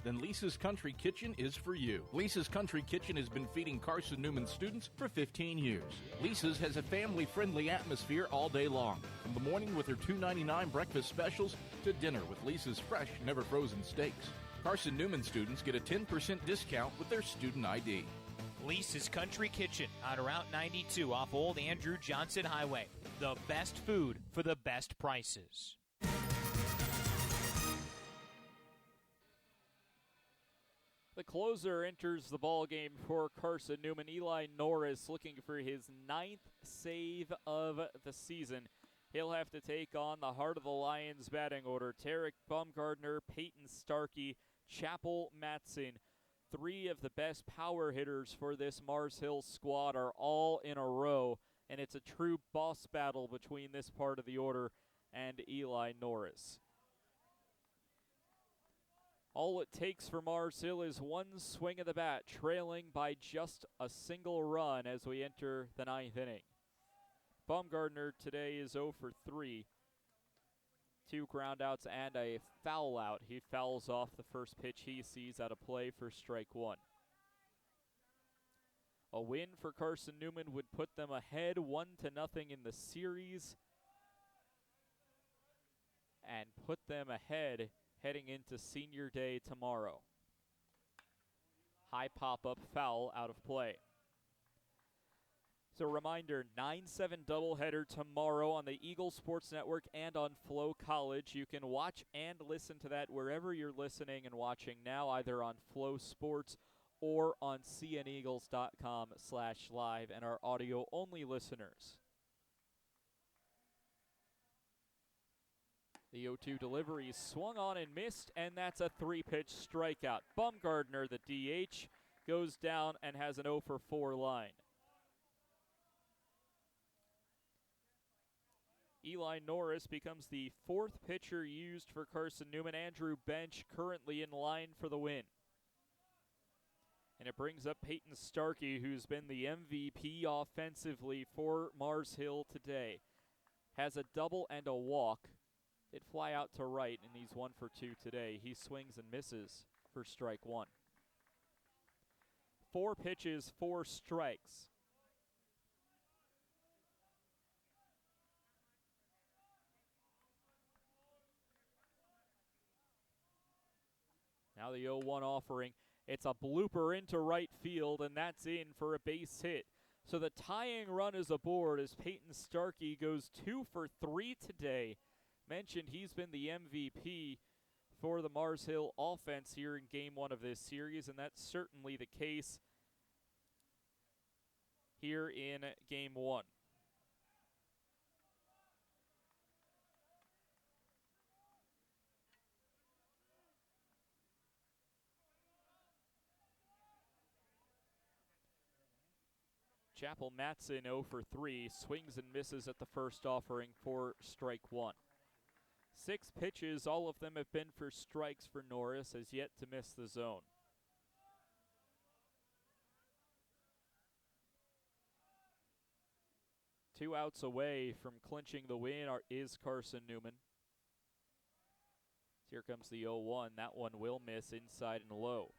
B: Then Lisa's Country Kitchen is for you. Lisa's Country Kitchen has been feeding Carson-Newman students for 15 years. Lisa's has a family-friendly atmosphere all day long, from the morning with her $2.99 breakfast specials to dinner with Lisa's fresh, never-frozen steaks. Carson-Newman students get a 10% discount with their student ID.
C: Lisa's Country Kitchen on Route 92 off Old Andrew Johnson Highway. The best food for the best prices.
A: The closer enters the ball game for Carson-Newman. Eli Norris looking for his 9th save of the season. He'll have to take on the heart of the Lions batting order. Tarek Baumgartner, Peyton Starkey, Chappell Matson. 3 of the best power hitters for this Mars Hill squad are all in a row, and it's a true boss battle between this part of the order and Eli Norris. All it takes for Mars Hill is one swing of the bat, trailing by just a single run as we enter the 9th inning. Baumgartner today is 0 for 3. 2 groundouts and a foul out. He fouls off the first pitch he sees out of play for strike 1. A win for Carson-Newman would put them ahead 1-0 in the series and put them ahead heading into Senior Day tomorrow. High pop-up foul out of play. So reminder, 9-7 doubleheader tomorrow on the Eagle Sports Network and on Flow College. You can watch and listen to that wherever you're listening and watching now, either on Flow Sports or on cneagles.com/live and our audio-only listeners. The 0-2 delivery swung on and missed, and that's a 3-pitch strikeout. Baumgartner, the DH, goes down and has an 0 for 4 line. Eli Norris becomes the 4th pitcher used for Carson-Newman. Andrew Bench currently in line for the win. And it brings up Peyton Starkey, who's been the MVP offensively for Mars Hill today. Has a double and a walk. Did fly out to right, and he's 1 for 2 today. He swings and misses for strike 1. 4 pitches, 4 strikes. Now the 0-1 offering. It's a blooper into right field, and that's in for a base hit. So the tying run is aboard as Peyton Starkey goes 2 for 3 today. Mentioned he's been the MVP for the Mars Hill offense here in Game 1 of this series, and that's certainly the case here in Game 1. Chappell Matson 0 for 3, swings and misses at the first offering for strike 1. 6 pitches, all of them have been for strikes for Norris, has yet to miss the zone. Two outs away from clinching the win is Carson-Newman. Here comes the 0-1. That one will miss inside and low.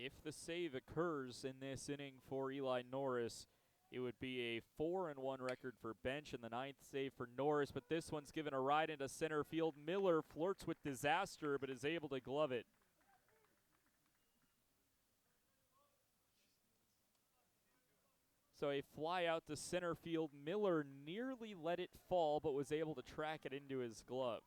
A: If the save occurs in this inning for Eli Norris, it would be a 4-1 record for Bench and the 9th save for Norris, but this one's given a ride into center field. Miller flirts with disaster, but is able to glove it. So a fly out to center field. Miller nearly let it fall, but was able to track it into his glove.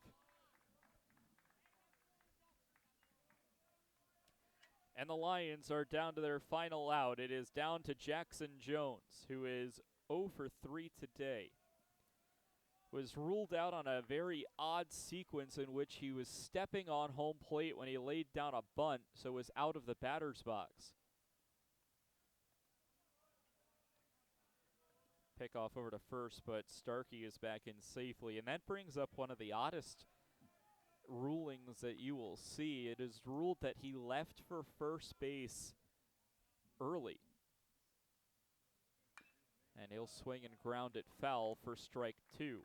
A: And the Lions are down to their final out. It is down to Jackson Jones, who is 0 for 3 today. Was ruled out on a very odd sequence in which he was stepping on home plate when he laid down a bunt, so was out of the batter's box. Pickoff over to first, but Starkey is back in safely. And that brings up one of the oddest rulings that you will see. It is ruled that he left for first base early. And he'll swing and ground it foul for strike 2.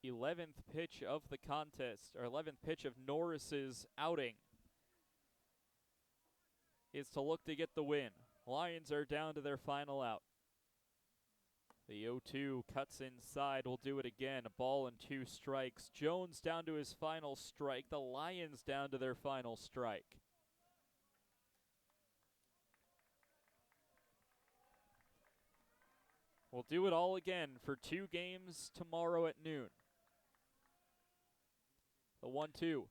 A: '11th pitch of the contest, or 11th pitch of Norris's outing, is to look to get the win. Lions are down to their final out. The 0-2 cuts inside, will do it again. A ball and 2 strikes. Jones down to his final strike. The Lions down to their final strike. We'll do it all again for 2 games tomorrow at noon. The 1-2.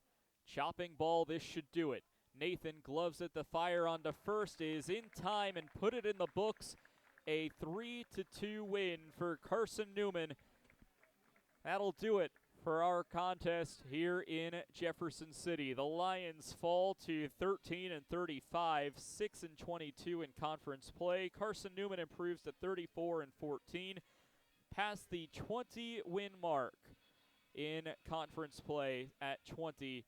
A: Chopping ball, this should do it. Nathan gloves at the fire onto first, is in time and put it in the books. A 3-2 win for Carson-Newman. That'll do it for our contest here in Jefferson City. The Lions fall to 13-35, 6-22 in conference play. Carson-Newman improves to 34-14, past the 20-win mark in conference play at 20-8.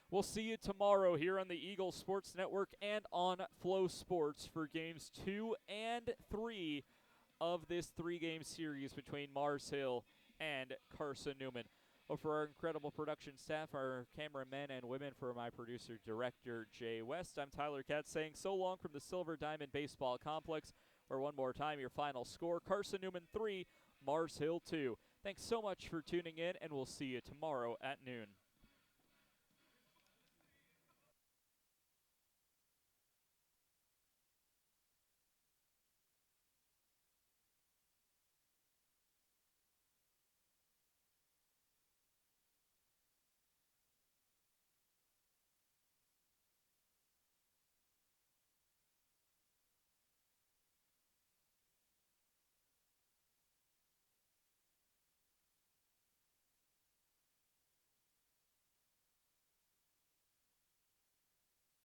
A: We'll see you tomorrow here on the Eagle Sports Network and on Flow Sports for games 2 and 3 of this 3-game series between Mars Hill and Carson-Newman. Well, for our incredible production staff, our cameramen and women, for my producer, director, Jay West, I'm Tyler Katz saying so long from the Silver Diamond Baseball Complex, where one more time your final score, Carson-Newman 3, Mars Hill 2. Thanks so much for tuning in, and we'll see you tomorrow at noon.